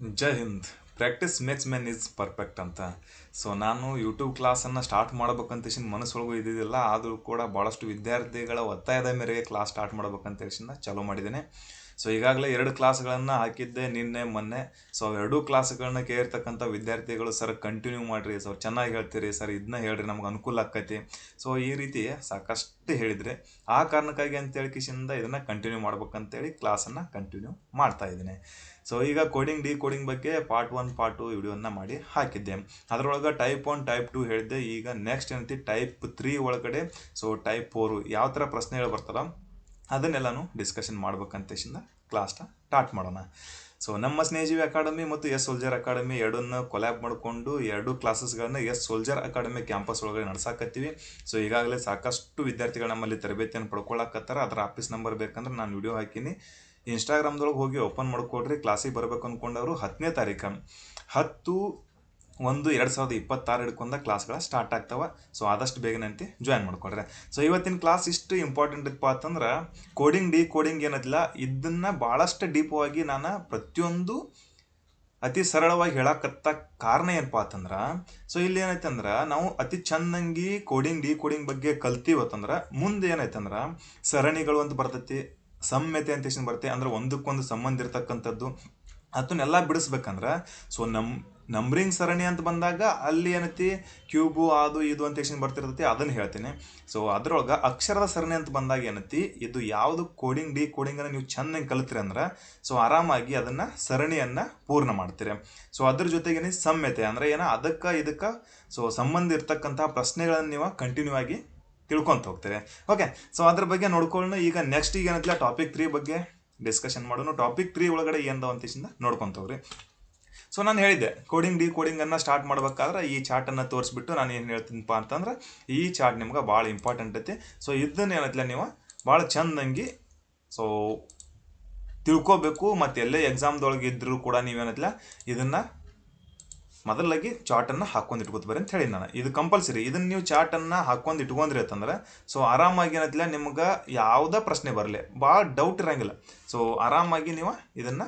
Jai Hind. Practice makes man is perfect ಅಂತ. So ನಾನು YouTube ಕ್ಲಾಸನ್ನು start ಮಾಡ್ಬೇಕಂತ ಮನಸ್ಸೊಳಗೂ ಇದ್ದಿದ್ದಿಲ್ಲ. ಆದರೂ ಕೂಡ ಭಾಳಷ್ಟು ವಿದ್ಯಾರ್ಥಿಗಳ ಒತ್ತಾಯದ ಮೇರೆಗೆ ಕ್ಲಾಸ್ ಸ್ಟಾರ್ಟ್ ಮಾಡ್ಬೇಕಂತ ಚಾಲೂ ಮಾಡಿದ್ದೇನೆ. ಸೊ ಈಗಾಗಲೇ 2 ಕ್ಲಾಸ್ಗಳನ್ನು ಹಾಕಿದ್ದೆ, ನಿನ್ನೆ ಮೊನ್ನೆ. ಸೊ ಎರಡೂ ಕ್ಲಾಸ್ಗಳನ್ನ ಕೇಳಿರ್ತಕ್ಕಂಥ ವಿದ್ಯಾರ್ಥಿಗಳು, ಸರ್ ಕಂಟಿನ್ಯೂ ಮಾಡಿರಿ, ಸರ್ ಚೆನ್ನಾಗಿ ಹೇಳ್ತೀರಿ, ಸರ್ ಇದನ್ನ ಹೇಳ್ರಿ, ನಮ್ಗೆ ಅನುಕೂಲ ಆಕ್ಕೈತಿ. ಸೊ ಈ ರೀತಿ ಸಾಕಷ್ಟು ಹೇಳಿದರೆ, ಆ ಕಾರಣಕ್ಕಾಗಿ ಅಂತೇಳಿ ಇದನ್ನು ಕಂಟಿನ್ಯೂ ಮಾಡ್ಬೇಕಂತೇಳಿ ಕ್ಲಾಸನ್ನು ಕಂಟಿನ್ಯೂ ಮಾಡ್ತಾ ಇದ್ದೀನಿ. ಸೊ ಈಗ ಡಿ ಕೋಡಿಂಗ್ ಬಗ್ಗೆ ಪಾರ್ಟ್ 1 ಪಾರ್ಟ್ 2 ವಿಡಿಯೋನ ಮಾಡಿ ಹಾಕಿದ್ದೆ. ಅದರೊಳಗೆ ಟೈಪ್ 1 ಟೈಪ್ 2 ಹೇಳಿದ್ದೆ. ಈಗ ನೆಕ್ಸ್ಟ್ ಏನಂತಿ ಟೈಪ್ 3 ಒಳಗಡೆ, ಸೊ ಟೈಪ್ 4 ಯಾವ ಥರ ಪ್ರಶ್ನೆಗಳು ಬರ್ತಾರ ಅದನ್ನೆಲ್ಲನೂ ಡಿಸ್ಕಷನ್ ಮಾಡ್ಬೇಕಂತ ಕ್ಲಾಸ್ನ ಸ್ಟಾರ್ಟ್ ಮಾಡೋಣ. ಸೊ ನಮ್ಮ ಸ್ನೇಹಜೀವಿ ಅಕಾಡೆಮಿ ಮತ್ತು ಎಸ್ ಸೋಲ್ಜರ್ ಅಕಾಡೆಮಿ ಎರಡನ್ನ ಕೊಲ್ಯಾಬ್ ಮಾಡಿಕೊಂಡು 2 ಕ್ಲಾಸಸ್ಗಳನ್ನ ಎಸ್ ಸೋಲ್ಜರ್ ಅಕಾಡೆಮಿ ಕ್ಯಾಂಪಸ್ ಒಳಗಡೆ ನಡ್ಸಾಕತ್ತೀವಿ. ಸೊ ಈಗಾಗಲೇ ಸಾಕಷ್ಟು ವಿದ್ಯಾರ್ಥಿಗಳು ನಮ್ಮಲ್ಲಿ ತರಬೇತಿಯನ್ನು ಪಡ್ಕೊಳ್ಳಾಕತ್ತಾರ. ಅದರ ಆಫೀಸ್ ನಂಬರ್ ಬೇಕಂದ್ರೆ ನಾನು ವಿಡಿಯೋ ಹಾಕೀನಿ, ಇನ್ಸ್ಟಾಗ್ರಾಮ್ದೊಳಗೆ ಹೋಗಿ ಓಪನ್ ಮಾಡ್ಕೊಡ್ರಿ. ಕ್ಲಾಸಿಗೆ ಬರಬೇಕು ಅಂದ್ಕೊಂಡವರು 10ನೇ ತಾರೀಕು 10/1/2026 ಹಿಡ್ಕೊಂಡ ಕ್ಲಾಸ್ಗಳ ಸ್ಟಾರ್ಟ್ ಆಗ್ತಾವೆ. ಸೊ ಆದಷ್ಟು ಬೇಗನಂತೆ ಜಾಯ್ನ್ ಮಾಡ್ಕೊಡ್ರಿ. ಸೊ ಇವತ್ತಿನ ಕ್ಲಾಸ್ ಇಷ್ಟು ಇಂಪಾರ್ಟೆಂಟ್ ಇತ್ತಪ್ಪ ಅಂತಂದ್ರೆ ಡಿ ಕೋಡಿಂಗ್ ಏನದಿಲ್ಲ, ಇದನ್ನು ಭಾಳಷ್ಟು ಡೀಪಾಗಿ ನಾನು ಪ್ರತಿಯೊಂದು ಅತಿ ಸರಳವಾಗಿ ಹೇಳಕತ್ತ ಕಾರಣ ಏನಪ್ಪ ಅಂತಂದ್ರೆ, ಸೊ ಇಲ್ಲಿ ಏನೈತಂದ್ರೆ ನಾವು ಅತಿ ಚೆನ್ನಾಗಿ ಡಿ ಕೋಡಿಂಗ್ ಬಗ್ಗೆ ಕಲ್ತೀವತ್ತಂದ್ರೆ ಮುಂದೆ ಏನೈತಂದ್ರೆ ಸರಣಿಗಳು ಅಂತ ಬರ್ತೈತಿ, ಸಮ್ಯತೆ ಅಂತ ಬರುತ್ತೆ. ಅಂದ್ರೆ ಒಂದಕ್ಕೊಂದು ಸಂಬಂಧ ಇರ್ತಕ್ಕಂಥದ್ದು ಅದನ್ನೆಲ್ಲ ಬಿಡಿಸ್ಬೇಕಂದ್ರೆ, ಸೊ ನಂಬ್ರಿಂಗ್ ಸರಣಿ ಅಂತ ಬಂದಾಗ ಅಲ್ಲಿ ಏನೈತಿ ಕ್ಯೂಬು ಅದು ಇದು ಅಂತ ಬರ್ತಿರ್ತೈತಿ, ಅದನ್ನು ಹೇಳ್ತೀನಿ. ಸೊ ಅದ್ರೊಳಗೆ ಅಕ್ಷರದ ಸರಣಿ ಅಂತ ಬಂದಾಗ ಏನೈತಿ, ಇದು ಯಾವುದು ಡಿ ಕೋಡಿಂಗನ್ನು ನೀವು ಚೆನ್ನಾಗಿ ಕಲಿತ್ರಿ ಅಂದ್ರೆ ಸೊ ಆರಾಮಾಗಿ ಅದನ್ನು ಸರಣಿಯನ್ನು ಪೂರ್ಣ ಮಾಡ್ತೀರಿ. ಸೊ ಅದ್ರ ಜೊತೆಗೇನೆ ಸಮ್ಯತೆ ಅಂದರೆ ಅದಕ್ಕೆ ಇದಕ್ಕೆ ಸೊ ಸಂಬಂಧ ಇರ್ತಕ್ಕಂಥ ಪ್ರಶ್ನೆಗಳನ್ನು ನೀವು ಕಂಟಿನ್ಯೂ ಆಗಿ ತಿಳ್ಕೊಂತ ಹೋಗ್ತಾರೆ. ಓಕೆ, ಸೊ ಅದ್ರ ಬಗ್ಗೆ ನೋಡ್ಕೊಳ್ಳೋಣ. ಈಗ ನೆಕ್ಸ್ಟ್ ಈಗ ಏನಂತಿಲ್ಲ ಟಾಪಿಕ್ 3 ಬಗ್ಗೆ ಡಿಸ್ಕಷನ್ ಮಾಡೋಣ. ಟಾಪಿಕ್ 3 ಒಳಗಡೆ ಏನದ ಅಂತಿಂದ ನೋಡ್ಕೊಂತವ್ರಿ. ಸೊ ನಾನು ಹೇಳಿದ್ದೆ ಡಿ ಕೋಡಿಂಗನ್ನು ಸ್ಟಾರ್ಟ್ ಮಾಡ್ಬೇಕಾದ್ರೆ ಈ ಚಾರ್ಟನ್ನು ತೋರಿಸ್ಬಿಟ್ಟು ನಾನು ಏನು ಹೇಳ್ತೀನಪ್ಪ ಅಂತಂದ್ರೆ ಈ ಚಾರ್ಟ್ ನಿಮ್ಗೆ ಭಾಳ ಇಂಪಾರ್ಟೆಂಟ್ ಐತಿ. ಸೊ ಇದನ್ನ ಏನತ್ತಿಲ್ಲ ನೀವು ಭಾಳ ಚಂದಂಗಿ ಸೊ ತಿಳ್ಕೊಬೇಕು. ಮತ್ತು ಎಲ್ಲೇ ಎಕ್ಸಾಮ್ದೊಳಗೆ ಇದ್ದರೂ ಕೂಡ ನೀವೇನತ್ತಿಲ್ಲ ಇದನ್ನು ಮೊದಲಾಗಿ ಚಾರ್ಟನ್ನು ಹಾಕೊಂಡು ಇಟ್ಕೋತ ಅಂತ ಹೇಳಿ ನಾನು. ಇದು ಕಂಪಲ್ಸರಿ, ಇದನ್ನು ನೀವು ಚಾರ್ಟನ್ನು ಹಾಕೊಂಡು ಇಟ್ಕೊಂಡ್ರಿ ಅಂತಂದ್ರೆ ಸೊ ಆರಾಮಾಗಿ ಏನತ್ತಿಲ್ಲ ನಿಮ್ಗೆ ಯಾವುದೇ ಪ್ರಶ್ನೆ ಬರಲಿ, ಭಾಳ ಡೌಟ್ ಇರೋಂಗಿಲ್ಲ. ಸೊ ಆರಾಮಾಗಿ ನೀವು ಇದನ್ನು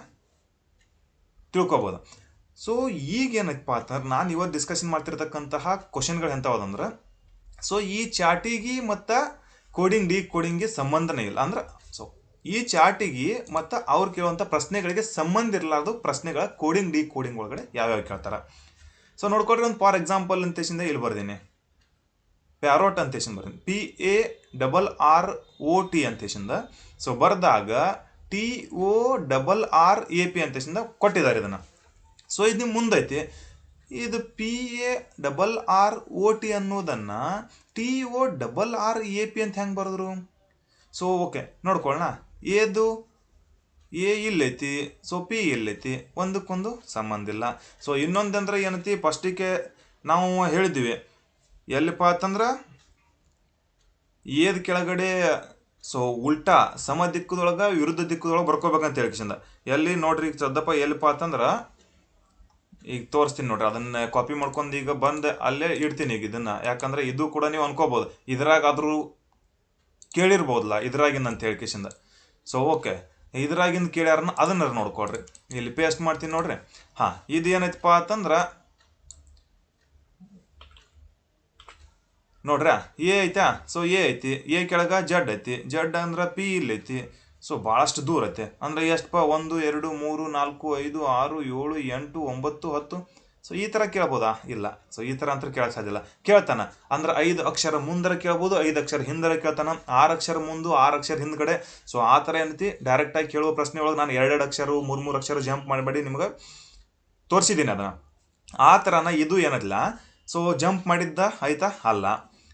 ತಿಳ್ಕೊಬೋದು. ಸೊ ಈಗ ಏನಪ್ಪ ಅಂತಂದ್ರೆ ನಾನು ಇವತ್ತು ಡಿಸ್ಕಷನ್ ಮಾಡ್ತಿರ್ತಕ್ಕಂತಹ ಕ್ವಶನ್ಗಳು ಎಂಥವಂದ್ರೆ, ಸೊ ಈ ಚಾರ್ಟಿಗೆ ಮತ್ತು ಡಿ ಕೋಡಿಂಗ್ಗೆ ಸಂಬಂಧನೇ ಇಲ್ಲ. ಅಂದ್ರೆ ಸೊ ಈ ಚಾರ್ಟಿಗೆ ಮತ್ತು ಅವ್ರು ಕೇಳುವಂಥ ಪ್ರಶ್ನೆಗಳಿಗೆ ಸಂಬಂಧ ಇರಲಾರ್ದು ಪ್ರಶ್ನೆಗಳ ಡಿ ಕೋಡಿಂಗ್ ಒಳಗಡೆ ಯಾವ್ಯಾವ ಕೇಳ್ತಾರೆ. ಸೊ ನೋಡ್ಕೊಡ್ರಿ, ಒಂದು ಫಾರ್ ಎಕ್ಸಾಂಪಲ್ ಅಂತೇಶಿಂದ ಇಲ್ಲಿ ಬರ್ದೀನಿ, ಪ್ಯಾರೋಟ್ ಅಂತೇಶಿಂದ ಬರ್ದೀನಿ, PARROT ಅಂತೇಶಿಂದ. ಸೊ ಬರ್ದಾಗ TORRAP ಅಂತೇಶಿಂದ ಕೊಟ್ಟಿದ್ದಾರೆ ಇದನ್ನು. ಸೊ ಇದು ನಿಮ್ಮ ಮುಂದೈತಿ. ಇದು PARROT ಅನ್ನೋದನ್ನು TORRAP ಅಂತ ಹೆಂಗೆ ಬರೆದ್ರು? ಸೊ ಓಕೆ ನೋಡ್ಕೊಳ್ಳೋಣ. ಏದು ಎ ಇಲ್ಲೈತಿ, ಸೊ ಪಿ ಇಲ್ಲೈತಿ, ಒಂದಕ್ಕೊಂದು ಸಂಬಂಧ ಇಲ್ಲ. ಸೊ ಇನ್ನೊಂದಂದ್ರೆ ಏನೈತಿ, ಫಸ್ಟಿಗೆ ನಾವು ಹೇಳಿದ್ವಿ ಎಲ್ಲಿಪ್ಪ ಅಂತಂದ್ರೆ ಏದ್ ಕೆಳಗಡೆ ಸೊ ಉಲ್ಟಾ ಸಮ ದಿಕ್ಕದೊಳಗೆ ವಿರುದ್ಧ ದಿಕ್ಕದೊಳಗೆ ಬರ್ಕೋಬೇಕಂತ ಹೇಳ್ಕಿಸಿಂದ. ಎಲ್ಲಿ ನೋಡ್ರಿ ಈಗ ಸದ್ದಪ್ಪ ಎಲ್ಲಿಪ್ಪ ಅಂತಂದ್ರೆ ಈಗ ತೋರಿಸ್ತೀನಿ ನೋಡ್ರಿ, ಅದನ್ನು ಕಾಪಿ ಮಾಡ್ಕೊಂಡು ಈಗ ಬಂದು ಅಲ್ಲೇ ಇಡ್ತೀನಿ ಈಗ ಇದನ್ನು. ಯಾಕಂದ್ರೆ ಇದು ಕೂಡ ನೀವು ಅನ್ಕೋಬೋದು ಇದ್ರಾಗಾದ್ರೂ ಕೇಳಿರ್ಬೋದಲ್ಲ ಇದ್ರಾಗಿಂದ ಅಂತ ಹೇಳ್ಕಿಸಿಂದ. ಸೊ ಓಕೆ, ಇದ್ರಾಗಿಂದ ಕೇಳ್ಯಾರನ್ನ ಅದನ್ನ ನೋಡ್ಕೊಡ್ರಿ. ಇಲ್ಲಿ ಪೇಸ್ಟ್ ಮಾಡ್ತೀನಿ ನೋಡ್ರಿ. ಹಾಂ, ಇದು ಏನೈತಪ್ಪ ಅಂತಂದ್ರೆ ನೋಡ್ರ ಎ ಐತಾ. ಸೊ ಎ ಐತಿ, ಎ ಕೆಳಗೆ ಜಡ್ ಐತಿ, ಜಡ್ ಅಂದ್ರೆ ಪಿ ಇಲ್ಲೈತಿ. ಸೊ ಭಾಳಷ್ಟು ದೂರ ಐತೆ. ಅಂದ್ರೆ ಎಷ್ಟಪ್ಪ 1 2 3 4 5 6 7 8 9 10. ಸೊ ಈ ಥರ ಕೇಳ್ಬೋದಾ? ಇಲ್ಲ. ಸೊ ಈ ಥರ ಅಂತ ಕೇಳಕ್ಕೆ ಸಾಧ್ಯ ಇಲ್ಲ. ಕೇಳ್ತಾನ ಅಂದ್ರೆ 5 ಅಕ್ಷರ ಮುಂದರ ಕೇಳ್ಬೋದು, 5 ಅಕ್ಷರ ಹಿಂದರ ಕೇಳ್ತಾನ, 6 ಅಕ್ಷರ ಮುಂದೆ 6 ಅಕ್ಷರ ಹಿಂದ್ಗಡೆ. ಸೊ ಆ ಥರ ಏನೈತಿ ಡೈರೆಕ್ಟಾಗಿ ಕೇಳುವ ಪ್ರಶ್ನೆ ಒಳಗೆ ನಾನು 2 ಅಕ್ಷರ 3 ಅಕ್ಷರ ಜಂಪ್ ಮಾಡಿ ನಿಮ್ಗೆ ತೋರಿಸಿದ್ದೀನಿ ಅದನ್ನು. ಆ ಥರನ ಇದು ಏನಲ್ಲ ಸೊ ಜಂಪ್ ಮಾಡಿದ್ದ ಆಯ್ತಾ? ಅಲ್ಲ.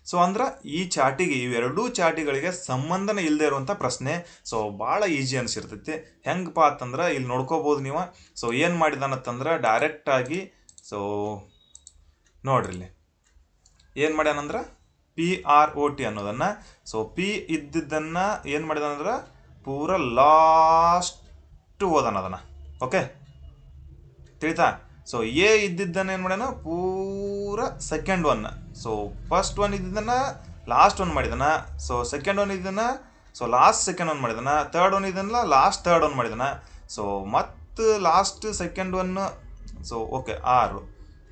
ಸೊ ಅಂದ್ರೆ ಈ ಚಾಟಿಗೆ ಇವೆರಡೂ ಚಾಟಿಗಳಿಗೆ ಸಂಬಂಧನೇ ಇಲ್ಲದೆ ಇರುವಂಥ ಪ್ರಶ್ನೆ. ಸೊ ಭಾಳ ಈಜಿ ಅನಿಸಿರ್ತೈತಿ. ಹೆಂಗಪ್ಪ ಅಂತಂದ್ರೆ ಇಲ್ಲಿ ನೋಡ್ಕೋಬೋದು ನೀವು. ಸೊ ಏನು ಮಾಡಿದಾನಂತಂದ್ರೆ ಡೈರೆಕ್ಟಾಗಿ ಸೊ ನೋಡ್ರಿ ಇಲ್ಲಿ ಏನು ಮಾಡ್ಯಾನಂದ್ರೆ PROT ಅನ್ನೋದನ್ನು ಸೊ ಪಿ ಇದ್ದಿದ್ದನ್ನು ಏನು ಮಾಡಿದಾನಂದ್ರೆ ಪೂರ ಲಾಸ್ಟ್ ಓದಾನ ಅದನ್ನು. ಓಕೆ ತಿಳಿತಾ? ಸೊ ಎ ಇದ್ದಿದ್ದನ್ನು ಏನು ಮಾಡ್ಯಾನ ಪೂರ second one. So first one ಇದ್ದಿದ್ದನ್ನು ಲಾಸ್ಟ್ ಒನ್ ಮಾಡಿದಾನ. ಸೊ ಸೆಕೆಂಡ್ ಒನ್ ಇದ್ದನ್ನು ಸೊ ಲಾಸ್ಟ್ ಸೆಕೆಂಡ್ ಒನ್ ಮಾಡಿದಾನ. ಥರ್ಡ್ ಒನ್ ಇದನ್ನ ಲಾಸ್ಟ್ ಥರ್ಡ್ ಒನ್ ಮಾಡಿದಾನ. ಸೊ ಮತ್ತೆ ಮತ್ತು last second one so okay ಆರು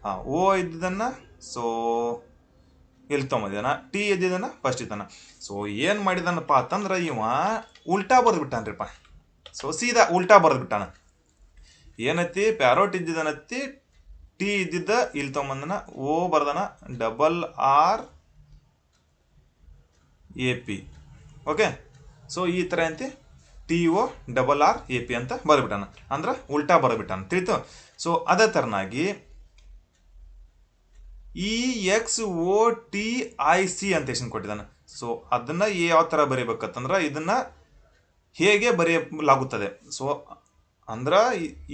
ಹಾಂ ಓ ಇದ್ದಿದ್ದನ್ನು ಸೊ ಇಲ್ಲಿ ತೊಗೊಂಬಂದಿದ್ದಾನ ಟಿ ಇದ್ದಿದ್ದಾನ ಫಸ್ಟ್ ಇದ್ದಾನ ಸೊ ಏನು ಮಾಡಿದಾನಪ್ಪ ಅಂತಂದ್ರೆ ಇವ ಉಲ್ಟಾ ಬರೆದ್ಬಿಟ್ಟಾನ್ರಿಪ್ಪ ಸೊ ಸೀದಾ ಉಲ್ಟಾ ಬರೆದ್ಬಿಟ್ಟಾನ ಏನೈತಿ ಪ್ಯಾರೋಟ್ ಇದ್ದಿದ್ದನತ್ತಿ ಟಿ ಇದ್ದಿದ್ದ ಇಲ್ಲಿ ತೊಗೊಂಬಂದನ ಓ ಬರ್ದನ double R A P okay so ಈ ಥರ ಅಂತಿ T O double R A P ಅಂತ ಬರೆದ್ಬಿಟ್ಟಾನ ಅಂದ್ರೆ ಉಲ್ಟಾ ಬರೆದ್ಬಿಟ್ಟಾನ ತಿಳಿತು ಸೊ ಅದೇ ಥರನಾಗಿ E X O T I C ಅಂತ ಎಷ್ಟು ಕೊಟ್ಟಿದ್ದಾನೆ ಸೊ ಅದನ್ನು ಯಾವ ಥರ ಬರೀಬೇಕಂತಂದ್ರೆ ಇದನ್ನು ಹೇಗೆ ಬರೆಯಲಾಗುತ್ತದೆ ಸೊ ಅಂದ್ರೆ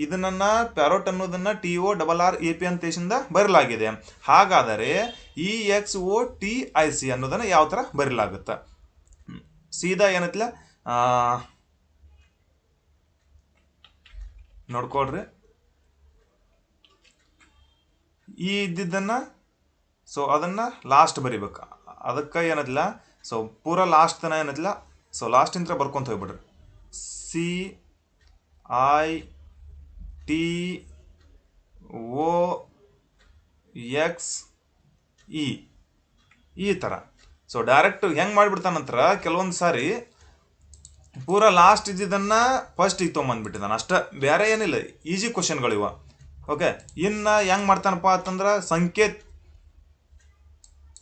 ಇದನ್ನ ಪ್ಯಾರೋಟ್ ಅನ್ನೋದನ್ನು T O double R A P ಅಂತ ಎಷ್ಟಿಂದ ಬರಲಾಗಿದೆ ಹಾಗಾದರೆ E X O T I C ಅನ್ನೋದನ್ನು ಯಾವ ಥರ ಬರೀಲಾಗುತ್ತೆ ಸೀದಾ ಏನೈತಿಲ್ಲ ನೋಡ್ಕೊಳ್ರಿ ಈ ಇದ್ದಿದ್ದನ್ನು ಸೊ ಅದನ್ನು ಲಾಸ್ಟ್ ಬರಿಬೇಕು ಅದಕ್ಕೆ ಏನೈತಿಲ್ಲ ಸೊ ಪೂರ ಲಾಸ್ಟ್ ತನ ಏನೈತಿಲ್ಲ ಸೊ ಲಾಸ್ಟಿಂದ ಬರ್ಕೊಂತ ಹೋಗ್ಬಿಡ್ರಿ C I T O X E ಥರ ಸೊ ಡೈರೆಕ್ಟ್ ಹೆಂಗೆ ಮಾಡಿಬಿಡ್ತಾನಂತರ ಕೆಲವೊಂದು ಸಾರಿ ಪೂರ ಲಾಸ್ಟ್ ಇದ್ದಿದ್ದನ್ನು ಫಸ್ಟಿಗೆ ತೊಗೊಂಬಂದ್ಬಿಟ್ಟಿದ್ದಾನೆ ಅಷ್ಟೇ ಬೇರೆ ಏನಿಲ್ಲ ಈಸಿ ಕ್ವಶನ್ಗಳಿವ ಓಕೆ ಇನ್ನು ಹೆಂಗೆ ಮಾಡ್ತಾನಪ್ಪ ಅಂತಂದ್ರೆ ಸಂಕೇತ್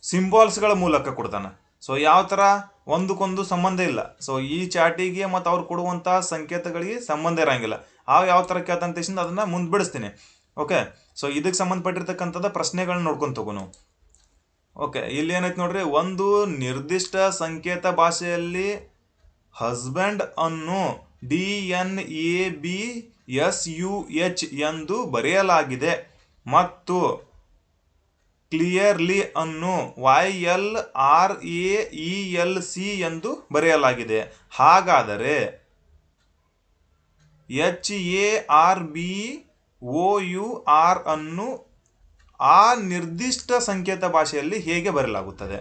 ಸಿಂಬಾಲ್ಸ್ಗಳ ಮೂಲಕ ಕೊಡ್ತಾನೆ ಸೊ ಯಾವ ಥರ ಒಂದಕ್ಕೊಂದು ಸಂಬಂಧ ಇಲ್ಲ ಸೊ ಈ ಚಾಟಿಗೆ ಮತ್ತು ಅವ್ರು ಕೊಡುವಂಥ ಸಂಕೇತಗಳಿಗೆ ಸಂಬಂಧ ಇರೋಂಗಿಲ್ಲ ಯಾವ ಥರ ಕೇಳ್ತಂತ ಅದನ್ನು ಮುಂದೆ ಬಿಡಿಸ್ತೀನಿ ಓಕೆ ಸೊ ಇದಕ್ಕೆ ಸಂಬಂಧಪಟ್ಟಿರ್ತಕ್ಕಂಥದ್ದು ಪ್ರಶ್ನೆಗಳನ್ನ ನೋಡ್ಕೊಂಡು ತಗೋನು ಓಕೆ ಇಲ್ಲಿ ಏನೈತೆ ನೋಡ್ರಿ ಒಂದು ನಿರ್ದಿಷ್ಟ ಸಂಕೇತ ಭಾಷೆಯಲ್ಲಿ ಹಸ್ಬೆಂಡ್ ಅನ್ನು DNABSUH ಎಂದು ಬರೆಯಲಾಗಿದೆ ಮತ್ತು ಕ್ಲಿಯರ್ಲಿ ಅನ್ನು YLRAELC ಎಂದು ಬರೆಯಲಾಗಿದೆ ಹಾಗಾದರೆ HARBOUR ಅನ್ನು ಆ ನಿರ್ದಿಷ್ಟ ಸಂಕೇತ ಭಾಷೆಯಲ್ಲಿ ಹೇಗೆ ಬರೆಯಲಾಗುತ್ತದೆ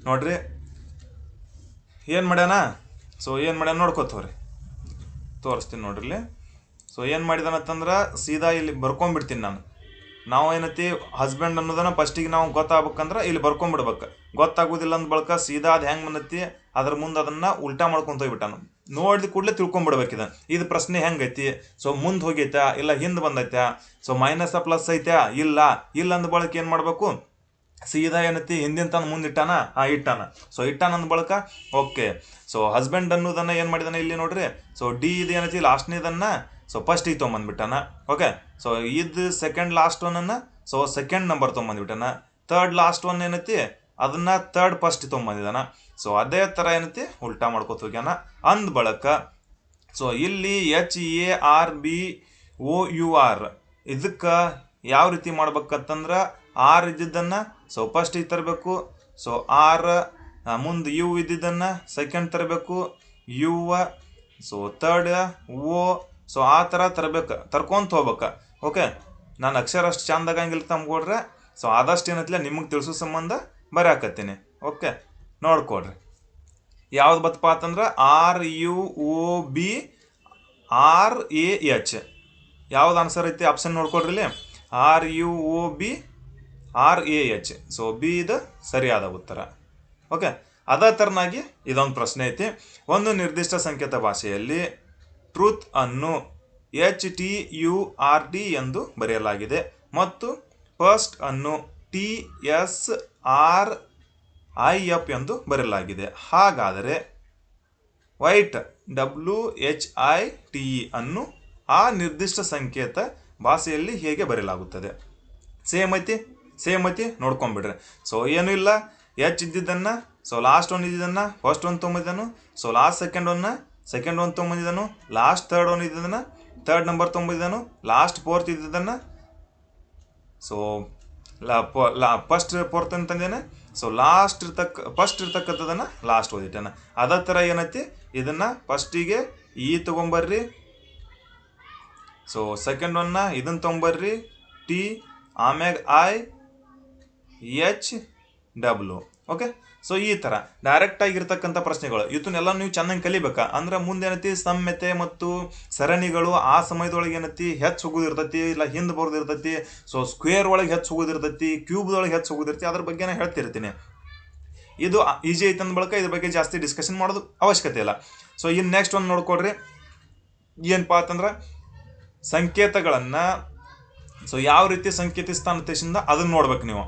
ನೋಡ್ರಿ ಏನು ಮಾಡ್ಯಾನ ಸೊ ಏನು ಮಾಡ್ಯಾನ ನೋಡ್ಕೋತವ್ರಿ ತೋರಿಸ್ತೀನಿ ನೋಡ್ರಿ ಸೊ ಏನು ಮಾಡಿದಾನಂತಂದ್ರೆ ಸೀದಾ ಇಲ್ಲಿ ಬರ್ಕೊಂಡ್ಬಿಡ್ತೀನಿ ನಾವು ಏನೈತಿ ಹಸ್ಬೆಂಡ್ ಅನ್ನೋದನ್ನ ಫಸ್ಟಿಗೆ ನಾವು ಗೊತ್ತಾಗ್ಬೇಕಂದ್ರೆ ಇಲ್ಲಿ ಬರ್ಕೊಂಡ್ಬಿಡ್ಬೇಕು ಗೊತ್ತಾಗೋದಿಲ್ಲ ಅಂದ ಬಳಿಕ ಸೀದಾ ಅದು ಹೆಂಗೆ ಬಂದೈತಿ ಅದ್ರ ಮುಂದೆ ಅದನ್ನು ಉಲ್ಟಾ ಮಾಡ್ಕೊಂತ ಹೋಗ್ಬಿಟ್ಟಾನು ನೋಡಿದ ಕೂಡಲೇ ತಿಳ್ಕೊಂಬಿಡ್ಬೇಕಿದೆ ಇದು ಪ್ರಶ್ನೆ ಹೆಂಗೈತಿ ಸೊ ಮುಂದೆ ಹೋಗೈತಾ ಇಲ್ಲ ಹಿಂದೆ ಬಂದೈತಾ ಸೊ ಮೈನಸ್ ಪ್ಲಸ್ ಐತಾ ಇಲ್ಲ ಅಂದ ಬಳಿಕ ಏನು ಮಾಡಬೇಕು ಸೀದಾ ಏನೈತಿ ಹಿಂದಿನ ತಾನು ಮುಂದೆ ಇಟ್ಟಾನ ಸೊ ಇಟ್ಟಾನ ಅಂದ ಬಳಿಕ ಓಕೆ ಸೊ ಹಸ್ಬೆಂಡ್ ಅನ್ನೋದನ್ನು ಏನು ಮಾಡಿದಾನೆ ಇಲ್ಲಿ ನೋಡ್ರಿ ಸೊ ಡಿ ಇದು ಏನೈತಿ ಲಾಸ್ಟ್ನೇದನ್ನು ಸೊ ಫಸ್ಟಿಗೆ ತೊಗೊಂಬಂದ್ಬಿಟ್ಟಾನ ಓಕೆ ಸೊ ಇದು ಸೆಕೆಂಡ್ ಲಾಸ್ಟ್ ಒನ್ನನ್ನು ಸೊ ಸೆಕೆಂಡ್ ನಂಬರ್ ತೊಗೊಂಬಂದ್ಬಿಟ್ಟಾನ ಥರ್ಡ್ ಲಾಸ್ಟ್ ಒನ್ ಏನೈತಿ ಅದನ್ನು ಥರ್ಡ್ ಫಸ್ಟ್ ತೊಗೊಂಬಂದಿದ್ದಾನ ಸೊ ಅದೇ ಥರ ಏನೈತಿ ಉಲ್ಟಾ ಮಾಡ್ಕೊತ ಹೋಗ್ಯಾನ ಅಂದ ಬಳಿಕ ಸೊ ಇಲ್ಲಿ HARBOUR ಇದಕ್ಕೆ ಯಾವ ರೀತಿ ಮಾಡ್ಬೇಕಂತಂದ್ರೆ ಆರ್ ಇದ್ದಿದ್ದನ್ನು ಸೊ ಫಸ್ಟಿಗೆ ತರಬೇಕು ಸೊ ಆರ್ ಮುಂದೆ ಯು ಇದ್ದಿದ್ದನ್ನು ಸೆಕೆಂಡ್ ತರಬೇಕು U so third O so ಆ ಥರ ತರ್ಕೊಂತ ಹೋಗ್ಬೇಕು ಓಕೆ ನಾನು ಅಕ್ಷರ ಅಷ್ಟು ಚಂದಾಗಂಗಿಲ್ಲ ತಂದ್ಕೊಡ್ರೆ ಸೊ ಆದಷ್ಟು ಏನೈತಿಲ್ಲ ನಿಮಗೆ ತಿಳಿಸೋ ಸಂಬಂಧ ಬರೆಯಾಕತ್ತೀನಿ ಓಕೆ ನೋಡ್ಕೊಡ್ರಿ ಯಾವ್ದು ಬತ್ತಪ್ಪ ಅಂತಂದ್ರೆ RUOBRAH ಯಾವ್ದು ಆನ್ಸರ್ ಐತಿ ಆಪ್ಷನ್ ನೋಡ್ಕೊಡ್ರಿ ಇಲ್ಲಿ RUOBRAH ಸೊ ಬಿ ಇದು ಸರಿಯಾದ ಉತ್ತರ ಓಕೆ ಅದೇ ಥರನಾಗಿ ಇದೊಂದು ಪ್ರಶ್ನೆ ಐತಿ ಒಂದು ನಿರ್ದಿಷ್ಟ ಸಂಕೇತ ಭಾಷೆಯಲ್ಲಿ ಟ್ರೂತ್ ಅನ್ನು HTURT ಎಂದು ಬರೆಯಲಾಗಿದೆ ಮತ್ತು ಫಸ್ಟ್ ಅನ್ನು TSRIF ಎಂದು ಬರೆಯಲಾಗಿದೆ ಹಾಗಾದರೆ ವೈಟ್ WHITE ಅನ್ನು ಆ ನಿರ್ದಿಷ್ಟ ಸಂಕೇತ ಭಾಷೆಯಲ್ಲಿ ಹೇಗೆ ಬರೆಯಲಾಗುತ್ತದೆ ಸೇಮ್ ಐತಿ ನೋಡ್ಕೊಂಬಿಡ್ರಿ ಸೊ ಏನೂ ಇಲ್ಲ ಎಚ್ ಇದ್ದಿದ್ದನ್ನು ಸೊ ಲಾಸ್ಟ್ ಒನ್ ಇದ್ದಿದ್ದನ್ನು ಫಸ್ಟ್ ಒನ್ ತೊಗೊಂಬಂದಿದ್ದಾನು ಸೊ ಲಾಸ್ಟ್ ಸೆಕೆಂಡ್ ಒನ್ ತೊಗೊಂಬಂದಿದ್ದಾನು ಲಾಸ್ಟ್ ಥರ್ಡ್ ಒನ್ ಇದ್ದಿದ್ದನ್ನು ಥರ್ಡ್ ನಂಬರ್ ತೊಗೊಂಬಂದಿದ್ದಾನು ಲಾಸ್ಟ್ ಫೋರ್ತ್ ಇದ್ದಿದ್ದನ್ನು ಸೊ ಫಸ್ಟ್ ಫೋರ್ತ್ ಅಂತಂದೇನೆ ಸೊ ಫಸ್ಟ್ ಇರ್ತಕ್ಕಂಥದ್ದನ್ನು ಲಾಸ್ಟ್ ಓದಿಟ್ಟಾನ ಅದೇ ಥರ ಏನೈತಿ ಇದನ್ನು ಫಸ್ಟಿಗೆ ತೊಗೊಂಬರ್ರಿ ಸೊ ಸೆಕೆಂಡ್ ಒನ್ನ ಇದನ್ನು ತೊಗೊಂಬರ್ರಿ ಟಿ ಆಮ್ಯಾಗ IHW ಓಕೆ. ಸೊ ಈ ಥರ ಡೈರೆಕ್ಟ್ ಆಗಿರ್ತಕ್ಕಂಥ ಪ್ರಶ್ನೆಗಳು ಇವನ್ನೆಲ್ಲ ನೀವು ಚೆನ್ನಾಗಿ ಕಲಿಬೇಕಾ ಅಂದ್ರೆ ಮುಂದೇನತಿ ಸಾಮ್ಯತೆ ಮತ್ತು ಸರಣಿಗಳು ಆ ಸಮಯದೊಳಗೆ ಏನತಿ ಹೆಚ್ಚು ಹೋಗೋದಿರ್ತೈತಿ, ಇಲ್ಲ ಹಿಂದೆ ಬರೋದಿರ್ತೈತಿ. ಸೊ ಸ್ಕ್ವೇರ್ ಒಳಗೆ ಹೆಚ್ಚು ಹೋಗೋದಿರ್ತೈತಿ, ಕ್ಯೂಬ್ದೊಳಗೆ ಹೆಚ್ಚು ಹೋಗೋದಿರ್ತೈತಿ, ಅದ್ರ ಬಗ್ಗೆ ನಾನು ಹೇಳ್ತಿರ್ತೀನಿ. ಇದು ಈಜಿ ಐತೆ ಅಂದ ಬಳಿಕ ಇದ್ರ ಬಗ್ಗೆ ಜಾಸ್ತಿ ಡಿಸ್ಕಷನ್ ಮಾಡೋದು ಅವಶ್ಯಕತೆ ಇಲ್ಲ. ಸೊ ಇನ್ನು ನೆಕ್ಸ್ಟ್ ಒಂದು ನೋಡ್ಕೊಡ್ರಿ ಏನಪ್ಪಾ ಅಂತಂದ್ರೆ ಸಂಕೇತಗಳನ್ನು ಸೊ ಯಾವ ರೀತಿ ಸಂಕೇತಿಸ್ತಾನ ಉದ್ದೇಶದಿಂದ ಅದನ್ನ ನೋಡ್ಬೇಕು ನೀವು.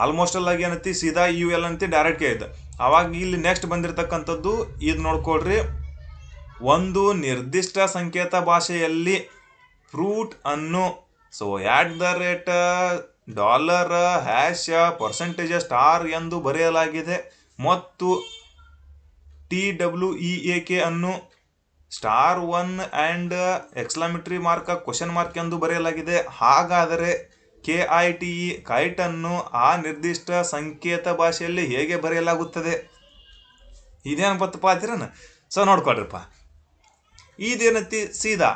ಆಲ್ಮೋಸ್ಟ್ ಅಲ್ಲಾಗಿ ಏನೈತಿ ಸೀದಾ ಯು ಎಲ್ ಅಂತಿ ಡೈರೆಕ್ಟ್ಗೆ ಐತೆ. ಅವಾಗ ಇಲ್ಲಿ ನೆಕ್ಸ್ಟ್ ಬಂದಿರತಕ್ಕಂಥದ್ದು ಇದು ನೋಡ್ಕೊಳ್ರಿ, ಒಂದು ನಿರ್ದಿಷ್ಟ ಸಂಕೇತ ಭಾಷೆಯಲ್ಲಿ ಫ್ರೂಟ್ ಅನ್ನು ಸೊ $, ಎಂದು ಬರೆಯಲಾಗಿದೆ ಮತ್ತು TWEAK ಅನ್ನು $1 and $! ಎಂದು ಬರೆಯಲಾಗಿದೆ. ಹಾಗಾದರೆ KITE ಕೈಟ್ ಅನ್ನು ಆ ನಿರ್ದಿಷ್ಟ ಸಂಕೇತ ಭಾಷೆಯಲ್ಲಿ ಹೇಗೆ ಬರೆಯಲಾಗುತ್ತದೆ? ಇದೇನು ಬತ್ತಪ್ಪ ಅಂತೀರನ? ಸೊ ನೋಡ್ಕೊಳ್ರಿಪ್ಪ, ಇದೇನೈತಿ ಸೀದಾ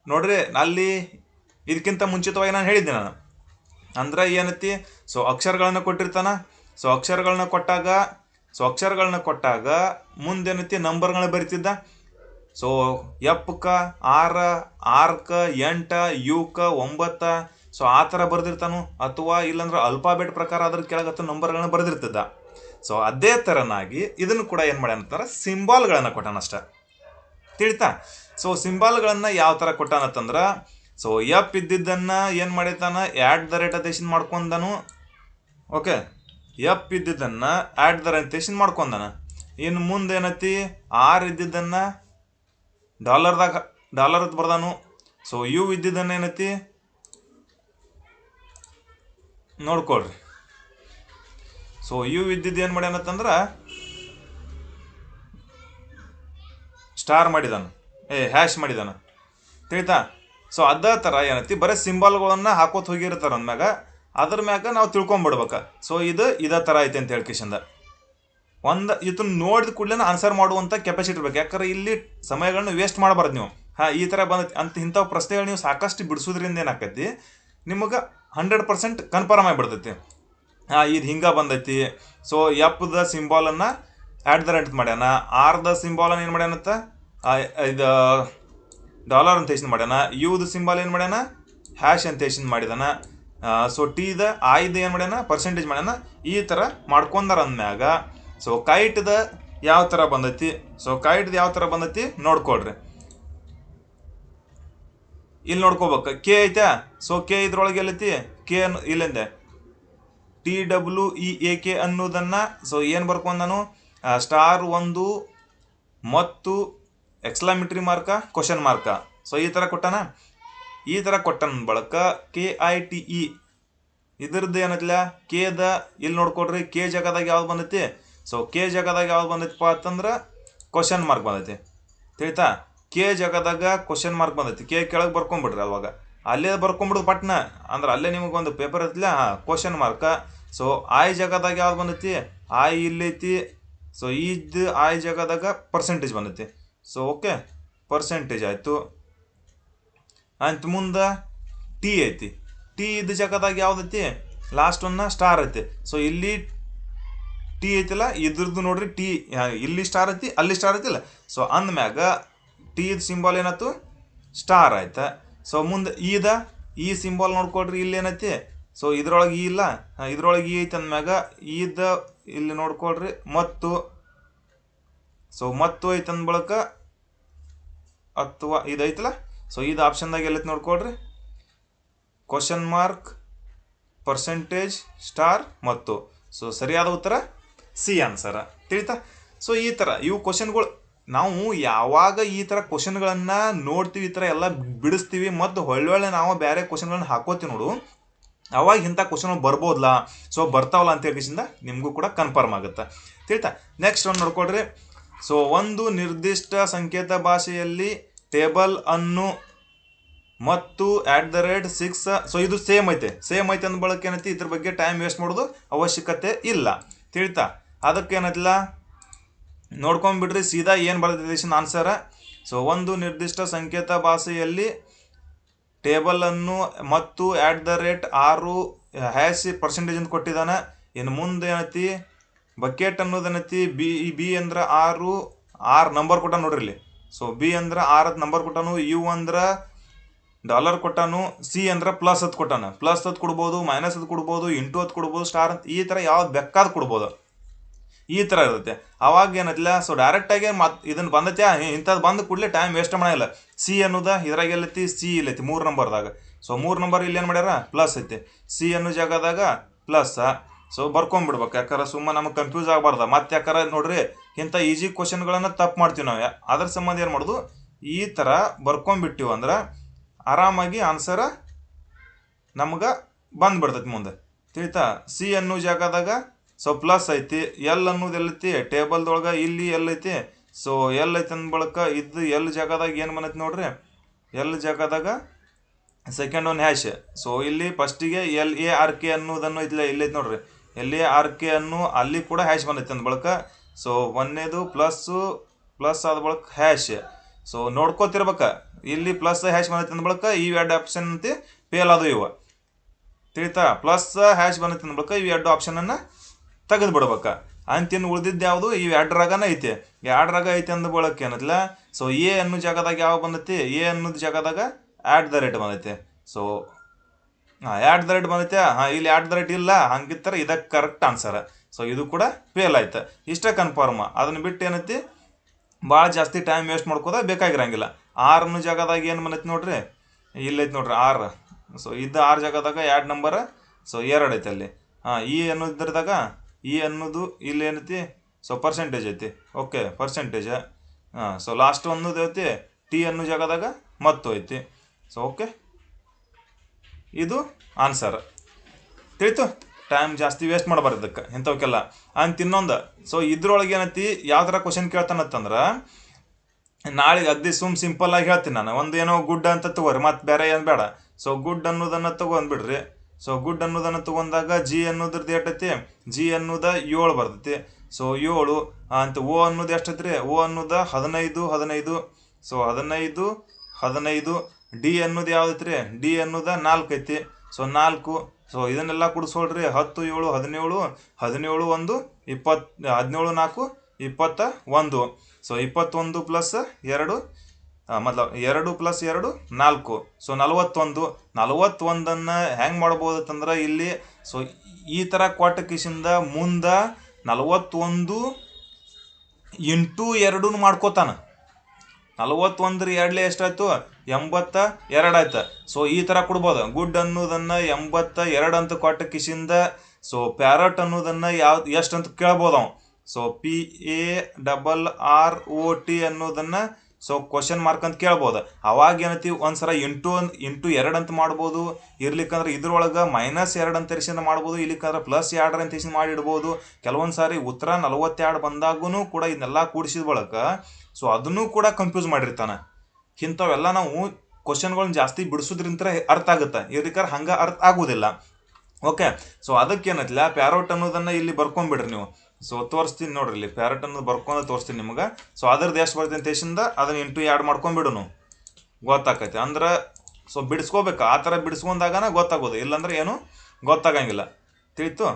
ನೋಡ್ರಿ, ಅಲ್ಲಿ ಇದಕ್ಕಿಂತ ಮುಂಚಿತವಾಗಿ ನಾನು ಹೇಳಿದ್ದೆ ನಾನು ಅಂದ್ರೆ ಏನೈತಿ, ಸೊ ಅಕ್ಷರಗಳನ್ನ ಕೊಟ್ಟಿರ್ತಾನ. ಸೊ ಅಕ್ಷರಗಳನ್ನ ಕೊಟ್ಟಾಗ ಮುಂದೇನೈತಿ ನಂಬರ್ಗಳನ್ನ ಬರಿತಿದ್ದ. ಸೊ ಎಪ್ಕ 6, ಆರ್ಕ 8, ಯುಕ 9, ಸೊ ಆ ಥರ ಬರೆದಿರ್ತಾನು. ಅಥವಾ ಇಲ್ಲಾಂದ್ರೆ ಅಲ್ಫಾಬೆಟ್ ಪ್ರಕಾರ ಅದ್ರ ಕೆಳಗತ್ತ ನಂಬರ್ಗಳನ್ನ ಬರೆದಿರ್ತದ. ಸೊ ಅದೇ ಥರನಾಗಿ ಇದನ್ನು ಕೂಡ ಏನು ಮಾಡ್ಯಾನಂತಾರೆ, ಸಿಂಬಾಲ್ಗಳನ್ನು ಕೊಟ್ಟಾನಷ್ಟ. ತಿಳಿತಾ? ಸೊ ಸಿಂಬಾಲ್ಗಳನ್ನು ಯಾವ ಥರ ಕೊಟ್ಟಾನಂತಂದ್ರೆ, ಸೊ ಎಪ್ ಇದ್ದಿದ್ದನ್ನು ಏನು ಮಾಡಿರ್ತಾನ, @ ಮಾಡ್ಕೊಂಡನು. ಓಕೆ, ಎಪ್ ಇದ್ದಿದ್ದನ್ನು @ ಮಾಡ್ಕೊಂಡನ. ಇನ್ನು ಮುಂದೆ ಏನೈತಿ, ಆರ್ ಇದ್ದಿದ್ದನ್ನು ಡಾಲರ್ದ ಬರ್ದಾನು. ಸೊ ಯು ಇದ್ದಿದ್ದನ್ನು ಏನೈತಿ ನೋಡ್ಕೊಳ್ರಿ. ಸೊ ಯು ಇದ್ದಿದ್ದು ಏನು ಮಾಡ್ಯಾನಂತಂದ್ರೆ ಸ್ಟಾರ್ ಮಾಡಿದಾನ, ಹ್ಯಾಶ್ ಮಾಡಿದಾನ. ತಿಳಿತಾ? ಸೊ ಅದೇ ಥರ ಏನೈತಿ ಬರೀ ಸಿಂಬಲ್ಗಳನ್ನು ಹಾಕೋತ ಹೋಗಿರ್ತಾರೆ ಅಂದ್ಮ್ಯಾಗ ಅದ್ರ ಮ್ಯಾಗ ನಾವು ತಿಳ್ಕೊಂಬಿಡ್ಬೇಕು. ಸೊ ಇದೇ ಥರ ಐತೆ ಅಂತ ಹೇಳ್ಕಿಶಂದ ಇದನ್ನ ನೋಡಿದ ಕೂಡಲೇ ಆನ್ಸರ್ ಮಾಡುವಂಥ ಕೆಪಾಸಿಟಿ ಇರ್ಬೇಕು. ಯಾಕಂದ್ರೆ ಇಲ್ಲಿ ಸಮಯಗಳನ್ನ ವೇಸ್ಟ್ ಮಾಡಬಾರ್ದು ನೀವು. ಈ ಥರ ಬಂದೈತಿ ಅಂತ ಇಂಥ ಪ್ರಶ್ನೆಗಳು ನೀವು ಸಾಕಷ್ಟು ಬಿಡಿಸೋದ್ರಿಂದ ಏನಾಕೈತಿ, ನಿಮಗೆ 100% ಕನ್ಫರ್ಮ್ ಆಗಿಬಿಡ್ತೈತಿ. ಇದು ಹಿಂಗೆ ಬಂದೈತಿ. ಸೊ ಎಪ್ದ ಸಿಂಬಾಲನ್ನು @ ಮಾಡ್ಯಾನ, ಆರ್ದ ಸಿಂಬಾಲನ್ನು ಏನು ಮಾಡ್ಯಾನಂತ ಇದು ಡಾಲರ್ ಅಂತ ಮಾಡ್ಯಾನ, ಯುದ ಸಿಂಬಾಲ್ ಏನು ಮಾಡ್ಯಾನ ಹ್ಯಾಶ್ ಅಂತ ಮಾಡಿದಾನ. ಸೊ ಟಿದ ಆಯ್ದ ಏನು ಮಾಡ್ಯಾನ ಪರ್ಸೆಂಟೇಜ್ ಮಾಡ್ಯಾನ. ಈ ಥರ ಮಾಡ್ಕೊಂಡಾರ ಅಂದ್ಮ್ಯಾಗ ಸೊ ಕೈಟ್ದ ಯಾವ ಥರ ಬಂದೈತಿ, ಸೊ ಕೈಟ್ದು ಯಾವ ಥರ ಬಂದೈತಿ ನೋಡ್ಕೊಳ್ರಿ. ಇಲ್ಲಿ ನೋಡ್ಕೋಬೇಕು, ಕೆ ಐತಾ. ಸೊ ಕೆ ಇದ್ರೊಳಗೆ ಎಲ್ಲೈತಿ, ಕೆ ಇಲ್ಲಿಂದ TWEAK ಅನ್ನೋದನ್ನು ಸೊ ಏನು ಬರ್ಕೊಂಡನು, $1 ಮತ್ತು $! ಸೊ ಈ ಥರ ಕೊಟ್ಟಾನ. ಈ ಥರ ಕೊಟ್ಟನ ಬಳಕ KITE ಇದ್ರದ್ದು ಏನೈತಿಲ್ಲ ಕೇದ ಇಲ್ಲಿ ನೋಡ್ಕೊಡ್ರಿ, ಕೆ ಜಾಗದಾಗ ಯಾವ್ದು ಬಂದೈತಿ. ಸೊ ಕೆ ಜಾಗದಾಗ ಯಾವ್ದು ಬಂದೈತಿಪ್ಪ ಅಂತಂದ್ರೆ $! ಬಂದೈತಿ. ತಿಳಿತಾ? ಕೆ ಜಾಗದಾಗ $! ಬಂದೈತಿ. ಕೆ ಕೆಳಗೆ ಬರ್ಕೊಂಬಿಡ್ರಿ. ಅವಾಗ ಅಲ್ಲೇ ಬರ್ಕೊಂಬಿಡೋದು ಪಟ್ನ, ಅಂದ್ರೆ ಅಲ್ಲೇ ನಿಮಗೆ ಒಂದು ಪೇಪರ್ ಐತಿಲ್ಲ $! ಸೊ ಆಯ್ ಜಾಗದಾಗ ಯಾವ್ದು ಬಂದೈತಿ, ಆಯ್ ಇಲ್ಲೈತಿ. ಸೊ ಇದು ಆಯ್ ಜಾಗದಾಗ ಪರ್ಸೆಂಟೇಜ್ ಬಂದೈತಿ. ಸೊ ಓಕೆ, ಪರ್ಸೆಂಟೇಜ್ ಆಯಿತು. ಅಂತ ಮುಂದೆ ಟಿ ಐತಿ. ಟಿ ಇದ್ದ ಜಾಗದಾಗ ಯಾವ್ದೈತಿ, ಲಾಸ್ಟ್ ಒನ್ನ ಸ್ಟಾರ್ ಐತಿ. ಸೊ ಇಲ್ಲಿ ಟಿ ಐತಿಲ್ಲ, ಇದ್ರದ್ದು ನೋಡ್ರಿ ಟಿ ಇಲ್ಲಿ ಸ್ಟಾರ್ ಐತಿ, ಅಲ್ಲಿ ಸ್ಟಾರ್ ಐತಿಲ್ಲ. ಸೊ ಅಂದ್ಮ್ಯಾಗ ಟಿ ಇದ್ ಸಿಂಬಾಲ್ ಏನಾಯ್ತು, ಸ್ಟಾರ್ ಆಯ್ತಾ. ಸೊ ಮುಂದೆ ಈ ಸಿಂಬಾಲ್ ನೋಡ್ಕೊಳ್ರಿ, ಇಲ್ಲಿ ಏನೈತಿ. ಸೊ ಇದ್ರೊಳಗೆ ಈ ಇಲ್ಲ, ಇದ್ರೊಳಗೆ ಈ ಐತಿ ಅಂದ್ಮ್ಯಾಗ ಇಲ್ಲಿ ನೋಡ್ಕೊಳ್ರಿ ಮತ್ತು. ಸೊ ಮತ್ತು ಐತೆ ಅಂದ ಬಳಕ ಅಥವಾ ಇದೈತಲ್ಲ. ಸೊ ಇದು ಆಪ್ಷನ್ದಾಗ ಎಲ್ಲೈತಿ ನೋಡ್ಕೊಳ್ರಿ, $! ಪರ್ಸೆಂಟೇಜ್ ಸ್ಟಾರ್ ಮತ್ತು. ಸೊ ಸರಿಯಾದ ಉತ್ತರ ಸಿ ಆನ್ಸರ. ತಿಳಿತಾ? ಸೊ ಈ ಥರ ಇವು ಕ್ವಶನ್ಗಳು ನಾವು ಯಾವಾಗ ಈ ಥರ ಕ್ವಶನ್ಗಳನ್ನು ನೋಡ್ತೀವಿ, ಈ ಥರ ಎಲ್ಲ ಬಿಡಿಸ್ತೀವಿ ಮತ್ತು ಒಳ್ಳೊಳ್ಳೆ ನಾವು ಬೇರೆ ಕ್ವಶನ್ಗಳನ್ನ ಹಾಕೋತೀವಿ ನೋಡು, ಅವಾಗ ಇಂಥ ಕ್ವಶನ್ ಬರ್ಬೋದಲ್ಲ, ಸೊ ಬರ್ತಾವಲ್ಲ ಅಂತ ಹೇಳಿಸಿಂದ ನಿಮಗೂ ಕೂಡ ಕನ್ಫರ್ಮ್ ಆಗುತ್ತೆ. ತಿಳಿತಾ? ನೆಕ್ಸ್ಟ್ ಒಂದು ನೋಡ್ಕೊಳ್ರಿ. ಸೊ ಒಂದು ನಿರ್ದಿಷ್ಟ ಸಂಕೇತ ಭಾಷೆಯಲ್ಲಿ ಟೇಬಲ್ ಅನ್ನು ಮತ್ತು @ 6. ಸೊ ಇದು ಸೇಮ್ ಐತೆ ಅಂದ ಬಳಕ ಏನೈತಿ, ಇದ್ರ ಬಗ್ಗೆ ಟೈಮ್ ವೇಸ್ಟ್ ಮಾಡೋದು ಅವಶ್ಯಕತೆ ಇಲ್ಲ. ತಿಳಿತಾ? ಅದಕ್ಕೆ ಏನೈತಿಲ್ಲ ನೋಡ್ಕೊಂಡ್ಬಿಡ್ರಿ, ಸೀದಾ ಏನು ಬರ್ತೈತಿ ಆನ್ಸರ. ಸೊ ಒಂದು ನಿರ್ದಿಷ್ಟ ಸಂಕೇತ ಭಾಷೆಯಲ್ಲಿ ಟೇಬಲ್ ಅನ್ನು ಮತ್ತು @ 6 ಹ್ಯಾಶ್ ಪರ್ಸೆಂಟೇಜ್ ಅಂತ ಕೊಟ್ಟಿದ್ದಾನೆ. ಇನ್ನು ಮುಂದೆ ಏನೈತಿ ಬಕೆಟ್ ಅನ್ನೋದು ಏನೈತಿ ಬಿ ಅಂದ್ರೆ 6 ನಂಬರ್ ಕೊಟ್ಟ ನೋಡ್ರಿ ಇಲ್ಲಿ. ಸೊ ಬಿ ಅಂದ್ರೆ 6 ನಂಬರ್ ಕೊಟ್ಟಾನು, ಯು ಅಂದ್ರೆ ಡಾಲರ್ ಕೊಟ್ಟಾನು, ಸಿ ಅಂದ್ರೆ ಪ್ಲಸ್ ಹತ್ತು ಕೊಟ್ಟಾನ. ಪ್ಲಸ್ ಹತ್ತು ಕೊಡ್ಬೋದು, ಮೈನಸ್ ಹತ್ತು ಕೊಡ್ಬೋದು, ಇಂಟು ಹತ್ತು ಕೊಡ್ಬೋದು, ಸ್ಟಾರ್ ಅಂತ ಈ ಥರ ಯಾವ್ದು ಬೇಕಾದ ಕೊಡ್ಬೋದು. ಈ ಥರ ಇರುತ್ತೆ. ಅವಾಗ ಏನೈತಿಲ್ಲ, ಸೊ ಡೈರೆಕ್ಟಾಗಿ ಇದನ್ನು ಬಂದೈತೆ ಇಂಥದ್ದು ಬಂದು ಕೂಡಲೇ ಟೈಮ್ ವೇಸ್ಟ್ ಮಾಡೋಲ್ಲ. ಸಿ ಅನ್ನೋದ ಇದ್ರಾಗ ಎಲ್ಲೈತಿ, ಸಿ ಇಲ್ಲೈತಿ 3 ನಂಬರ್ದಾಗ. ಸೊ 3 ನಂಬರ್ ಇಲ್ಲಿ ಏನು ಮಾಡ್ಯಾರ, ಪ್ಲಸ್ ಐತಿ. ಸಿ ಅನ್ನೋ ಜಾಗದಾಗ ಪ್ಲಸ್. ಸೊ ಬರ್ಕೊಂಡ್ಬಿಡ್ಬೇಕು, ಯಾಕಂದ್ರೆ ಸುಮ್ಮನೆ ನಮಗೆ ಕನ್ಫ್ಯೂಸ್ ಆಗಬಾರ್ದು. ಮತ್ತೆ ಯಾಕಂದ್ರೆ ನೋಡ್ರಿ ಇಂಥ ಈಜಿ ಕ್ವಶನ್ಗಳನ್ನು ತಪ್ಪು ಮಾಡ್ತೀವಿ ನಾವು. ಅದ್ರ ಸಂಬಂಧ ಏನು ಮಾಡೋದು, ಈ ಥರ ಬರ್ಕೊಂಡ್ಬಿಟ್ಟಿವಿ ಅಂದ್ರೆ ಆರಾಮಾಗಿ ಆನ್ಸರ ನಮ್ಗೆ ಬಂದ್ಬಿಡ್ತೈತಿ ಮುಂದೆ. ತಿಳಿತಾ? ಸಿ ಅನ್ನೋ ಜಾಗದಾಗ ಸೊ ಪ್ಲಸ್ ಐತಿ. ಎಲ್ ಅನ್ನೋದು ಎಲ್ಲೈತಿ ಟೇಬಲ್ದೊಳಗೆ, ಇಲ್ಲಿ ಎಲ್ಲೈತಿ. ಸೊ ಎಲ್ ಐತಿ ಅಂದ ಬಳಕ ಇದು ಎಲ್ ಜಾಗದಾಗ ಏನು ಬಂದೈತಿ ನೋಡ್ರಿ, ಎಲ್ ಜಾಗದಾಗ ಸೆಕೆಂಡ್ ಒನ್ ಹ್ಯಾಶ್. ಸೊ ಇಲ್ಲಿ ಫಸ್ಟಿಗೆ LARK ಅನ್ನೋದನ್ನು ಇಲ್ಲೈತಿ ನೋಡ್ರಿ, LARK ಅನ್ನು ಅಲ್ಲಿ ಕೂಡ ಹ್ಯಾಶ್ ಬಂದೈತಿ ಅಂದ ಬಳಕ. ಸೊ ಒಂದೇದು ಪ್ಲಸ್ ಆದ ಬಳಕ ಹ್ಯಾಶ್. ಸೊ ನೋಡ್ಕೋತಿರ್ಬೇಕ, ಇಲ್ಲಿ ಪ್ಲಸ್ ಹ್ಯಾಶ್ ಬಂದೈತಿ ಅಂದ ಬಳಕ ಈ ಎರಡು ಆಪ್ಷನ್ ಅಂತೆ ಫೇಲ್ ಆದವು ಇವ. ತಿಳಿತಾ? ಪ್ಲಸ್ ಹ್ಯಾಶ್ ಬಂದೈತಿ ಅಂದ ಬಳಕ ಇವು ಎರಡು ಆಪ್ಷನನ್ನು ತೆಗೆದು ಬಿಡ್ಬೇಕ. ಅಂತಿನ್ನು ಉಳಿದಿದ್ದು ಯಾವುದು, ಇವು ಎರಡರಾಗನ ಐತಿ. ಎರಡರಾಗ ಐತಿ ಅಂದ ಬಳಕ ಏನೈತಿಲ್ಲ, ಸೊ ಎ ಅನ್ನೋ ಜಾಗದಾಗ ಯಾವ ಬಂದೈತಿ, ಎ ಅನ್ನೋದು ಜಾಗದಾಗ @ ಬಂದೈತಿ. ಸೊ @ ಬಂದೈತೆ. ಇಲ್ಲಿ @ ಇಲ್ಲ, ಹಂಗಿತ್ತರ ಇದಕ್ಕೆ ಕರೆಕ್ಟ್ ಆನ್ಸರ್. ಸೊ ಇದು ಕೂಡ ಫೇಲ್ ಆಯ್ತು. ಇಷ್ಟೇ ಕನ್ಫರ್ಮ್. ಅದನ್ನು ಬಿಟ್ಟು ಏನೈತಿ ಭಾಳ ಜಾಸ್ತಿ ಟೈಮ್ ವೇಸ್ಟ್ ಮಾಡ್ಕೋದ ಬೇಕಾಗಿರಂಗಿಲ್ಲ. 6 ಅನ್ನೋ ಜಾಗದಾಗ ಏನು ಬಂದೈತಿ ನೋಡ್ರಿ, ಇಲ್ಲೈತಿ ನೋಡ್ರಿ 6. ಸೊ ಇದು 6 ಜಾಗದಾಗ 2 ನಂಬರ್, ಸೊ 2 ಐತಿ ಅಲ್ಲಿ. ಇ ಅನ್ನೋದ್ರದಾಗ ಇ ಅನ್ನೋದು ಇಲ್ಲಿ ಏನೈತಿ, ಸೊ ಪರ್ಸೆಂಟೇಜ್ ಐತಿ. Okay, percentage. ಸೊ ಲಾಸ್ಟ್ ಅನ್ನೋದು ಐತಿ, ಟಿ ಅನ್ನೋ ಜಾಗದಾಗ ಮತ್ತು ಐತಿ. ಸೊ ಓಕೆ, ಇದು ಆನ್ಸರ್. ತಿಳಿತು? ಟೈಮ್ ಜಾಸ್ತಿ ವೇಸ್ಟ್ ಮಾಡಬಾರ್ದು ಇದಕ್ಕೆ ಇಂಥವಕ್ಕೆಲ್ಲ. ಅಂತ ಇನ್ನೊಂದು, ಸೊ ಇದ್ರೊಳಗೆ ಏನೈತಿ ಯಾವ ಥರ ಕ್ವಶನ್ ಕೇಳ್ತಾನಂತಂದ್ರೆ, ನಾಳೆಗೆ ಅಗ್ದಿ ಸಿಂಪಲ್ ಆಗಿ ಹೇಳ್ತೀನಿ ನಾನು. ಒಂದು ಏನೋ ಗುಡ್ ಅಂತ ತಗೋರಿ, ಮತ್ತು ಬೇರೆ ಏನು ಬೇಡ. ಸೊ ಗುಡ್ ಅನ್ನೋದನ್ನು ತೊಗೊಂಡ್ಬಿಡ್ರಿ. ಸೊ ಗುಡ್ ಅನ್ನೋದನ್ನು ತೊಗೊಂಡಾಗ ಜಿ ಅನ್ನೋದ್ರದ್ದು ಎಷ್ಟೈತಿ, ಜಿ ಅನ್ನೋದ 7 ಬರ್ತೈತಿ. ಸೊ 7 ಅಂತ. ಓ ಅನ್ನೋದು ಎಷ್ಟೈತಿ ರೀ, ಓ ಅನ್ನೋದ 15. ಸೊ 15. ಡಿ ಅನ್ನೋದು ಯಾವ್ದೈತಿ ರೀ, ಡಿ ಅನ್ನೋದ 4 ಐತಿ. ಸೊ 4. ಸೊ ಇದನ್ನೆಲ್ಲ ಕುಡಿಸೋಳ್ರಿ. 10 7 17, 17 1 20, 17 4 21. ಸೊ 21 + 2 2 + 2 4. ಸೊ 41. 41 ಹೆಂಗೆ ಮಾಡ್ಬೋದತ್ತಂದ್ರೆ ಇಲ್ಲಿ, ಸೊ ಈ ಥರ ಕೊಟ್ಟ ಕಿಶಿಂದ ಮುಂದೆ 41 × 2 ಮಾಡ್ಕೋತಾನ. 41 2 ಎಷ್ಟಾಯ್ತು, 82 ಆಯ್ತು. ಸೊ ಈ ಥರ ಕೊಡ್ಬೋದು. ಗುಡ್ ಅನ್ನೋದನ್ನು 82 ಅಂತ ಕೊಟ್ಟ ಕಿಶಿಂದ ಸೊ ಪ್ಯಾರಟ್ ಅನ್ನೋದನ್ನು ಎಷ್ಟು ಅಂತ ಕೇಳ್ಬೋದು ಅವ. ಸೊ PARROT ಅನ್ನೋದನ್ನು ಸೊ ಕ್ವಶನ್ ಮಾರ್ಕ್ ಅಂತ ಕೇಳ್ಬೋದು. ಅವಾಗ ಏನೈತಿ, ಒಂದ್ಸಲ ಇಂಟು 2 ಅಂತ ಮಾಡ್ಬೋದು. ಇರ್ಲಿಕ್ಕಂದ್ರೆ ಇದ್ರೊಳಗೆ -2 ಅಂತ ಇರಿಸಿಂದ ಮಾಡ್ಬೋದು. ಇರ್ಲಿಕ್ಕಂದ್ರೆ +2 ಅಂತ ಇರಿಸಿಂದ ಮಾಡಿಡ್ಬೋದು. ಕೆಲವೊಂದು ಸಾರಿ ಉತ್ತರ 42 ಬಂದಾಗೂ ಕೂಡ ಇದನ್ನೆಲ್ಲ ಕೂಡಿಸಿದ ಬಳಕ ಸೊ ಅದನ್ನು ಕೂಡ ಕನ್ಫ್ಯೂಸ್ ಮಾಡಿರ್ತಾನೆ. ಇಂಥವೆಲ್ಲ ನಾವು ಕ್ವಶನ್ಗಳನ್ನ ಜಾಸ್ತಿ ಬಿಡಿಸೋದ್ರಿಂದ ಅರ್ಥ ಆಗುತ್ತೆ, ಇರ್ಲಿಕ್ಕಾರೆ ಹಂಗೆ ಅರ್ಥ ಆಗೋದಿಲ್ಲ. ಓಕೆ, ಸೊ ಅದಕ್ಕೆ ಏನೈತಿಲ್ಲ, ಪ್ಯಾರೋಟ್ ಅನ್ನೋದನ್ನು ಇಲ್ಲಿ ಬರ್ಕೊಂಡ್ಬಿಡ್ರಿ ನೀವು. ಸೊ ತೋರಿಸ್ತೀನಿ ನೋಡ್ರಿ, ಇಲ್ಲಿ ಪ್ಯಾರಟ್ ಅನ್ನೋದು ಬರ್ಕೊಂಡು ತೋರಿಸ್ತೀನಿ ನಿಮ್ಗೆ. ಸೊ ಅದ್ರದ್ದು ಎಷ್ಟು ಬರ್ತೈತೆ ಅಂತ ಹೇಳಿಂದ ಅದನ್ನು ಇಂಟು 2 ಮಾಡ್ಕೊಂಡ್ಬಿಡುನು, ಗೊತ್ತಾಕೈತಿ. ಅಂದ್ರೆ ಸೊ ಬಿಡಿಸ್ಕೋಬೇಕು. ಆ ಥರ ಬಿಡಿಸ್ಕೊಂಡಾಗನ ಗೊತ್ತಾಗೋದು, ಇಲ್ಲಾಂದ್ರೆ ಏನು ಗೊತ್ತಾಗಂಗಿಲ್ಲ. ತಿಳಿತು?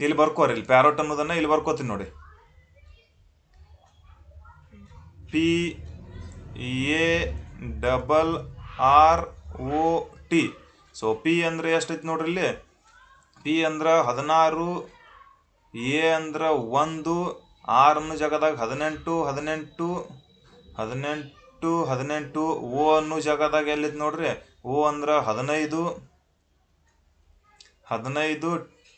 ಇಲ್ಲಿ ಬರ್ಕೋರಿ, ಇಲ್ಲಿ ಪ್ಯಾರೋಟ್ ಅನ್ನೋದನ್ನು ಇಲ್ಲಿ ಬರ್ಕೋತೀನಿ ನೋಡಿ. PARROT. ಸೊ ಪಿ ಅಂದರೆ ಎಷ್ಟೈತಿ ನೋಡ್ರಿ ಇಲ್ಲಿ, ಪಿ ಅಂದ್ರೆ 16, ಎ ಅಂದ್ರೆ 1, ಆರ್ ಅನ್ನೋ ಜಾಗದಾಗ 18, 18. ಓ ಅನ್ನೋ ಜಾಗದಾಗ ಎಲ್ಲಿತ್ತು ನೋಡ್ರಿ, ಓ ಅಂದ್ರೆ 15.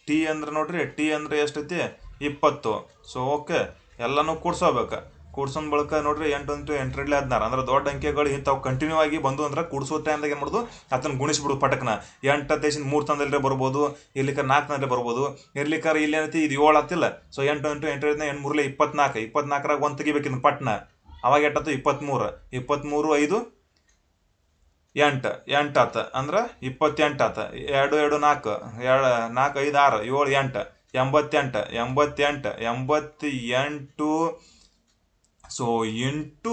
ಟಿ ಅಂದ್ರೆ ನೋಡ್ರಿ, ಟಿ ಅಂದ್ರೆ ಎಷ್ಟೈತಿ 20. ಸೊ ಓಕೆ, ಎಲ್ಲನೂ ಕೂಡ್ಸೋಬೇಕು. ಕೂಡ್ಸೋದ್ ಬಳಕ ನೋಡ್ರಿ 8 × 8 = 16. ಅಂದ್ರೆ ದೊಡ್ಡ ಅಂಕೆಗಳು ಇಂಥವು ಕಂಟಿನ್ಯೂ ಆಗಿ ಬಂದು ಅಂದ್ರೆ ಕೂಡಿಸೋ ಟೈಮ್ದಾಗ ಏನು ಮಾಡೋದು, ಅದನ್ನು ಗುಣಿಸ್ಬಿಡು ಪಟಕ್ನ. 8 ದೇಶದಿಂದ 3 ತಂದಲ್ಲೇ ಬರ್ಬೋದು, ಇರ್ಲಿಕ್ಕೆ 4 ತಂದಲ್ಲೇ ಬರ್ಬೋದು. ಇರ್ಲಿಕ್ಕಾರೆ ಇಲ್ಲಿ ಏನೈತಿ, ಇದು 7 ಆಗ್ತಿಲ್ಲ. ಸೊ 8 × 8 = 8 3 24. 24ರಾಗ 1 ತೆಗಿಬೇಕಿದ್ದು ಪಟ್ನ. ಅವಾಗ ಎಷ್ಟತ್ತು 23. 23 5 8 ಆತ. ಅಂದ್ರೆ 28 ಆತ. 2 2 4 4 5 6 7 8 88. ಸೊ ಇಂಟು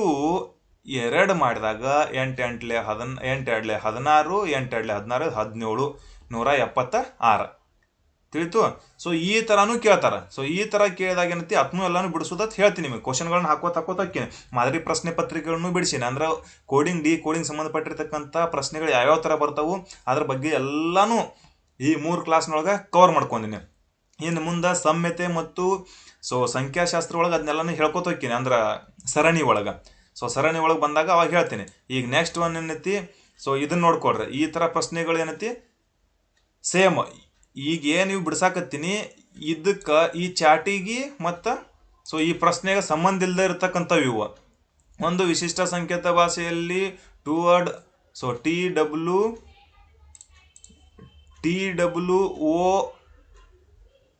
2 ಮಾಡಿದಾಗ 8 8 16, 8 2 16, 17, 176. ತಿಳಿತು. ಸೊ ಈ ಥರನೂ ಕೇಳ್ತಾರೆ. ಸೊ ಈ ಥರ ಕೇಳಿದಾಗ ಏನೈತಿ ಅದನ್ನೂ ಎಲ್ಲಾನು ಬಿಡಿಸೋದತ್ ಹೇಳ್ತೀನಿ ನಿಮಗೆ. ಕ್ವಶನ್ಗಳನ್ನ ಹಾಕೋತ ಹಾಕೀನಿ, ಮಾದರಿ ಪ್ರಶ್ನೆ ಪತ್ರಿಕೆಗಳನ್ನು ಬಿಡಿಸೀನಿ. ಅಂದ್ರೆ ಕೋಡಿಂಗ್ ಸಂಬಂಧಪಟ್ಟಿರ್ತಕ್ಕಂಥ ಪ್ರಶ್ನೆಗಳು ಯಾವ್ಯಾವ ಥರ ಬರ್ತಾವು ಅದ್ರ ಬಗ್ಗೆ ಎಲ್ಲಾನು ಈ 3 ಕ್ಲಾಸ್ನೊಳಗೆ ಕವರ್ ಮಾಡ್ಕೊಂಡಿನಿ. ಇನ್ನು ಮುಂದೆ ಸಾಮ್ಯತೆ ಮತ್ತು ಸಂಖ್ಯಾಶಾಸ್ತ್ರ ಒಳಗೆ ಅದನ್ನೆಲ್ಲನೂ ಹೇಳ್ಕೊತ ಹೋಗ್ತೀನಿ, ಅಂದ್ರೆ ಸರಣಿ ಒಳಗೆ. ಸೊ ಸರಣಿ ಒಳಗೆ ಬಂದಾಗ ಅವಾಗ ಹೇಳ್ತೀನಿ. ಈಗ ನೆಕ್ಸ್ಟ್ ಒನ್ ಏನೈತಿ, ಇದನ್ನ ನೋಡ್ಕೊಡ್ರಿ. ಈ ಥರ ಪ್ರಶ್ನೆಗಳು ಏನೈತಿ ಸೇಮ್ ಈಗ ಏನು ನೀವು ಬಿಡ್ಸಾಕತ್ತೀನಿ ಇದಕ್ಕೆ ಈ ಚಾಟಿಗೆ ಮತ್ತು ಈ ಪ್ರಶ್ನೆಗೆ ಸಂಬಂಧ ಇಲ್ಲದೆ ಇರತಕ್ಕಂಥವು ಇವು. ಒಂದು ವಿಶಿಷ್ಟ ಸಂಕೇತ ಭಾಷೆಯಲ್ಲಿ ಟು ವರ್ಡ್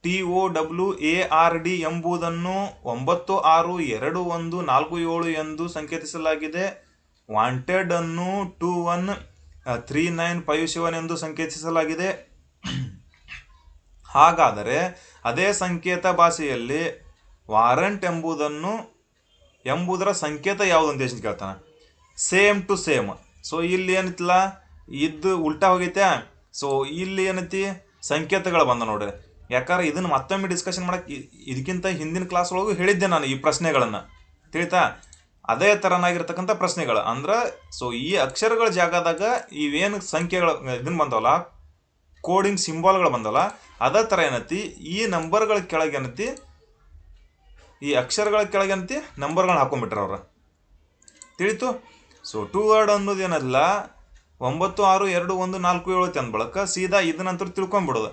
TWOARD ಎಂಬುದನ್ನು 962147 ಎಂದು ಸಂಕೇತಿಸಲಾಗಿದೆ. ವಾಂಟೆಡ್ ಅನ್ನು 213957 ಎಂದು ಸಂಕೇತಿಸಲಾಗಿದೆ. ಹಾಗಾದರೆ ಅದೇ ಸಂಕೇತ ಭಾಷೆಯಲ್ಲಿ ವಾರಂಟ್ ಎಂಬುದರ ಸಂಕೇತ ಯಾವುದು ಅಂತ ಎಷ್ಟು ಕೇಳ್ತಾನೆ. Same to same. ಇಲ್ಲಿ ಏನಿತ್ತಲ್ಲ ಇದು ಉಲ್ಟಾ ಹೋಗೈತೆ. ಇಲ್ಲಿ ಏನೈತಿ ಸಂಕೇತಗಳು ಬಂದ ನೋಡ್ರಿ. ಯಾಕಂದ್ರೆ ಇದನ್ನು ಮತ್ತೊಮ್ಮೆ ಡಿಸ್ಕಷನ್ ಮಾಡಕ್ಕೆ ಇದಕ್ಕಿಂತ ಹಿಂದಿನ ಕ್ಲಾಸ್ ಒಳಗೂ ಹೇಳಿದ್ದೆ ನಾನು ಈ ಪ್ರಶ್ನೆಗಳನ್ನು, ತಿಳಿತಾ. ಅದೇ ಥರನಾಗಿರ್ತಕ್ಕಂಥ ಪ್ರಶ್ನೆಗಳು ಅಂದ್ರೆ ಈ ಅಕ್ಷರಗಳ ಜಾಗದಾಗ ಇವೇನು ಸಂಖ್ಯೆಗಳು ಇದನ್ನು ಬಂದವಲ್ಲ, ಕೋಡಿಂಗ್ ಸಿಂಬಾಲ್ಗಳು ಬಂದಲ್ಲ, ಅದೇ ಥರ ಏನೈತಿ ಈ ನಂಬರ್ಗಳ ಕೆಳಗೆ ಏನೈತಿ, ಈ ಅಕ್ಷರಗಳ ಕೆಳಗೆ ಏನೈತಿ ನಂಬರ್ಗಳನ್ನ ಹಾಕೊಂಡ್ಬಿಟ್ರೆ ಅವ್ರು, ತಿಳಿತು. ಟು ವರ್ಡ್ ಅನ್ನೋದು ಏನಲ್ಲ 962147 ಅಂದ ಬಳಕ ಸೀದಾ ಇದನ್ನಂತೂ ತಿಳ್ಕೊಂಬಿಡೋದು.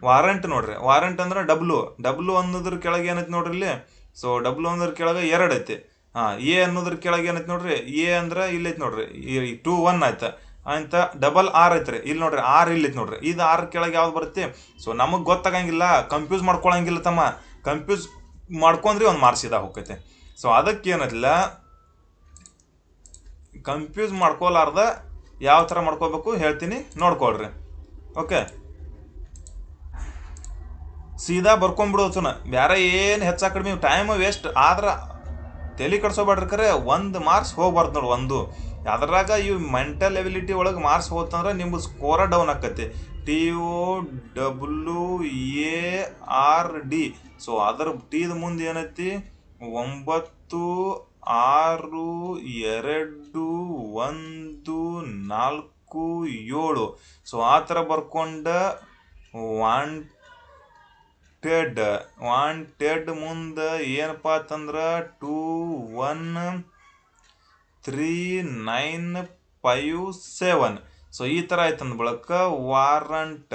ವಾರಂಟ್ ನೋಡ್ರಿ, ವಾರಂಟ್ ಅಂದ್ರೆ ಡಬ್ಲು ಅನ್ನೋದ್ರ ಕೆಳಗೆ ಏನೈತಿ ನೋಡ್ರಿ ಇಲ್ಲಿ. ಡಬ್ಲು ಅನ್ನೋದ್ರ ಕೆಳಗೆ 2 ಐತಿ. ಎ ಅನ್ನೋದ್ರ ಕೆಳಗೆ ಏನೈತಿ ನೋಡ್ರಿ, ಎ ಅಂದ್ರೆ ಇಲ್ಲಿ ಐತಿ ನೋಡ್ರಿ, 21 ಆಯ್ತು ಅಂತ. ಡಬಲ್ ಆರ್ ಐತ್ರಿ ಇಲ್ಲಿ ನೋಡ್ರಿ, ಆರ್ ಇಲ್ಲಿ ಐತಿ ನೋಡ್ರಿ. ಇದು ಆರ್ ಕೆಳಗೆ ಯಾವ್ದು ಬರುತ್ತೆ. ನಮಗೆ ಗೊತ್ತಾಗಂಗಿಲ್ಲ, ಕನ್ಫ್ಯೂಸ್ ಮಾಡ್ಕೊಳಂಗಿಲ್ಲ ತಮ್ಮ. ಕನ್ಫ್ಯೂಸ್ ಮಾಡ್ಕೊಂಡ್ರಿ ಒಂದು ಮಾರ್ಕ್ಸಿದ ಹೋಗ್ತೈತೆ. ಅದಕ್ಕೆ ಏನೈತಿಲ್ಲ, ಕನ್ಫ್ಯೂಸ್ ಮಾಡ್ಕೊಲಾರ್ದ ಯಾವ ಥರ ಮಾಡ್ಕೋಬೇಕು ಹೇಳ್ತೀನಿ, ನೋಡ್ಕೊಳ್ರಿ. ಓಕೆ, ಸೀದಾ ಬರ್ಕೊಂಡ್ಬಿಡೋದು. ಬೇರೆ ಏನು ಹೆಚ್ಚಾ ಕಡಿಮೆ ಟೈಮ್ ವೇಸ್ಟ್ ಆದ್ರೆ ತಲೆ ಕಟ್ಸೋಬೇಡ್ರಿ. ಖರೆ 1 ಮಾರ್ಕ್ಸ್ ಹೋಗ್ಬಾರ್ದು ನೋಡಿ. ಒಂದು ಅದ್ರಾಗ ಇವು ಮೆಂಟಲ್ ಎಬಿಲಿಟಿ ಒಳಗೆ ಮಾರ್ಕ್ಸ್ ಹೋತಂದ್ರೆ ನಿಮ್ಗೆ ಸ್ಕೋರ ಡೌನ್ ಆಕತಿ. TOWARD. ಅದ್ರ ಟೀದ ಮುಂದೆ ಏನೈತಿ 962147. ಆ ಥರ ಬರ್ಕೊಂಡ ವಾಂಟೆಡ್ ಮುಂದೆ ಏನಪ್ಪ ಅಂತಂದ್ರೆ 213957. ಈ ಥರ ಆಯ್ತಂದ ಬಳಕ ವಾರಂಟ್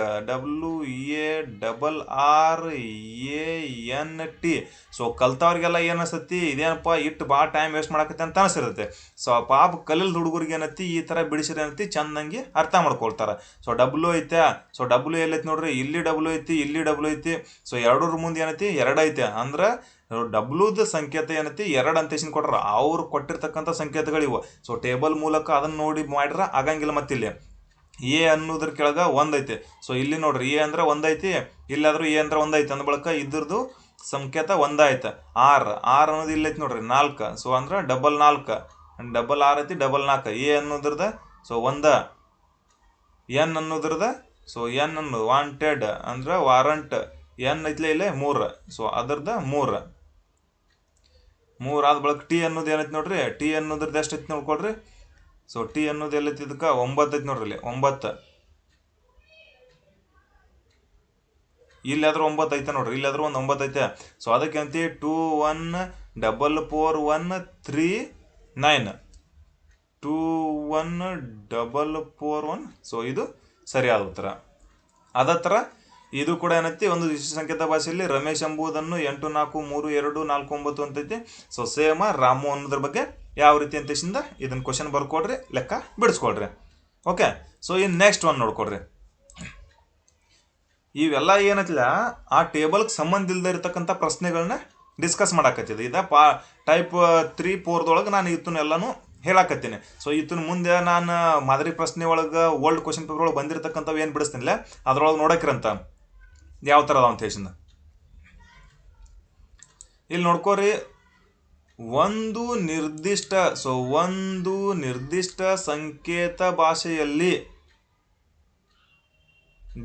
WARRANT. ಕಲ್ತವ್ರಿಗೆಲ್ಲ ಏನನ್ಸತಿ, ಇದೇನಪ್ಪ ಇಟ್ಟು ಭಾಳ ಟೈಮ್ ವೇಸ್ಟ್ ಮಾಡಕತ್ತೆ ಅಂತ ಅನಿಸಿರುತ್ತೆ. ಪಾಪ ಕಲಿಲ್ದ ಹುಡುಗರಿಗೆ ಏನೈತಿ ಈ ಥರ ಬಿಡಿಸಿರಿ ಏನೈತಿ ಚಂದಂಗಿ ಅರ್ಥ ಮಾಡ್ಕೊಳ್ತಾರೆ. ಡಬ್ಲ್ಯೂ ಐತೆ. ಡಬ್ಲ್ಯೂ ಎಲ್ಲೈತಿ ನೋಡ್ರಿ, ಇಲ್ಲಿ ಡಬ್ಲ್ಯೂ ಐತಿ, ಇಲ್ಲಿ ಡಬ್ಲ್ಯೂ ಐತಿ. ಎರಡರ ಮುಂದೆ ಏನೈತಿ 2 ಐತೆ. ಅಂದ್ರೆ ಡಬ್ಲ್ಯೂದ ಸಂಕೇತ ಏನೈತಿ 2 ಅಂತ ಕೊಟ್ರ. ಅವ್ರು ಕೊಟ್ಟಿರ್ತಕ್ಕಂಥ ಸಂಕೇತಗಳಿವು. ಟೇಬಲ್ ಮೂಲಕ ಅದನ್ನ ನೋಡಿ ಮಾಡಿರ ಆಗಂಗಿಲ್ಲ. ಮತ್ತಿಲ್ಲಿ ಎ ಅನ್ನೋದ್ರ ಕೆಳಗೆ 1 ಐತಿ. ಇಲ್ಲಿ ನೋಡ್ರಿ ಎ ಅಂದ್ರೆ 1 ಐತಿ, ಇಲ್ಲಾದ್ರೂ ಎ ಅಂದ್ರೆ 1 ಐತಿ ಅಂದ ಬಳಕ ಇದ್ರದ್ದು ಸಂಕೇತ 1 ಆಯ್ತು. ಆರ್ ಅನ್ನೋದು ಇಲ್ಲ ಐತಿ ನೋಡ್ರಿ 4. ಅಂದ್ರೆ ಡಬಲ್ 4, ಡಬಲ್ ಆರ್ ಐತಿ, ಡಬಲ್ 4. ಎ ಅನ್ನೋದ್ರದ 1. ಎನ್ ಅನ್ನೋದ್ರದ ಎನ್ ಅನ್ನೋದು ವಾಂಟೆಡ್ ಅಂದ್ರೆ ವಾರಂಟ್. ಎನ್ ಐತ್ಲೆ ಇಲ್ಲೇ 3. ಅದ್ರದ್ದು 3 ಆದ ಬಳಕ ಟಿ ಅನ್ನೋದು ಏನೈತಿ ನೋಡ್ರಿ. ಟಿ ಅನ್ನೋದ್ರದ್ದು ಎಷ್ಟು ಐತಿ ನೋಡ್ಕೊಡ್ರಿ. ಟಿ ಅನ್ನೋದು ಎಲ್ಲೈತಿ ಇದಕ್ಕೆ 9 ಐತಿ ನೋಡ್ರಿ. ಇಲ್ಲಿ 9. ಇಲ್ಲಾದ್ರೂ 9 ಐತೆ ನೋಡ್ರಿ, ಇಲ್ಲಾದ್ರೂ ಒಂದು 9 ಐತೆ. ಅದಕ್ಕೆ ಅಂತಿ 214413 214441. ಇದು ಸರಿಯಾದ ಉತ್ತರ. ಅದೇ ಥರ ಇದು ಕೂಡ ಏನೈತಿ ಒಂದು ವಿಶಿಷ್ಟ ಸಂಕೇತ ಭಾಷೆಯಲ್ಲಿ ರಮೇಶ್ ಎಂಬುದನ್ನು 843249 ಅಂತೈತಿ. ಸೇಮ ರಾಮು ಅನ್ನೋದ್ರ ಬಗ್ಗೆ ಯಾವ ರೀತಿ ಅಂತೇಶಿಂದ ಇದನ್ನ ಕ್ವಶನ್ ಬರ್ಕೊಡ್ರಿ, ಲೆಕ್ಕ ಬಿಡಿಸ್ಕೊಡ್ರಿ. ಓಕೆ, ಇನ್ನು ನೆಕ್ಸ್ಟ್ ಒನ್ ನೋಡ್ಕೊಡ್ರಿ. ಇವೆಲ್ಲ ಏನೈತಿಲ್ಲ ಆ ಟೇಬಲ್ಗೆ ಸಂಬಂಧ ಇಲ್ಲದೆ ಇರತಕ್ಕಂಥ ಪ್ರಶ್ನೆಗಳನ್ನ ಡಿಸ್ಕಸ್ ಮಾಡಾಕತ್ತಿದೆ. ಟೈಪ್ 3-4 ನಾನು ಇದನ್ನೆಲ್ಲನೂ ಹೇಳಾಕತ್ತೀನಿ. ಇದನ್ನ ಮುಂದೆ ನಾನು ಮಾದರಿ ಪ್ರಶ್ನೆ ಒಳಗೆ ಓಲ್ಡ್ ಕ್ವಶನ್ ಪೇಪರ್ ಒಳಗೆ ಬಂದಿರತಕ್ಕಂಥವು ಏನು ಬಿಡಿಸ್ತೀನಿಲ್ಲ ಅದ್ರೊಳಗೆ ನೋಡಕ್ರಂತ ಯಾವ ಥರ ಅದಾವ ಅಂತ ಹೇಳಿ. ಇಲ್ಲಿ ನೋಡ್ಕೋರಿ, ಒಂದು ನಿರ್ದಿಷ್ಟ ಸಂಕೇತ ಭಾಷೆಯಲ್ಲಿ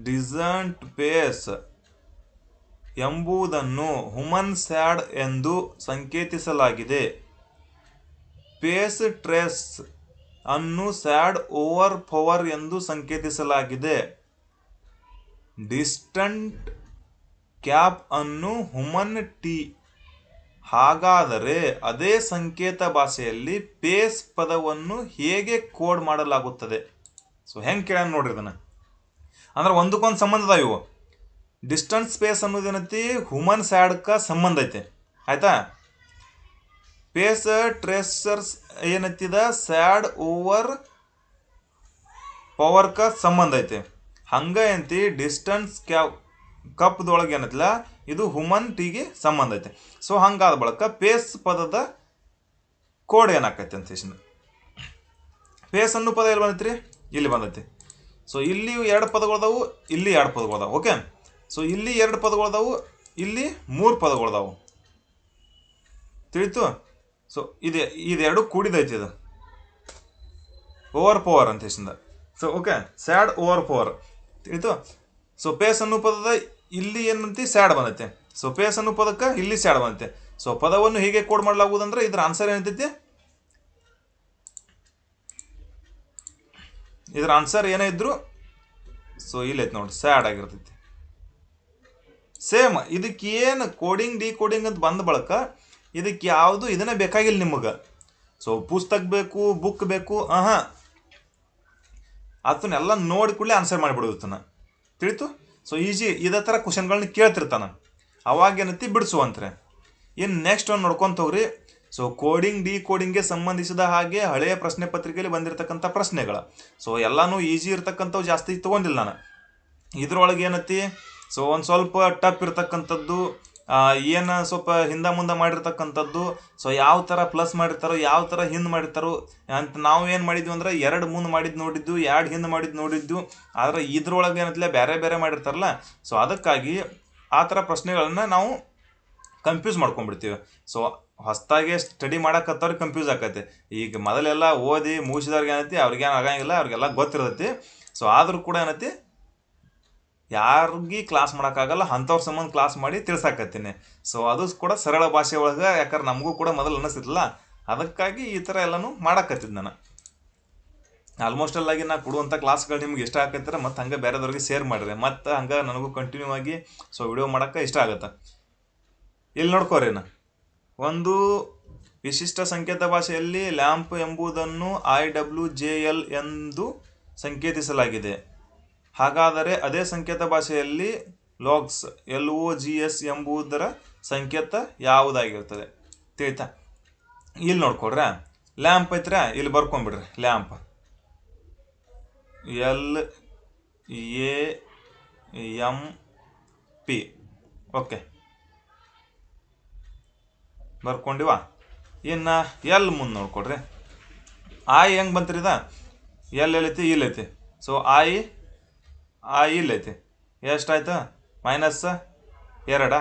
ಡಿಸಂಟ್ ಪೇಸ್ ಎಂಬುದನ್ನು ಹುಮನ್ ಸ್ಯಾಡ್ ಎಂದು ಸಂಕೇತಿಸಲಾಗಿದೆ. ಪೇಸ್ ಟ್ರೇಸ್ ಅನ್ನು ಸ್ಯಾಡ್ ಓವರ್ ಪವರ್ ಎಂದು ಸಂಕೇತಿಸಲಾಗಿದೆ. ಡಿಸ್ಟಂಟ್ ಕ್ಯಾಪ್ ಅನ್ನು ಹುಮನ್ ಟಿ. ಹಾಗಾದರೆ ಅದೇ ಸಂಕೇತ ಭಾಷೆಯಲ್ಲಿ ಪೇಸ್ ಪದವನ್ನು ಹೇಗೆ ಕೋಡ್ ಮಾಡಲಾಗುತ್ತದೆ? ಸೊ ಹೆಂಗೆ ಕೇಳ ನೋಡ್ರಿ ಇದನ್ನು. ಅಂದ್ರೆ ಒಂದಕ್ಕೊಂದು ಸಂಬಂಧ ಅದಾವ ಇವು. ಡಿಸ್ಟನ್ಸ್ ಸ್ಪೇಸ್ ಅನ್ನೋದೇನೈತಿ ಹುಮನ್ ಸ್ಯಾಡ್ಕ ಸಂಬಂಧ ಐತೆ, ಆಯ್ತಾ. ಪೇಸ್ ಟ್ರೇಸರ್ಸ್ ಏನೈತಿದ ಸ್ಯಾಡ್ ಓವರ್ ಪವರ್ಕ ಸಂಬಂಧ ಐತೆ. ಹಂಗ ಏನಂತಿ ಡಿಸ್ಟನ್ಸ್ ಕಪ್ದೊಳಗೆ ಏನೈತಿಲ್ಲ ಇದು ಹುಮನ್ ಟಿಗೆ ಸಂಬಂಧ ಐತೆ. ಸೊ ಹಂಗಾದ ಬಳಕ ಪೇಸ್ ಪದದ ಕೋಡ್ ಏನಾಕೈತೆ ಅಂತ ಪೇಸ್ ಅನ್ನೋ ಪದ ಎಲ್ಲಿ ಬಂದೈತಿ ರೀ? ಇಲ್ಲಿ ಬಂದೈತಿ. ಸೊ ಇಲ್ಲಿ 2 ಪದಗಳದಾವು, ಇಲ್ಲಿ 2 ಪದಗಳದಾವು. ಓಕೆ, ಸೊ ಇಲ್ಲಿ 2 ಪದಗಳದಾವು, ಇಲ್ಲಿ 3 ಪದಗಳದಾವು. ತಿಳಿತು? ಸೊ ಇದೆರಡು ಕೂಡಿದೈತಿ ಇದು ಓವರ್ ಪವರ್ ಅಂತ so okay, sad overpower ತಿಳಿತು. ಸೊ ಪೇಸ್ ಅನ್ನೋ ಪದದ ಇಲ್ಲಿ ಏನಂತಿ ಸ್ಯಾಡ್ ಬಂದೈತೆ. ಸೊ ಪೇಸ್ ಅನ್ನೋ ಪದಕ್ಕೆ ಇಲ್ಲಿ ಸ್ಯಾಡ್ ಬಂದೈತೆ. ಸೊ ಪದವನ್ನು ಹೀಗೆ ಕೋಡ್ ಮಾಡಲಾಗುವುದಂದ್ರೆ ಇದ್ರ ಆನ್ಸರ್ ಏನೈತಿ? ಇದ್ರ ಆನ್ಸರ್ ಏನೇ ಇದ್ರು ಸೊ ಇಲ್ಲೈತಿ ನೋಡಿ, ಸ್ಯಾಡ್ ಆಗಿರ್ತೈತಿ. ಸೇಮ್ ಇದಕ್ಕೆ ಏನು ಕೋಡಿಂಗ್ ಡಿಕೋಡಿಂಗ್ ಅಂತ ಬಂದ ಬಳಕ ಇದಕ್ಕೆ ಯಾವುದು ಇದನ್ನೇ ಬೇಕಾಗಿಲ್ಲ ನಿಮಗೆ. ಸೊ ಪುಸ್ತಕ ಬೇಕು, ಬುಕ್ ಬೇಕು, ಅದನ್ನೆಲ್ಲ ನೋಡಿ ಕೂಡಲೇ ಆನ್ಸರ್ ಮಾಡಿಬಿಡುತ್ತಾನ. ತಿಳಿತು? ಸೊ ಈಜಿ ಇದೇ ಥರ ಕ್ವಶನ್ಗಳನ್ನ ಕೇಳ್ತಿರ್ತಾನೆ. ಅವಾಗ ಏನೈತಿ ಬಿಡಿಸುವಂತ್ರೆ. ಇನ್ನು ನೆಕ್ಸ್ಟ್ ಒಂದು ನೋಡ್ಕೊಂತ ಹೋಗ್ರಿ. ಸೊ ಕೋಡಿಂಗ್ ಡಿಕೋಡಿಂಗ್ಗೆ ಸಂಬಂಧಿಸಿದ ಹಾಗೆ ಹಳೆಯ ಪ್ರಶ್ನೆ ಪತ್ರಿಕೆಯಲ್ಲಿ ಬಂದಿರತಕ್ಕಂಥ ಪ್ರಶ್ನೆಗಳು. ಸೊ ಎಲ್ಲಾನು ಈಜಿ ಇರ್ತಕ್ಕಂಥವು ಜಾಸ್ತಿ ತೊಗೊಂಡಿಲ್ಲ ನಾನು. ಇದ್ರೊಳಗೆ ಏನೈತಿ ಸೊ ಒಂದು ಸ್ವಲ್ಪ ಟಫ್ ಇರ್ತಕ್ಕಂಥದ್ದು, ಏನು ಸ್ವಲ್ಪ ಹಿಂದೆ ಮುಂದೆ ಮಾಡಿರ್ತಕ್ಕಂಥದ್ದು. ಸೊ ಯಾವ ಥರ ಪ್ಲಸ್ ಮಾಡಿರ್ತಾರೋ, ಯಾವ ಥರ ಹಿಂದೆ ಮಾಡಿರ್ತಾರೋ ಅಂತ ನಾವು ಏನು ಮಾಡಿದ್ವಿ ಅಂದ್ರೆ 2 ಮುಂದೆ ಮಾಡಿದ್ದು ನೋಡಿದ್ದು, 2 ಹಿಂದೆ ಮಾಡಿದ್ದು ನೋಡಿದ್ದು. ಆದರೆ ಇದ್ರೊಳಗೆ ಏನೈತಿಲ್ಲ ಬೇರೆ ಬೇರೆ ಮಾಡಿರ್ತಾರಲ್ಲ. ಸೊ ಅದಕ್ಕಾಗಿ ಆ ಥರ ಪ್ರಶ್ನೆಗಳನ್ನು ನಾವು ಕನ್ಫ್ಯೂಸ್ ಮಾಡ್ಕೊಂಡ್ಬಿಡ್ತೀವಿ. ಸೊ ಹೊಸದಾಗೆ ಸ್ಟಡಿ ಮಾಡಕತ್ತವ್ರಿಗೆ ಕನ್ಫ್ಯೂಸ್ ಆಕೈತಿ. ಈಗ ಮೊದಲೆಲ್ಲ ಓದಿ ಮುಗಿಸಿದವ್ರಿಗೆ ಏನೈತಿ ಅವ್ರಿಗೇನು ಆಗಂಗಿಲ್ಲ, ಅವ್ರಿಗೆಲ್ಲ ಗೊತ್ತಿರ್ತೈತಿ. ಸೊ ಆದರೂ ಕೂಡ ಏನೈತಿ ಯಾರಿಗೂ ಕ್ಲಾಸ್ ಮಾಡೋಕ್ಕಾಗಲ್ಲ, ಅಂಥವ್ರ ಸಂಬಂಧ ಕ್ಲಾಸ್ ಮಾಡಿ ತಿಳ್ಸಾಕತ್ತೀನಿ. ಸೊ ಅದು ಕೂಡ ಸರಳ ಭಾಷೆ ಒಳಗೆ, ಯಾಕಂದ್ರೆ ನಮಗೂ ಕೂಡ ಮೊದಲು ಅನ್ನಿಸ್ತಿಲ್ಲ. ಅದಕ್ಕಾಗಿ ಈ ಥರ ಎಲ್ಲನೂ ಮಾಡಾಕತ್ತಿದ್ದು ನಾನು. ಆಲ್ಮೋಸ್ಟ್ ಆಗಿ ನಾ ಕೊಡುವಂಥ ಕ್ಲಾಸ್ಗಳು ನಿಮ್ಗೆ ಇಷ್ಟ ಆಕೈತಾರೆ ಮತ್ತು ಹಂಗೆ ಬೇರೆದವ್ರಿಗೆ ಶೇರ್ ಮಾಡಿರಿ. ಮತ್ತು ಹಂಗೆ ನನಗೂ ಕಂಟಿನ್ಯೂ ಆಗಿ ಸೊ ವಿಡಿಯೋ ಮಾಡೋಕ್ಕೆ ಇಷ್ಟ ಆಗುತ್ತೆ. ಇಲ್ಲಿ ನೋಡ್ಕೋರಿ, ಒಂದು ವಿಶಿಷ್ಟ ಸಂಕೇತ ಭಾಷೆಯಲ್ಲಿ ಲ್ಯಾಂಪ್ ಎಂಬುದನ್ನು IWJL ಎಂದು ಸಂಕೇತಿಸಲಾಗಿದೆ. ಹಾಗಾದರೆ ಅದೇ ಸಂಕೇತ ಭಾಷೆಯಲ್ಲಿ ಲಾಗ್ಸ್ LOGS ಎಂಬುದರ ಸಂಕೇತ ಯಾವುದಾಗಿರ್ತದೆ? ತಿಳಿತಾ? ಇಲ್ಲಿ ನೋಡ್ಕೊಡ್ರ, ಲ್ಯಾಂಪ್ ಐತ್ರ, ಇಲ್ಲಿ ಬರ್ಕೊಂಬಿಡ್ರಿ. Lamp LAMP. ಓಕೆ, ಬರ್ಕೊಂಡಿವ. ಇನ್ನು ಎಲ್ ಮುಂದೆ ನೋಡ್ಕೊಡ್ರಿ. ಆಯ್ ಹೆಂಗೆ ಬಂತ್ರಿ ಇದ? ಎಲ್ಲೈತಿ? ಇಲ್ಲೈತಿ. ಸೊ ಆಯ್ ಇಲ್ಲೈತಿ. ಎಷ್ಟಾಯ್ತು? -2.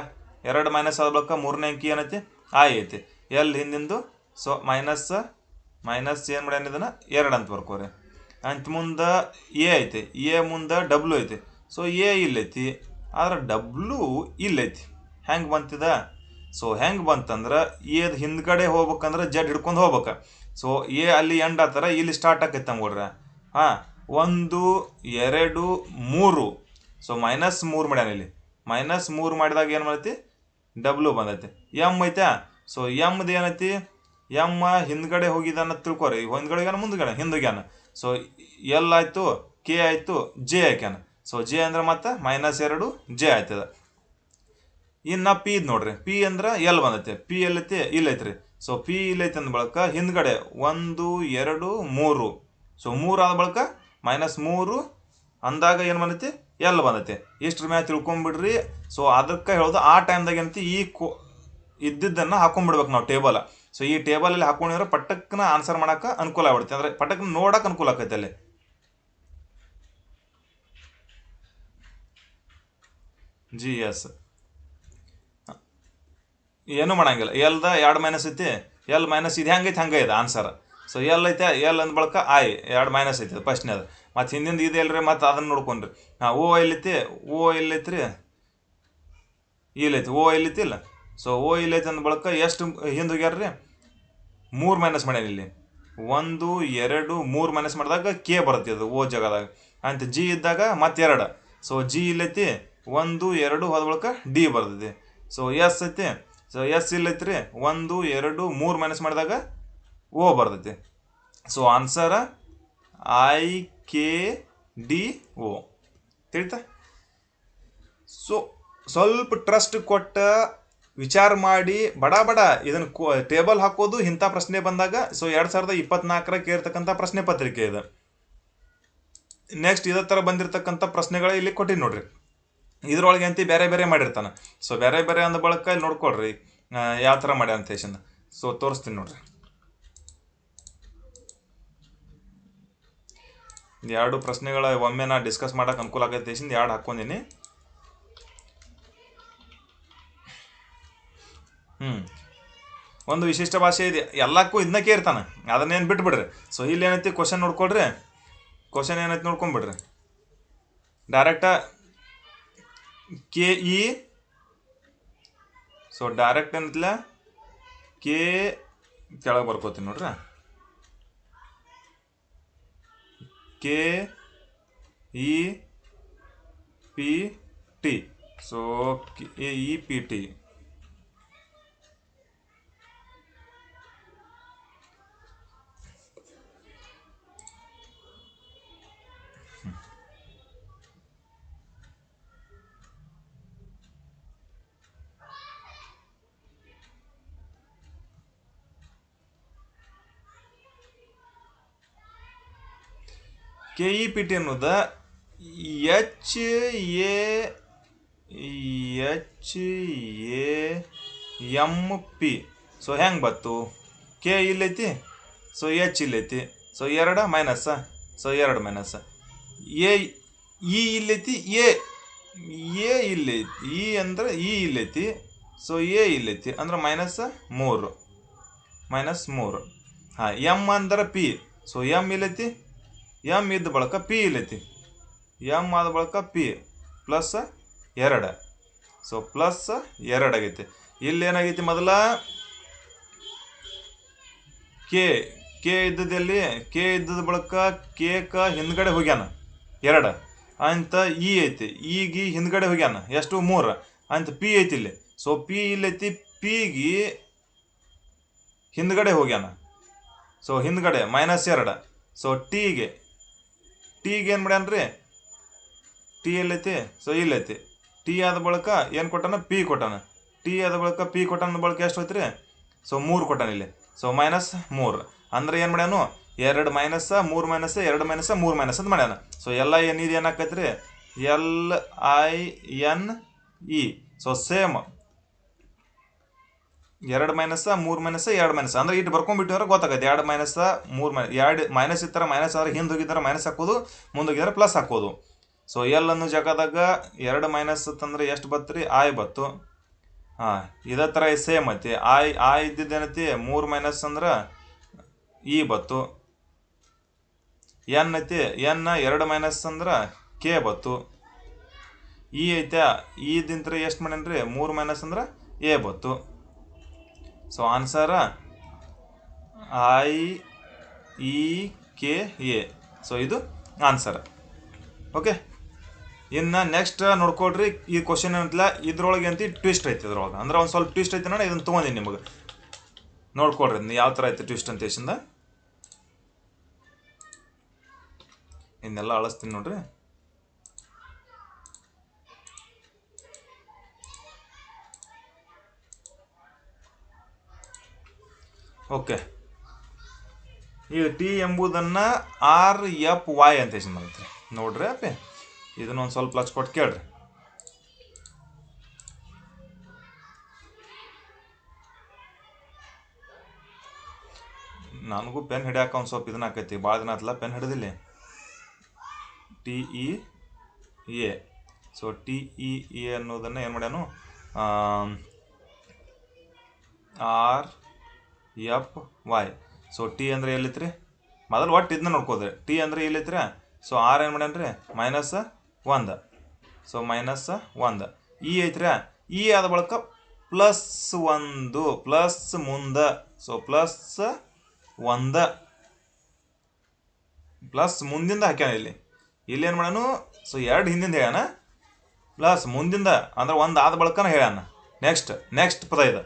2 ಮೈನಸ್ ಆದ ಬಳಿಕ 3ನೇ ಅಂಕಿ ಏನೈತಿ? ಆಯ್ ಐತಿ. ಎಲ್ ಹಿಂದಿಂದು ಸೊ ಮೈನಸ್ ಏನು ಮಾಡ್ಯಾನ ಇದನ್ನು 2 ಅಂತ ಬರ್ಕೋರಿ. ಅಂತ ಮುಂದೆ ಎ ಐತಿ, ಎ ಮುಂದೆ W ಐತಿ. ಸೊ ಎ ಇಲ್ಲೈತಿ, ಆದ್ರೆ W ಇಲ್ಲೈತಿ. ಹೆಂಗೆ ಬಂತಿದ? ಸೊ ಹೆಂಗೆ ಬಂತಂದ್ರೆ ಎದ್ ಹಿಂದ್ಗಡೆ ಹೋಗ್ಬೇಕಂದ್ರೆ ಜಡ್ ಹಿಡ್ಕೊಂಡು ಹೋಗ್ಬೇಕು. ಸೊ ಎ ಅಲ್ಲಿ ಎಂಡ್ ಆತರ, ಇಲ್ಲಿ ಸ್ಟಾರ್ಟ್ ಆಕೈತೆ ನೋಡ್ರಿ. 1 2 3. ಸೊ -3 ಮಾಡ್ಯಾನ ಇಲ್ಲಿ. -3 ಮಾಡಿದಾಗ ಏನು ಮಾಡೈತಿ? W ಬಂದೈತಿ. ಎಮ್ ಐತೆ. ಸೊ ಎಮ್ದು ಏನೈತಿ? ಎಮ್ ಹಿಂದ್ಗಡೆ ಹೋಗಿದಾನ ತಿಳ್ಕೊರಿ. ಹಿಂದ್ಗಡೆಗಾನ ಮುಂದ್ಗಡೆ? ಹಿಂದ್ಗ್ಯಾನ. ಸೊ ಎಲ್ ಆಯಿತು, ಕೆ ಆಯಿತು, ಜೆ ಹಾಕ್ಯಾನ. ಸೊ ಜೆ ಅಂದ್ರೆ ಮತ್ತೆ -2 ಜೆ ಆಯ್ತದ. ಇನ್ನು ಪಿ ನೋಡ್ರಿ. ಪಿ ಅಂದ್ರೆ ಎಲ್ ಬಂದೈತಿ. ಪಿ ಎಲ್ಲೈತಿ? ಇಲ್ಲೈತ್ರಿ. ಸೊ ಪಿ ಇಲ್ಲೈತಿ ಅಂದ ಬಳಕ ಹಿಂದ್ಗಡೆ 1 2 3. ಸೊ 3 ಆದ ಬಳಕ -3 ಅಂದಾಗ ಏನು ಬಂದೈತಿ? ಎಲ್ ಬಂದೈತಿ. ಇಷ್ಟ್ರ ಮ್ಯಾಲ ತಿಳ್ಕೊಂಬಿಡ್ರಿ. ಸೊ ಅದಕ್ಕೆ ಹೇಳೋದು ಆ ಟೈಮ್ದಾಗ ಏನೈತಿ ಈ ಇದ್ದಿದ್ದನ್ನು ಹಾಕೊಂಡ್ಬಿಡ್ಬೇಕು ನಾವು ಟೇಬಲ್. ಸೊ ಈ ಟೇಬಲಲ್ಲಿ ಹಾಕೊಂಡಿದ್ರೆ ಪಟ್ಟಕ್ಕನ ಆನ್ಸರ್ ಮಾಡೋಕೆ ಅನುಕೂಲ ಆಗ್ಬಿಡುತ್ತೆ. ಅಂದರೆ ಪಟ್ಟಕ್ಕನ ನೋಡೋಕೆ ಅನುಕೂಲ ಆಕೈತೆ ಅಲ್ಲಿ. GS ಏನು ಮಾಡಂಗಿಲ್ಲ. ಎಲ್ದ 2 ಮೈನಸ್ ಐತಿ. ಎಲ್ ಮೈನಸ್ ಇದು ಹೆಂಗೈತಿ ಹಂಗೆ ಇದೆ ಆನ್ಸರ್. ಸೊ ಎಲ್ ಐತೆ, ಎಲ್ ಅಂದ ಬಳಕ ಆಯ್ 2 ಮೈನಸ್ ಐತಿ ಫಸ್ಟ್ನೇದು. ಮತ್ತು ಹಿಂದಿಂದ ಇದೆ ಅಲ್ರಿ, ಮತ್ತು ಅದನ್ನು ನೋಡ್ಕೊಂಡ್ರಿ. ಓ ಎಲ್ಲೈತಿ? ಓ ಎಲ್ಲೈತ್ರಿ? ಇಲ್ಲೈತಿ ಓ ಇಲ್ಲೈತಿ ಇಲ್ಲ. ಸೊ ಓ ಇಲ್ಲೈತಿ ಅಂದ ಬಳಕ ಎಷ್ಟು ಹಿಂದೆ ಹೋಗ್ಯಾರ್ರಿ 3 ಮೈನಸ್ ಮಾಡ್ಯಾನ ಇಲ್ಲಿ 1 2 3 ಮೈನಸ್ ಮಾಡಿದಾಗ ಕೆ ಬರುತ್ತೆ ಅದು ಓ ಜಾಗದಾಗ ಅಂತ ಜಿ ಇದ್ದಾಗ ಮತ್ತೆ 2. ಸೊ ಜಿ ಇಲ್ಲೈತಿ 1 2 ಹೋದ ಬಳಕ ಡಿ ಬರ್ತೈತಿ. ಸೊ ಎಸ್ ಐತಿ. ಸೊ ಎಸ್ ಇಲ್ಲೈತಿ ರೀ 1 2 3 ಮೈನಸ್ ಮಾಡಿದಾಗ ಓ ಬರ್ತೈತಿ. ಸೊ ಆನ್ಸರ್ IKDO ತಿಳಿತಾ. ಸೊ ಸ್ವಲ್ಪ ಟ್ರಸ್ಟ್ ಕೊಟ್ಟ ವಿಚಾರ ಮಾಡಿ ಬಡ ಇದನ್ನು ಟೇಬಲ್ ಹಾಕೋದು ಇಂಥ ಪ್ರಶ್ನೆ ಬಂದಾಗ. ಸೊ 2024 ಕೇಳ್ತಕ್ಕಂಥ ಪ್ರಶ್ನೆ ಪತ್ರಿಕೆ ಇದು. ನೆಕ್ಸ್ಟ್ ಇದೇ ಥರ ಬಂದಿರತಕ್ಕಂಥ ಪ್ರಶ್ನೆಗಳು ಇಲ್ಲಿ ಕೊಟ್ಟಿನಿ ನೋಡ್ರಿ. ಇದ್ರೊಳಗೆ ಅಂತಿ ಬೇರೆ ಬೇರೆ ಮಾಡಿರ್ತಾನೆ. ಸೊ ಬೇರೆ ಬೇರೆ ಅಂದ ಬಳಕ ಇಲ್ಲಿ ನೋಡ್ಕೊಳ್ರಿ ಯಾವ ಥರ ಮಾಡ್ಯ ಅಂತ ಹೇಳಿ. ಸೊ ತೋರಿಸ್ತೀನಿ ನೋಡ್ರಿ. ಎರಡು ಪ್ರಶ್ನೆಗಳ ಒಮ್ಮೆ ನಾ ಡಿಸ್ಕಸ್ ಮಾಡೋಕೆ ಅನುಕೂಲ ಆಗತ್ತೆ ಎರಡು ಹಾಕ್ಕೊಂಡಿನಿ. ಒಂದು ವಿಶಿಷ್ಟ ಭಾಷೆ ಇದೆ ಎಲ್ಲಕ್ಕೂ ಇದನ್ನ ಕೇಳ್ತಾನೆ, ಅದನ್ನೇನು ಬಿಟ್ಬಿಡ್ರಿ. ಸೊ ಇಲ್ಲಿ ಏನೈತಿ ಕ್ವಶನ್ ನೋಡ್ಕೊಳ್ರಿ. ಕ್ವಶನ್ ಏನೈತಿ ನೋಡ್ಕೊಂಬಿಡ್ರಿ. Direct KE. ಸೊ ಡೈರೆಕ್ಟ್ ಏನೈತಿಲ್ಲ ಕೆ ಕೆಳಗೆ ಬರ್ಕೋತೀನಿ ನೋಡ್ರಿ. KEPT. So KEPT. KEPT ಅನ್ನೋದು HAMP. ಸೊ ಹೆಂಗೆ ಬತ್ತು? ಕೆ ಇಲ್ಲೈತಿ, ಸೊ ಎಚ್ ಇಲ್ಲೈತಿ, so 2 minus, so 2 minus. A E ಇಲ್ಲೈತಿ, ಎ ಇಲ್ಲೈತಿ, ಇ ಅಂದ್ರೆ ಇ ಇಲ್ಲೈತಿ, ಸೊ ಎ ಇಲ್ಲೈತಿ ಅಂದ್ರೆ -3. ಹಾಂ. ಎಮ್ ಅಂದ್ರೆ ಪಿ. ಸೊ ಎಮ್ ಇಲ್ಲೈತಿ, ಎಮ್ ಇದ್ದ ಬಳಕ ಪಿ ಇಲ್ಲೈತಿ, ಎಮ್ ಆದ ಬಳಕ ಪಿ +2. ಸೊ +2 ಆಗೈತಿ. ಇಲ್ಲಿ ಏನಾಗೈತಿ ಮೊದಲ ಕೆ ಇದ್ದದಲ್ಲಿ ಕೆ ಇದ್ದದ ಬಳಕ ಕೇಕ ಹಿಂದ್ಗಡೆ ಹೋಗ್ಯಾನ 2 ಅಂತ ಇ ಐತಿ, ಈಗ ಹಿಂದ್ಗಡೆ ಹೋಗ್ಯಾನ ಎಷ್ಟು 3 ಅಂತ ಪಿ ಐತಿ ಇಲ್ಲಿ. ಸೊ ಪಿ ಇಲ್ಲೈತಿ, ಪಿಗಿ ಹಿಂದ್ಗಡೆ ಹೋಗ್ಯಾನ, ಸೊ ಹಿಂದ್ಗಡೆ -2. ಸೊ ಟೀಗೆ ಏನು ಮಾಡ್ಯಾನ್ರಿ, ಟಿ ಎಲ್ಲೈತಿ, ಸೊ ಇಲ್ಲೈತಿ. ಟಿ ಆದ ಬಳಕ ಏನು ಕೊಟ್ಟಾನ, ಪಿ ಕೊಟ್ಟಾನ. ಟಿ ಆದ ಬಳಕ ಪಿ ಕೊಟ್ಟಾನ ಬಳಕ ಎಷ್ಟು ಹೋಯ್ತು ರೀ, ಸೊ 3 ಕೊಟ್ಟಾನ ಇಲ್ಲಿ. ಸೊ -3 ಅಂದ್ರೆ ಏನು ಮಾಡ್ಯಾನು 2 ಮೈನಸ್ 3 ಮೈನಸ್ 2 ಮೈನಸ್ 3 ಮೈನಸ್ ಅಂತ ಮಾಡ್ಯಾನ. ಸೊ ಎಲ್ಲ ಇದು ಏನಾಕೈತಿ ರೀ LINE. So same 2 minus 3 minus 2 minus ಅಂದ್ರೆ ಇಟ್ಟು ಬರ್ಕೊಂಡ್ಬಿಟ್ಟಿವ್ರೆ ಗೊತ್ತಾಗೈತೆ. 2 ಮೈನಸ್ 3 2 ಮೈನಸ್ ಇತ್ತರ ಮೈನಸ್ ಆದ್ರೆ ಹಿಂದೆ ಹೋಗಿದ್ದಾರೆ ಮೈನಸ್ ಹಾಕೋದು, ಮುಂದೆ ಹೋಗಿದ್ದಾರೆ ಪ್ಲಸ್ ಹಾಕೋದು. ಸೊ ಎಲ್ ಅನ್ನೋ ಜಾಗದಾಗ 2 ಮೈನಸ್ ಅಂತಂದ್ರೆ ಎಷ್ಟು ಬತ್ತು ರೀ, I ಬತ್ತು. ಹಾಂ, ಇದೇ ಥರ ಸೇಮ್ ಐತಿ. I ಇದ್ದಿದ್ದೇನೈತಿ 3 ಮೈನಸ್ ಅಂದ್ರೆ ಇ ಬತ್ತು. ಎನ್ ಐತಿ, ಎನ್ 2 ಮೈನಸ್ ಅಂದ್ರೆ ಕೆ ಬತ್ತು. ಇ ಐತೆ, ಇದ್ದಿಂತ್ರ ಎಷ್ಟು ಮಾಡ್ಯಾನ್ರಿ 3 ಮೈನಸ್ ಅಂದ್ರೆ ಎ ಬತ್ತು. So answer IEKA. ಸೊ ಇದು ಆನ್ಸರ್. ಓಕೆ, ಇನ್ನು ನೆಕ್ಸ್ಟ್ ನೋಡ್ಕೊಳ್ರಿ. ಈ ಕ್ವಶನ್ ಏನಂತಲ್ಲ ಇದ್ರೊಳಗೆ ಅಂತ ಟ್ವಿಸ್ಟ್ ಐತಿ. ಇದ್ರೊಳಗೆ ಅಂದ್ರೆ ಒಂದು ಸ್ವಲ್ಪ ಟ್ವಿಸ್ಟ್ ಐತಿ ನೋಡಿ, ಇದನ್ನು ತೊಗೊಂಡಿನಿ ನಿಮಗೆ ನೋಡ್ಕೊಳ್ರಿ ಯಾವ ಥರ ಐತಿ ಟ್ವಿಸ್ಟ್ ಅಂತ ಹೇಸಿಂದ. ಇನ್ನೆಲ್ಲ ಅಳಿಸ್ತೀನಿ ನೋಡ್ರಿ. ಓಕೆ, ಈ ಟಿ ಎಂಬುದನ್ನು RFY ಅಂತ ಹೇಳಿ ಮಾಡ್ತೀವಿ ನೋಡ್ರಿ. ಅಪ್ಪೆ ಇದನ್ನೊಂದು ಸ್ವಲ್ಪ ಲಕ್ಷ ಕೊಟ್ಟು ಕೇಳ್ರಿ. ನನಗೂ ಪೆನ್ ಹಿಡಿಯಾಕ ಒಂದು ಸ್ವಲ್ಪ ಇದನ್ನ ಆಕೈತಿ, ಭಾಳ ದಿನ ಆತಲ್ಲ ಪೆನ್ ಹಿಡಿದಿಲ್ಲ. TEA. ಸೊ TEA ಅನ್ನೋದನ್ನು ಏನು ಮಾಡ್ಯಾನು RFY. ಸೊ ಟಿ ಅಂದರೆ ಎಲ್ಲಿತ್ರಿ, ಮೊದಲು ಒಟ್ಟು ಇದನ್ನ ನೋಡ್ಕೋದ್ರಿ. ಟಿ ಅಂದರೆ ಎಲ್ಲಿತ್ರಿ, ಸೊ ಆರ್ ಏನು ಮಾಡ್ಯಾನ್ರಿ -1. ಸೊ -1. ಇ ಐತ್ರಿ, ಇ ಆದ ಬಳಿಕ +1 ಪ್ಲಸ್ ಮುಂದೆ. ಸೊ +1 ಪ್ಲಸ್ ಮುಂದಿಂದ ಹಾಕ್ಯಾನ ಇಲ್ಲಿ ಏನು ಮಾಡೋಣ. ಸೊ 2 ಹಿಂದಿಂದ ಹೇಳ್ಯಾನ, ಪ್ಲಸ್ ಮುಂದಿಂದ ಅಂದ್ರೆ 1 ಆದ ಬಳಿಕನ ಹೇಳ್ಯಾನ. ನೆಕ್ಸ್ಟ್ ಪದ ಇದೆ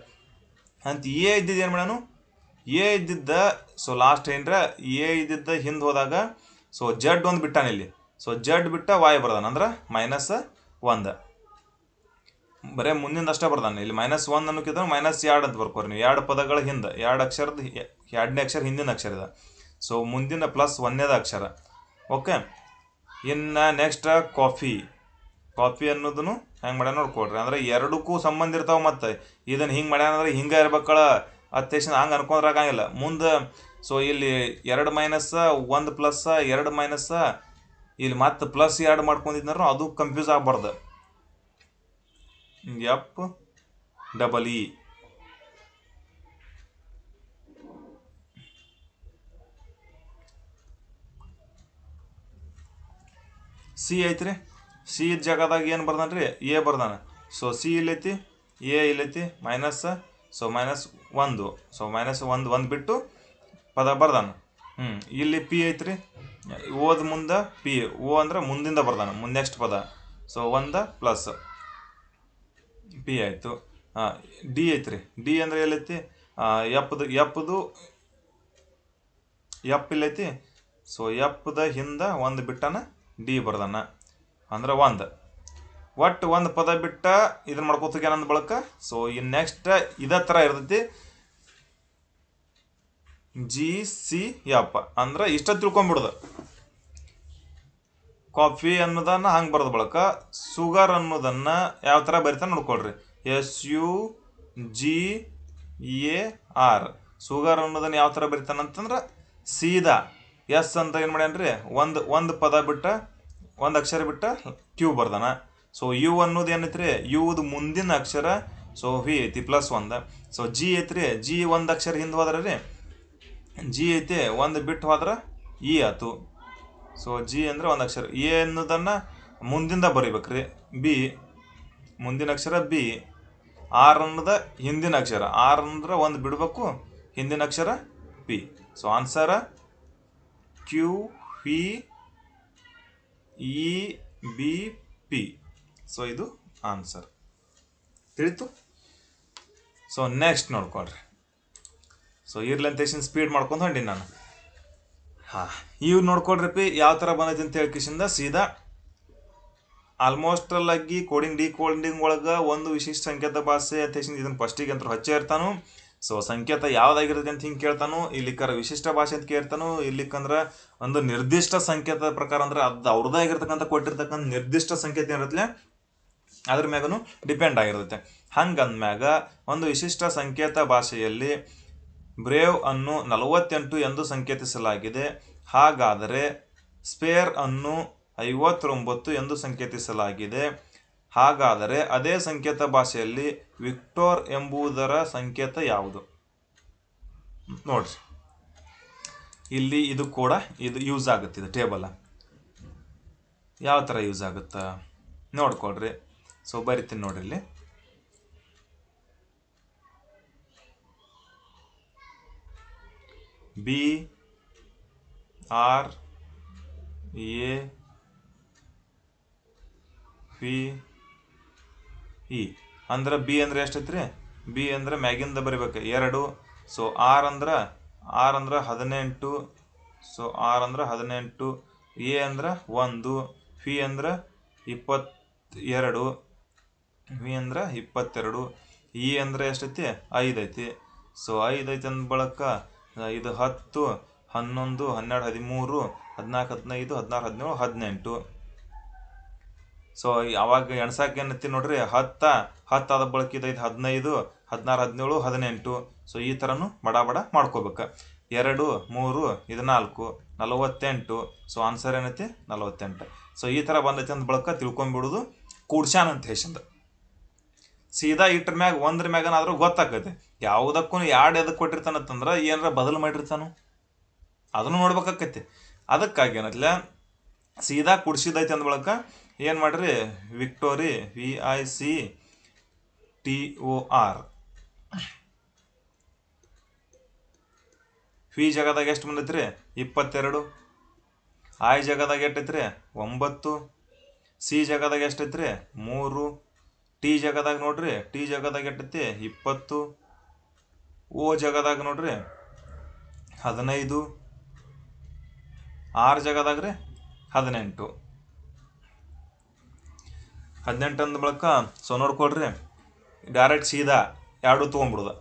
ಅಂತ ಎ ಇದ್ದಿದ್ದು ಏನು ಮಾಡೋಣ. ಎ ಇದ್ದಿದ್ದ ಸೊ ಲಾಸ್ಟ್ ಏನ್ರ ಎ ಇದ್ದಿದ್ದ ಹಿಂದೆ ಹೋದಾಗ ಸೊ ಜಡ್ ಒಂದು ಬಿಟ್ಟಾನ ಇಲ್ಲಿ. ಸೊ ಜಡ್ ಬಿಟ್ಟ ವಾಯ್ ಬರ್ದಾನ ಅಂದ್ರೆ -1. ಬರೇ ಮುಂದಿಂದ ಅಷ್ಟೇ ಬರ್ದಾನೆ. ಇಲ್ಲಿ -1 ಅನ್ನೋಕ್ಕಿಂತ -2 ಅಂತ ಬರ್ಕೋರಿ ನೀವು. 2 ಪದಗಳ ಹಿಂದೆ 2 ಅಕ್ಷರದ 2ನೇ ಅಕ್ಷರ ಹಿಂದಿನ ಅಕ್ಷರ ಇದೆ. ಸೊ ಮುಂದಿನ +1ನೇದ ಅಕ್ಷರ. ಓಕೆ, ಇನ್ನು ನೆಕ್ಸ್ಟ್ ಕಾಫಿ ಅನ್ನೋದನ್ನು ಹೆಂಗೆ ಮಾಡ್ಯಾನ ನೋಡ್ಕೊಡ್ರಿ. ಅಂದ್ರೆ ಎರಡಕ್ಕೂ ಸಂಬಂಧ ಇರ್ತಾವೆ. ಮತ್ತು ಇದನ್ನು ಹಿಂಗೆ ಮಾಡ್ಯಾನ ಅಂದ್ರೆ ಹಿಂಗೆ ಇರ್ಬೇಕಳ ಅತ್ತೇಶನ್ ಹಂಗೆ ಅನ್ಕೊಂಡ್ರಾಗಂಗಿಲ್ಲ ಮುಂದೆ. ಸೊ ಇಲ್ಲಿ 2 ಮೈನಸ್ 1 ಪ್ಲಸ್ 2 ಮೈನಸ್ ಇಲ್ಲಿ ಮತ್ತೆ +2 ಮಾಡ್ಕೊಂಡಿದ್ನಾರು ಅದು ಕನ್ಫ್ಯೂಸ್ ಆಗಬಾರ್ದು. F ಸಿ ಐತ್ರಿ. ಸಿ ಇದ್ದ ಜಾಗದಾಗ ಏನು ಬರ್ದಾನ ರೀ, ಎ ಬರ್ದಾನ. ಸೊ ಸಿ ಇಲ್ಲೈತಿ, ಎ ಇಲ್ಲೈತಿ, ಮೈನಸ್. ಸೊ -1. ಸೊ -1 ಬಿಟ್ಟು ಪದ ಬರ್ದಾನ. ಇಲ್ಲಿ ಪಿ ಐತ್ರಿ. ಓದ್ ಮುಂದೆ ಪಿ, ಓ ಅಂದ್ರೆ ಮುಂದಿಂದ ಬರ್ದಾನ, ನೆಕ್ಸ್ಟ್ ಪದ. ಸೊ 1 ಪ್ಲಸ್ ಪಿ ಆಯಿತು. ಡಿ ಐತ್ರಿ. ಡಿ ಅಂದ್ರೆ ಎಲ್ಲೈತಿ, ಎಫ್ ಇಲ್ಲೈತಿ. ಸೊ ಎಫ್ದ ಹಿಂದೆ 1 ಬಿಟ್ಟಾನ, ಡಿ ಬರ್ದಾನ ಅಂದ್ರೆ 1. ಒಟ್ಟು 1 ಪದ ಬಿಟ್ಟ ಇದನ್ನ ಮಾಡ್ಕೋತಾಗ ಅನ್ನೋದು ಬಳಕ. ಸೊ ಇನ್ನು ನೆಕ್ಸ್ಟ್ ಇದೇ ಥರ ಇರ್ತೈತಿ GCF ಅಂದ್ರೆ ಇಷ್ಟ ತಿಳ್ಕೊಂಬಿಡೋದು. ಕಾಫಿ ಅನ್ನೋದನ್ನ ಹಂಗೆ ಬರೋದು ಬಳಕ ಶುಗರ್ ಅನ್ನೋದನ್ನು ಯಾವ ಥರ ಬರಿತಾನೆ ನೋಡ್ಕೊಳ್ರಿ. SUGAR. ಶುಗರ್ ಅನ್ನೋದನ್ನು ಯಾವ ಥರ ಬರಿತಾನಂತಂದ್ರೆ ಸೀದಾ ಎಸ್ ಅಂತ ಏನು ಮಾಡ್ಯಾನ್ರಿ, ಒಂದು ಪದ ಬಿಟ್ಟ 1 ಅಕ್ಷರ ಬಿಟ್ಟ ಕ್ಯೂ ಬರ್ದಾನ. ಸೊ ಯು ಅನ್ನೋದು ಏನೈತ್ರಿ, ಯುವುದು ಮುಂದಿನ ಅಕ್ಷರ. ಸೊ ವಿ ಐತಿ +1. ಸೊ ಜಿ ಐತ್ರಿ. ಜಿ 1 ಅಕ್ಷರ ಹಿಂದೆ ಹೋದ್ರೆ ರೀ ಜಿ ಐತಿ, 1 ಬಿಟ್ಟು ಹೋದ್ರೆ ಇ ಆಯ್ತು. ಸೊ ಜಿ ಅಂದರೆ 1 ಅಕ್ಷರ. ಎ ಅನ್ನೋದನ್ನು ಮುಂದಿಂದ ಬರಿಬೇಕ್ರಿ. ಬಿ ಮುಂದಿನ ಅಕ್ಷರ ಬಿ. ಆರ್ ಅನ್ನೋದ ಹಿಂದಿನ ಅಕ್ಷರ. ಆರ್ ಅಂದ್ರೆ 1 ಬಿಡಬೇಕು, ಹಿಂದಿನ ಅಕ್ಷರ P. So answer QVEBP. So ಇದು ಆನ್ಸರ್ ತಿಳಿತು. ಸೊ ನೆಕ್ಸ್ಟ್ ನೋಡ್ಕೊಳ್ರಿ. ಸೊ ಇರ್ಲಂತೇಶನ್ ಸ್ಪೀಡ್ ಮಾಡ್ಕೊಂಡು ಹೊಂಡಿ ನಾನು. ಇವು ನೋಡ್ಕೊಳ್ರಿ ಯಾವ ಥರ ಬಂದೈತಿ ಅಂತ ಹೇಳ್ಕಿಸಿಂದ ಸೀದಾ ಆಲ್ಮೋಸ್ಟ್ ಆಗಿ ಕೋಡಿಂಗ್ ಡಿಕೋಡಿಂಗ್ ಒಳಗೆ ಒಂದು ವಿಶಿಷ್ಟ ಸಂಕೇತ ಭಾಷೆ ಅಂತ ಇದನ್ನು ಫಸ್ಟಿಗೆ ಅಂತ ಹಚ್ಚೇ ಇರ್ತಾನು. ಸೊ ಸಂಕೇತ ಯಾವ್ದಾಗಿರ್ತೈತಿ ಅಂತ ಹಿಂಗೆ ಕೇಳ್ತಾನು. ಇಲ್ಲಿಕ್ಕರ ವಿಶಿಷ್ಟ ಭಾಷೆ ಅಂತ ಕೇಳ್ತಾನು. ಇಲ್ಲಿಕ್ಕಂದ್ರೆ ಒಂದು ನಿರ್ದಿಷ್ಟ ಸಂಕೇತದ ಪ್ರಕಾರ ಅಂದ್ರೆ ಅದು ಅವ್ರದ್ದಾಗಿರ್ತಕ್ಕಂಥ ಕೊಟ್ಟಿರ್ತಕ್ಕಂಥ ನಿರ್ದಿಷ್ಟ ಸಂಕೇತ ಇರತ್ತಲೆ ಅದ್ರ ಮ್ಯಾಗೂ ಡಿಪೆಂಡ್ ಆಗಿರುತ್ತೆ. ಹಂಗಂದ್ಮ್ಯಾಗ ಒಂದು ವಿಶಿಷ್ಟ ಸಂಕೇತ ಭಾಷೆಯಲ್ಲಿ ಬ್ರೇವ್ ಅನ್ನು 48 ಎಂದು ಸಂಕೇತಿಸಲಾಗಿದೆ. ಹಾಗಾದರೆ ಸ್ಪೇರ್ ಅನ್ನು 59 ಎಂದು ಸಂಕೇತಿಸಲಾಗಿದೆ. ಹಾಗಾದರೆ ಅದೇ ಸಂಕೇತ ಭಾಷೆಯಲ್ಲಿ ವಿಕ್ಟೋರ್ ಎಂಬುದರ ಸಂಕೇತ ಯಾವುದು? ನೋಡ್ರಿ, ಇಲ್ಲಿ ಇದು ಕೂಡ ಇದು ಯೂಸ್ ಆಗುತ್ತೆ. ಇದು ಟೇಬಲ್ ಯಾವ ಥರ ಯೂಸ್ ಆಗುತ್ತಾ ನೋಡ್ಕೊಳ್ರಿ. ಸೊ ಬರಿತೀನಿ ನೋಡ್ರಿ. ಇಲ್ಲಿ BRAPE ಅಂದ್ರೆ ಬಿ ಅಂದ್ರೆ ಎಷ್ಟೈತ್ರಿ? ಬಿ ಅಂದ್ರೆ ಮ್ಯಾಗಿಂದ ಬರಿಬೇಕು 2. ಸೊ ಆರ್ ಅಂದ್ರೆ 18. ಸೊ ಆರ್ ಅಂದ್ರೆ 18. ಎ ಅಂದ್ರೆ 1. ಫಿ ಅಂದ್ರೆ 22. ವಿ ಅಂದ್ರೆ 22. ಇ ಅಂದ್ರೆ ಎಷ್ಟೈತಿ? 5 ಐತಿ. ಸೊ 5 ಐತಿ ಅಂದ ಬಳಕ ಇದು 10, 11, 12, 13, 14, 15, 16, 17, 18. ಸೊ ಯಾವಾಗ ಎಣ್ಸಾಕ ಏನೈತಿ ನೋಡ್ರಿ, 10 ಆದ ಬಳಕ ಇದೈತಿ 15, 16, 17, 18. ಸೊ ಈ ಥರನೂ ಬಡ ಮಾಡ್ಕೋಬೇಕು. 2, 3, ಇದು 4, 48. ಸೊ ಆನ್ಸರ್ ಏನೈತಿ 48. ಸೊ ಈ ಥರ ಬಂದೈತಿ ಅಂದ ಬಳಕ ತಿಳ್ಕೊಂಬಿಡೋದು ಕೂಡ್ಸ್ಯಾನ ಅಂತ ಹೇಸಿಂದ. ಸೀದಾ ಇಟ್ರ ಮ್ಯಾಗ ಒಂದ್ರ ಮ್ಯಾಗನಾದ್ರೂ ಗೊತ್ತಾಕೈತಿ. ಯಾವುದಕ್ಕೂ ಯಾಡ್ ಎದಕ್ಕೆ ಕೊಟ್ಟಿರ್ತಾನಂತಂದ್ರೆ ಏನಾರ ಬದಲು ಮಾಡಿರ್ತಾನು, ಅದನ್ನು ನೋಡ್ಬೇಕಾಕೈತಿ. ಅದಕ್ಕಾಗಿ ಏನತ್ಲ ಸೀದಾ ಕುಡ್ಸಿದೈತಿ ಅಂದ ಬಳಕ ಏನು ಮಾಡ್ರಿ, ವಿಕ್ಟೋರಿ VIC TOR. ಫಿ ಜಾಗದಾಗ ಎಷ್ಟು ಬಂದೈತ್ರಿ 22. ಐ ಜಾಗದಾಗ ಎಷ್ಟೈತ್ರಿ 9. ಸಿ ಜಾಗದಾಗ ಎಷ್ಟೈತ್ರಿ 3. ಟಿ ಜಾಗದಾಗ ನೋಡ್ರಿ ಟಿ ಜಾಗದಾಗ ಎಷ್ಟೈತಿ 20. ಓ ಜಾಗದಾಗ ನೋಡ್ರಿ 15. ಆರ್ ಜಾಗದಾಗ ರೀ 18. 18 ಅಂದ ಬಳಿಕ ಸೊ ನೋಡ್ಕೊಳ್ರಿ ಡೈರೆಕ್ಟ್ ಸೀದಾ 2 ತೊಗೊಂಡ್ಬಿಡುದು.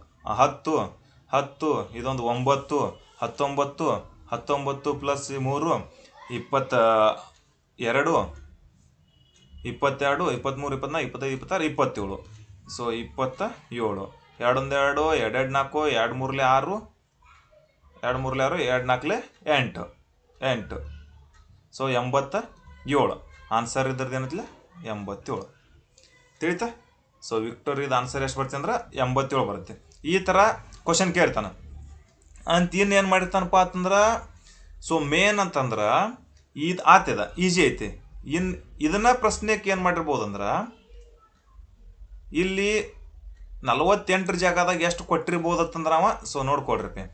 10 10 ಇದೊಂದು 9 19 19 ಪ್ಲಸ್ 3 22 22 23 24 25 26 27. ಸೊ 27. 2 1 2 2 4 2 3 6 2 3 6 2 4 8 8. ಸೊ 87. ಆನ್ಸರ್ ಇದ್ರದ್ದು ಏನೈತಿಲ್ಲ 87. ತಿಳಿತಾ? ಸೊ ವಿಕ್ಟೋರಿದ ಆನ್ಸರ್ ಎಷ್ಟು ಬರುತ್ತೆ ಅಂದ್ರೆ 87 ಬರುತ್ತೆ. ಈ ಥರ ಕ್ವಶನ್ ಕೇಳ್ತಾನೆ ಅಂತ ಏನು ಮಾಡಿರ್ತಾನಪ್ಪ ಅಂತಂದ್ರೆ ಸೊ ಮೇನ್ ಅಂತಂದ್ರೆ ಇದು ಆತದ ಈಜಿ ಐತಿ. ಇದನ್ನ ಪ್ರಶ್ನೆಗೆ ಏನು ಮಾಡಿರ್ಬೋದು ಅಂದ್ರೆ ಇಲ್ಲಿ 48 ಜಾಗದಾಗ ಎಷ್ಟು ಕೊಟ್ಟಿರ್ಬೋದತ್ತಂದ್ರೆ ಅವ ಸೊ ನೋಡ್ಕೊಡ್ರಿ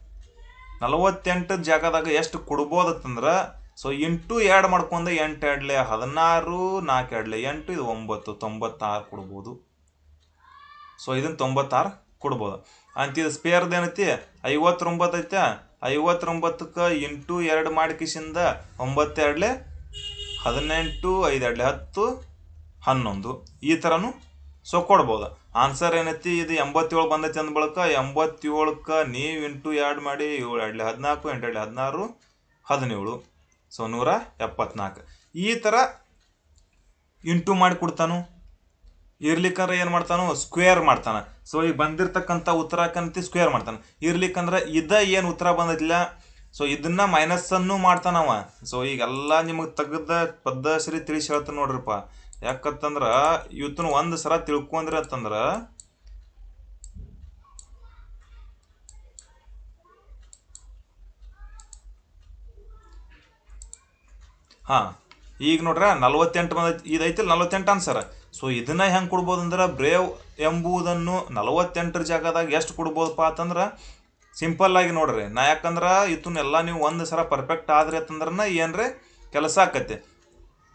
48 ಜಾಗದಾಗ ಎಷ್ಟು ಕೊಡ್ಬೋದತ್ತಂದ್ರೆ ಸೊ ಇಂಟು 2 ಮಾಡ್ಕೊಂಡು 8 2 16 4 2 8 ಇದು 9 96 ಕೊಡ್ಬೋದು. ಸೊ ಇದನ್ನು 96 ಕೊಡ್ಬೋದು ಅಂತ. ಇದು ಸ್ಪೇರ್ದು ಏನೈತಿ 59 ಐತೆ. 59ಕ್ಕೆ ಇಂಟು 2 ಮಾಡಿಕಿಸಿಂದ 9 2 18 5 2 10 11 ಈ ಥರನೂ ಸೊ ಕೊಡ್ಬೋದು. ಆನ್ಸರ್ ಏನೈತಿ ಇದು 87 ಬಂದೈತಿ ಅಂದ ಬಳಿಕ 87ಕ್ಕೆ ನೀವು ಇಂಟು 2 ಮಾಡಿ 7 2 14 8 2 16 17. ಸೊ 174 ಈ ಥರ ಇಂಟು ಮಾಡಿ ಕೊಡ್ತಾನು. ಇರ್ಲಿಕ್ಕಂದ್ರೆ ಏನು ಮಾಡ್ತಾನು ಸ್ಕ್ವೇರ್ ಮಾಡ್ತಾನೆ. ಸೊ ಈಗ ಬಂದಿರ್ತಕ್ಕಂಥ ಉತ್ತರಕ್ಕಂತ ಸ್ಕ್ವೇರ್ ಮಾಡ್ತಾನೆ. ಇರ್ಲಿಕ್ಕಂದ್ರೆ ಏನು ಉತ್ತರ ಬಂದಿಲ್ಲ ಸೊ ಇದನ್ನ ಮೈನಸ್ಸನ್ನು ಮಾಡ್ತಾನವ. ಸೊ ಈಗೆಲ್ಲ ನಿಮಗೆ ತೆಗೆದ ಪದ್ಧತಿ ತಿಳಿಸಿ ಹೇಳ್ತಾನೆ ನೋಡ್ರಿಪ್ಪ. ಯಾಕಂತಂದ್ರೆ ಇವತ್ತನ್ನು ಒಂದು ಸಲ ತಿಳ್ಕೊಂಡ್ರಿ ಅಂತಂದ್ರೆ ಹಾಂ ಈಗ ನೋಡ್ರ 48 ಬಂದೈತಿ. ಇದೈತಿ 48 ಆನ್ಸರ್. ಸೊ ಇದನ್ನ ಹೆಂಗೆ ಕೊಡ್ಬೋದು ಅಂದ್ರೆ ಬ್ರೇವ್ ಎಂಬುದನ್ನು 48 ಜಾಗದಾಗ ಎಷ್ಟು ಕೊಡ್ಬೋದಪ್ಪ ಅಂತಂದ್ರೆ ಸಿಂಪಲ್ ಆಗಿ ನೋಡ್ರಿ ನಾ. ಯಾಕಂದ್ರೆ ಇದನ್ನೆಲ್ಲ ನೀವು ಒಂದು ಸಲ ಪರ್ಫೆಕ್ಟ್ ಆದ್ರಿ ಅಂತಂದ್ರೆ ಏನ್ರಿ ಕೆಲಸ ಆಕತ್ತೆ.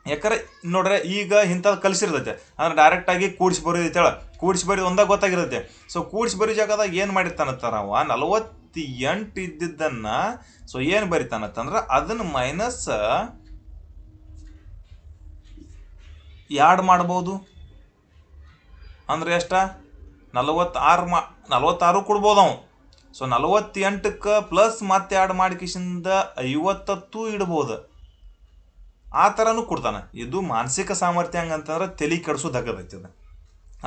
ಯಾಕಂದ್ರೆ ನೋಡ್ರಿ ಈಗ ಇಂಥದ್ದು ಕಲಿಸಿರ್ತೈತೆ ಅಂದ್ರೆ ಡೈರೆಕ್ಟಾಗಿ ಕೂಡಿಸಿ ಬರೋದೈತೇಳ ಕೂಡಿಸಿ ಬರೋದು ಒಂದಾಗ ಗೊತ್ತಾಗಿರ್ತೈತೆ. ಸೊ ಕೂಡಿಸಿ ಬರೋ ಜಾಗದಾಗ ಏನು ಮಾಡಿರ್ತಾನಂತಾರ ಅವ 48 ಇದ್ದಿದ್ದನ್ನು ಸೊ ಏನು ಬರಿತಾನಂತಂದ್ರೆ ಅದನ್ನು ಮೈನಸ್ 2 ಮಾಡ್ಬೋದು. ಅಂದ್ರೆ ಎಷ್ಟ 46 ಕೊಡ್ಬೋದು ಅವು. ಸೊ 48ಕ್ಕೆ ಪ್ಲಸ್ ಮತ್ತೆ 2 ಮಾಡಿಕಿಸಿಂದ 50 ಇಡ್ಬೋದು. ಆ ಥರನೂ ಕೊಡ್ತಾನೆ. ಇದು ಮಾನಸಿಕ ಸಾಮರ್ಥ್ಯ ಹಂಗಂತಂದ್ರೆ ತಲೆ ಕೆಡಿಸೋದಾಗದೈತಿ. ಅದು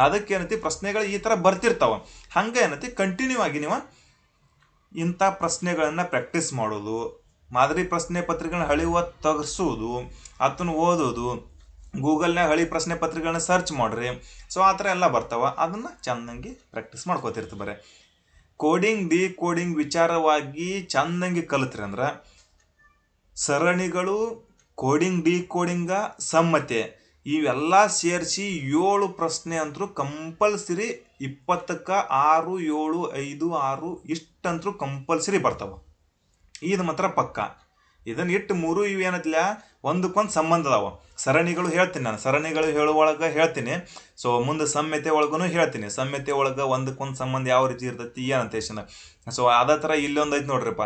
ಅದಕ್ಕೆ ಏನೈತಿ ಪ್ರಶ್ನೆಗಳು ಈ ಥರ ಬರ್ತಿರ್ತಾವ. ಹಂಗೆ ಏನೈತಿ ಕಂಟಿನ್ಯೂ ಆಗಿ ನೀವು ಇಂಥ ಪ್ರಶ್ನೆಗಳನ್ನು ಪ್ರಾಕ್ಟೀಸ್ ಮಾಡೋದು, ಮಾದರಿ ಪ್ರಶ್ನೆ ಪತ್ರಿಕೆಗಳನ್ನ ಹಳಿವ ತೆಗೆಸೋದು, ಅದನ್ನು ಓದೋದು, ಗೂಗಲ್ನಾಗ ಹಳಿ ಪ್ರಶ್ನೆ ಪತ್ರಿಕೆಗಳನ್ನ ಸರ್ಚ್ ಮಾಡ್ರಿ. ಸೊ ಆ ಥರ ಎಲ್ಲ ಬರ್ತಾವ. ಅದನ್ನು ಚೆಂದಂಗೆ ಪ್ರಾಕ್ಟೀಸ್ ಮಾಡ್ಕೋತಿರ್ತೀವಿ. ಬರೀ ಕೋಡಿಂಗ್ ಡಿಕೋಡಿಂಗ್ ವಿಚಾರವಾಗಿ ಚೆಂದಂಗೆ ಕಲಿತ್ರಿ ಅಂದ್ರೆ ಸರಣಿಗಳು, ಕೋಡಿಂಗ್ ಡಿಕೋಡಿಂಗ, ಸಮ್ಮತೆ ಇವೆಲ್ಲ ಸೇರಿಸಿ 7 ಪ್ರಶ್ನೆ ಅಂತರೂ ಕಂಪಲ್ಸರಿ 20ಕ್ಕೆ 6 7 5 6 ಇಷ್ಟಂತರೂ ಕಂಪಲ್ಸರಿ ಬರ್ತಾವ. ಇದು ಮಾತ್ರ ಪಕ್ಕ. ಇದನ್ನು ಇಟ್ಟು 3 ಇವೇನತ್ತಿಲ್ಲ ಒಂದಕ್ಕೊಂದು ಸಂಬಂಧ ಅದಾವ. ಸರಣಿಗಳು ಹೇಳ್ತೀನಿ ನಾನು, ಸರಣಿಗಳು ಹೇಳುವೊಳಗೆ ಹೇಳ್ತೀನಿ. ಸೊ ಮುಂದೆ ಸಮ್ಯತೆ ಒಳಗೂ ಹೇಳ್ತೀನಿ. ಸಮ್ಯತೆ ಒಳಗೆ ಒಂದಕ್ಕೊಂದು ಸಂಬಂಧ ಯಾವ ರೀತಿ ಇರ್ತೈತಿ ಏನಂತ ಹೇಳ. ಸೊ ಅದೇ ಥರ ಇಲ್ಲೊಂದು ಐತಿ ನೋಡ್ರಿಪ್ಪ.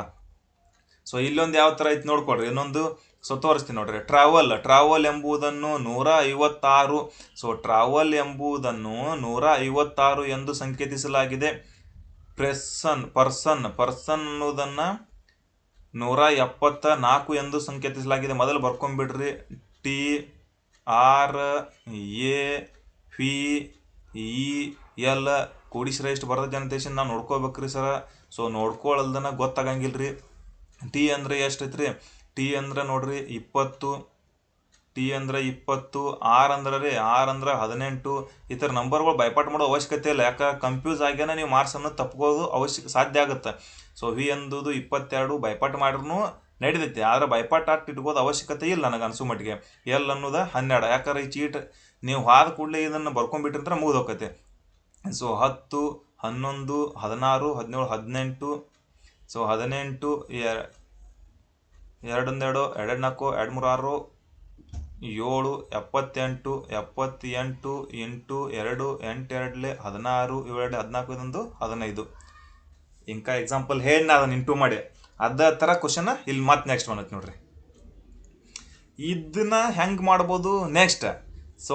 ಸೊ ಇಲ್ಲೊಂದು ಯಾವ ಥರ ಐತಿ ನೋಡ್ಕೊಡ್ರಿ. ಇನ್ನೊಂದು ಸೊ ತೋರಿಸ್ತೀನಿ ನೋಡ್ರಿ. ಟ್ರಾವಲ್ ಎಂಬುದನ್ನು 156. ಸೊ ಟ್ರಾವಲ್ ಎಂಬುದನ್ನು 156 ಎಂದು ಸಂಕೇತಿಸಲಾಗಿದೆ. ಪರ್ಸನ್ ಅನ್ನೋದನ್ನು 174 ಎಂದು ಸಂಕೇತಿಸಲಾಗಿದೆ. ಮೊದಲು ಬರ್ಕೊಂಡ್ಬಿಡ್ರಿ. TRAVEL ಕೂಡಿಸ್ರ ಎಷ್ಟು ಬರ್ತದೆ ಜನತೇಶನ್ ನಾವು ನೋಡ್ಕೋಬೇಕ್ರಿ ಸರ. ಸೊ ನೋಡ್ಕೊಳ್ಳಲ್ದನ ಗೊತ್ತಾಗಂಗಿಲ್ರಿ. ಟಿ ಅಂದರೆ ಎಷ್ಟು ಐತ್ರಿ? ಟಿ ಅಂದ್ರೆ ನೋಡ್ರಿ 20. ಟಿ ಅಂದ್ರೆ 20. ಆರ್ ಅಂದ್ರೆ 18. ಈ ಥರ ನಂಬರ್ಗಳು ಬೈಪಾಟ್ ಮಾಡೋ ಅವಶ್ಯಕತೆ ಇಲ್ಲ. ಯಾಕೆ ಕನ್ಫ್ಯೂಸ್ ಆಗ್ಯಾನ ನೀವು ಮಾರ್ಕ್ಸನ್ನು ತಪ್ಕೋದು ಸಾಧ್ಯ ಆಗುತ್ತೆ. ಸೊ ವಿ ಎಂಬುದು 22 ಬೈಪಾಟ್ ಮಾಡ್ರೂ ನಡೀತೈತಿ. ಆದರೆ ಬೈಪಾಟ್ ಆಟ್ ಇಟ್ಕೋದು ಅವಶ್ಯಕತೆ ಇಲ್ಲ ನನಗೆ ಅನ್ಸೋ ಮಟ್ಟಿಗೆ. ಎಲ್ ಅನ್ನೋದು 12. ಯಾಕಂದ್ರೆ ಈ ಚೀಟ್ ನೀವು ಹಾದ ಕೂಡಲೇ ಇದನ್ನು ಬರ್ಕೊಂಡ್ಬಿಟ್ರಂದ್ರೆ ಮುಗಿದೋಕೈತಿ. ಸೊ 10 11 16 17 18 ಸೊ 18 ಎರಡೊಂದೆರಡು ಎರಡು ನಾಲ್ಕು ಎರಡು ಮೂರು ಆರು 7 78 78 ಇಂಟು 2 8 ಎರಡಲೆ 16 7 14 ಇದೊಂದು 15 ಇಂಕ ಎಕ್ಸಾಂಪಲ್ ಹೇಳಿ ನಾ ಅದನ್ನು ಇಂಟು ಮಾಡಿ ಅದ ಥರ ಕ್ವಶನ್ ಇಲ್ಲಿ ಮತ್ತೆ ನೆಕ್ಸ್ಟ್ ಬಂದೈತೆ ನೋಡ್ರಿ. ಇದನ್ನ ಹೆಂಗೆ ಮಾಡ್ಬೋದು ನೆಕ್ಸ್ಟ್. ಸೊ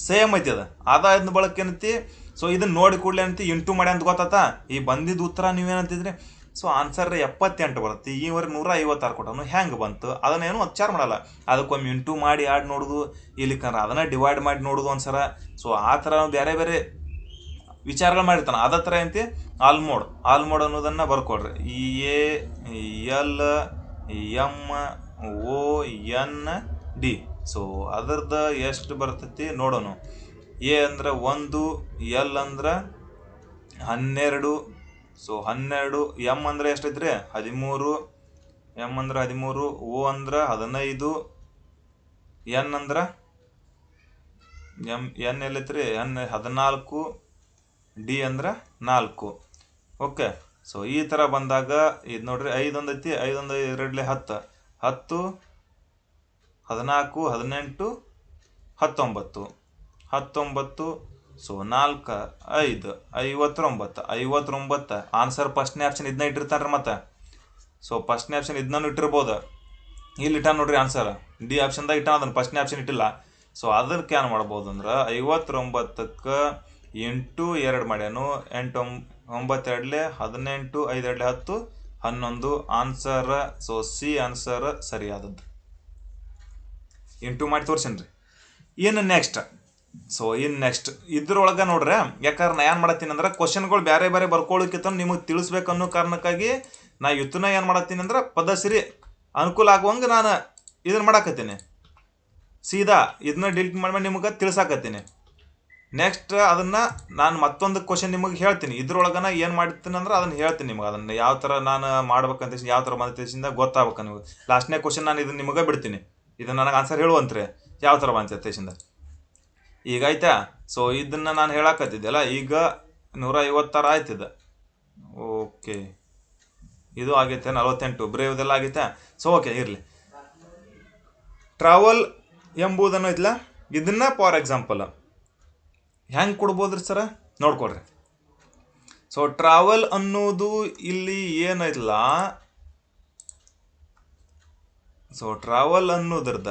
ಸೇಮ್ ಐತಿ ಅದಾದ ಬಳಕ ಏನೈತಿ. ಸೊ ಇದನ್ನ ನೋಡಿ ಕೂಡಲೇ ಏನಂತಿ ಇಂಟು ಮಾಡಿ ಅಂತ ಗೊತ್ತಾತ. ಈ ಬಂದಿದ್ದು ಉತ್ತರ ನೀವೇನಂತಿದ್ರಿ. ಸೊ ಆನ್ಸರ್ 78 ಬರುತ್ತೆ. ಈವರೆಗೆ 156 ಕೊಟ್ಟವನು ಹೆಂಗೆ ಬಂತು ಅದನ್ನೇನು ವಿಚಾರ ಮಾಡಲ್ಲ. ಅದಕ್ಕೊಮ್ಮೆ ಇಂಟು ಮಾಡಿ ಆಡ್ ನೋಡೋದು, ಇಲ್ಲಿ ಕಂದ್ರೆ ಅದನ್ನು ಡಿವೈಡ್ ಮಾಡಿ ನೋಡೋದು ಒಂದ್ಸರ. ಸೊ ಆ ಥರ ಬೇರೆ ಬೇರೆ ವಿಚಾರಗಳು ಮಾಡಿರ್ತಾನೆ. ಅದೇ ಥರ ಏನಂತಿ ಆಲ್ಮೋಡ್ ಅನ್ನೋದನ್ನು ಬರ್ಕೊಡ್ರಿ. ELMOD. ಸೊ ಅದ್ರದ್ದು ಎಷ್ಟು ಬರ್ತೈತಿ ನೋಡೋಣ. ಎ ಅಂದ್ರೆ 1, L ಅಂದ್ರೆ 12, ಸೊ 12, M ಅಂದ್ರೆ ಎಷ್ಟೈತ್ರಿ 13, M ಅಂದ್ರೆ 13, O ಅಂದ್ರೆ 15, N ಅಂದ್ರೆ N ಎಲ್ಲೈತ್ರಿ N 14, D ಅಂದ್ರೆ 4. ಓಕೆ. ಸೊ ಈ ಥರ ಬಂದಾಗ ಇದು ನೋಡ್ರಿ 5 ಒಂದೈತಿ, 5 1 2 10, 10 14 18 19 19. ಸೊ 4 5 59 ಆನ್ಸರ್ ಫಸ್ಟ್ನೇ ಆಪ್ಷನ್ ಇದನ್ನ ಇಟ್ಟಿರ್ತಾನೆ ಮತ್ತೆ. ಸೊ ಫಸ್ಟ್ನೇ ಆಪ್ಷನ್ ಇದನ್ನೂ ಇಟ್ಟಿರ್ಬೋದು. ಇಲ್ಲಿ ಇಟ್ಟ ನೋಡ್ರಿ ಆನ್ಸರ್ ಡಿ ಆಪ್ಷನ್ದಾಗ ಇಟ್ಟ, ಅದನ್ನು ಫಸ್ಟ್ನೇ ಆಪ್ಷನ್ ಇಟ್ಟಿಲ್ಲ. ಸೊ ಅದಕ್ಕೆ ಏನು ಮಾಡ್ಬೋದು ಅಂದ್ರೆ 59ಕ್ಕೆ ಇಂಟು 2 ಮಾಡ್ಯಾನು. 8 9 2 18 5 2 10 11 ಆನ್ಸರ್. ಸೊ ಸಿ ಆನ್ಸರ್ ಸರಿಯಾದದ್ದು. ಇಂಟು ಮಾಡಿ ತೋರ್ಸೇನ್ರಿ. ಇನ್ನು ನೆಕ್ಸ್ಟ್. ಸೊ ಇನ್ನು ನೆಕ್ಸ್ಟ್ ಇದ್ರೊಳಗೆ ನೋಡ್ರಿ, ಯಾಕಂದ್ರೆ ನಾ ಏನು ಮಾಡತ್ತೀನಿ ಅಂದ್ರೆ ಕ್ವಶನ್ಗಳು ಬೇರೆ ಬೇರೆ ಬರ್ಕೊಳ್ಳೋಕ್ಕಿಂತ ನಿಮಗೆ ತಿಳಿಸ್ಬೇಕು ಅನ್ನೋ ಕಾರಣಕ್ಕಾಗಿ ನಾ ಇವತ್ತನ್ನ ಏನು ಮಾಡತ್ತೀನಿ ಅಂದ್ರೆ ಪದಸರಿ ಅನುಕೂಲ ಆಗುವಂಗೆ ನಾನು ಇದನ್ನು ಮಾಡಾಕತ್ತೀನಿ. ಸೀದಾ ಇದನ್ನ ಡಿಲೀಟ್ ಮಾಡಿ ನಿಮಗೆ ತಿಳಿಸಾಕತ್ತೀನಿ. ನೆಕ್ಸ್ಟ್ ಅದನ್ನು ನಾನು ಮತ್ತೊಂದು ಕ್ವಶನ್ ನಿಮಗೆ ಹೇಳ್ತೀನಿ. ಇದ್ರೊಳಗನ ಏನು ಮಾಡ್ತೀನಿ ಅಂದ್ರೆ ಅದನ್ನು ಹೇಳ್ತೀನಿ ನಿಮಗೆ. ಅದನ್ನು ಯಾವ ಥರ ನಾನು ಮಾಡ್ಬೇಕಂತ ಯಾವ ಥರ ಬಂದ ಗೊತ್ತಾಗ್ಬೇಕು ನಿಮಗೆ. ಲಾಸ್ಟ್ನೇ ಕ್ವಶನ್ ನಾನು ಇದನ್ನು ನಿಮಗೆ ಬಿಡ್ತೀನಿ. ಇದನ್ನು ನನಗೆ ಆನ್ಸರ್ ಹೇಳುವಂತ್ರಿ ಯಾವ ಥರ ಬಂತೇಶಿಂದ ಈಗ ಆಯ್ತಾ. ಸೊ ಇದನ್ನು ನಾನು ಹೇಳಾಕತ್ತಿದ್ದೆಲ್ಲ ಈಗ 156 ಆಯ್ತಿದೆ. ಓಕೆ, ಇದು ಆಗೈತೆ 48 ಬ್ರೇವ್ದೆಲ್ಲ ಆಗೈತೆ. ಸೊ ಓಕೆ ಇರಲಿ. ಟ್ರಾವೆಲ್ ಎಂಬುದನ್ನು ಐತಲ್ಲ, ಇದನ್ನ ಫಾರ್ ಎಕ್ಸಾಂಪಲ್ ಹೆಂಗೆ ಕೊಡ್ಬೋದ್ರಿ ಸರ ನೋಡ್ಕೊಡ್ರಿ. ಸೊ ಟ್ರಾವೆಲ್ ಅನ್ನೋದು ಇಲ್ಲಿ ಏನೈತಲ್ಲ, ಸೊ ಟ್ರಾವೆಲ್ ಅನ್ನೋದ್ರದ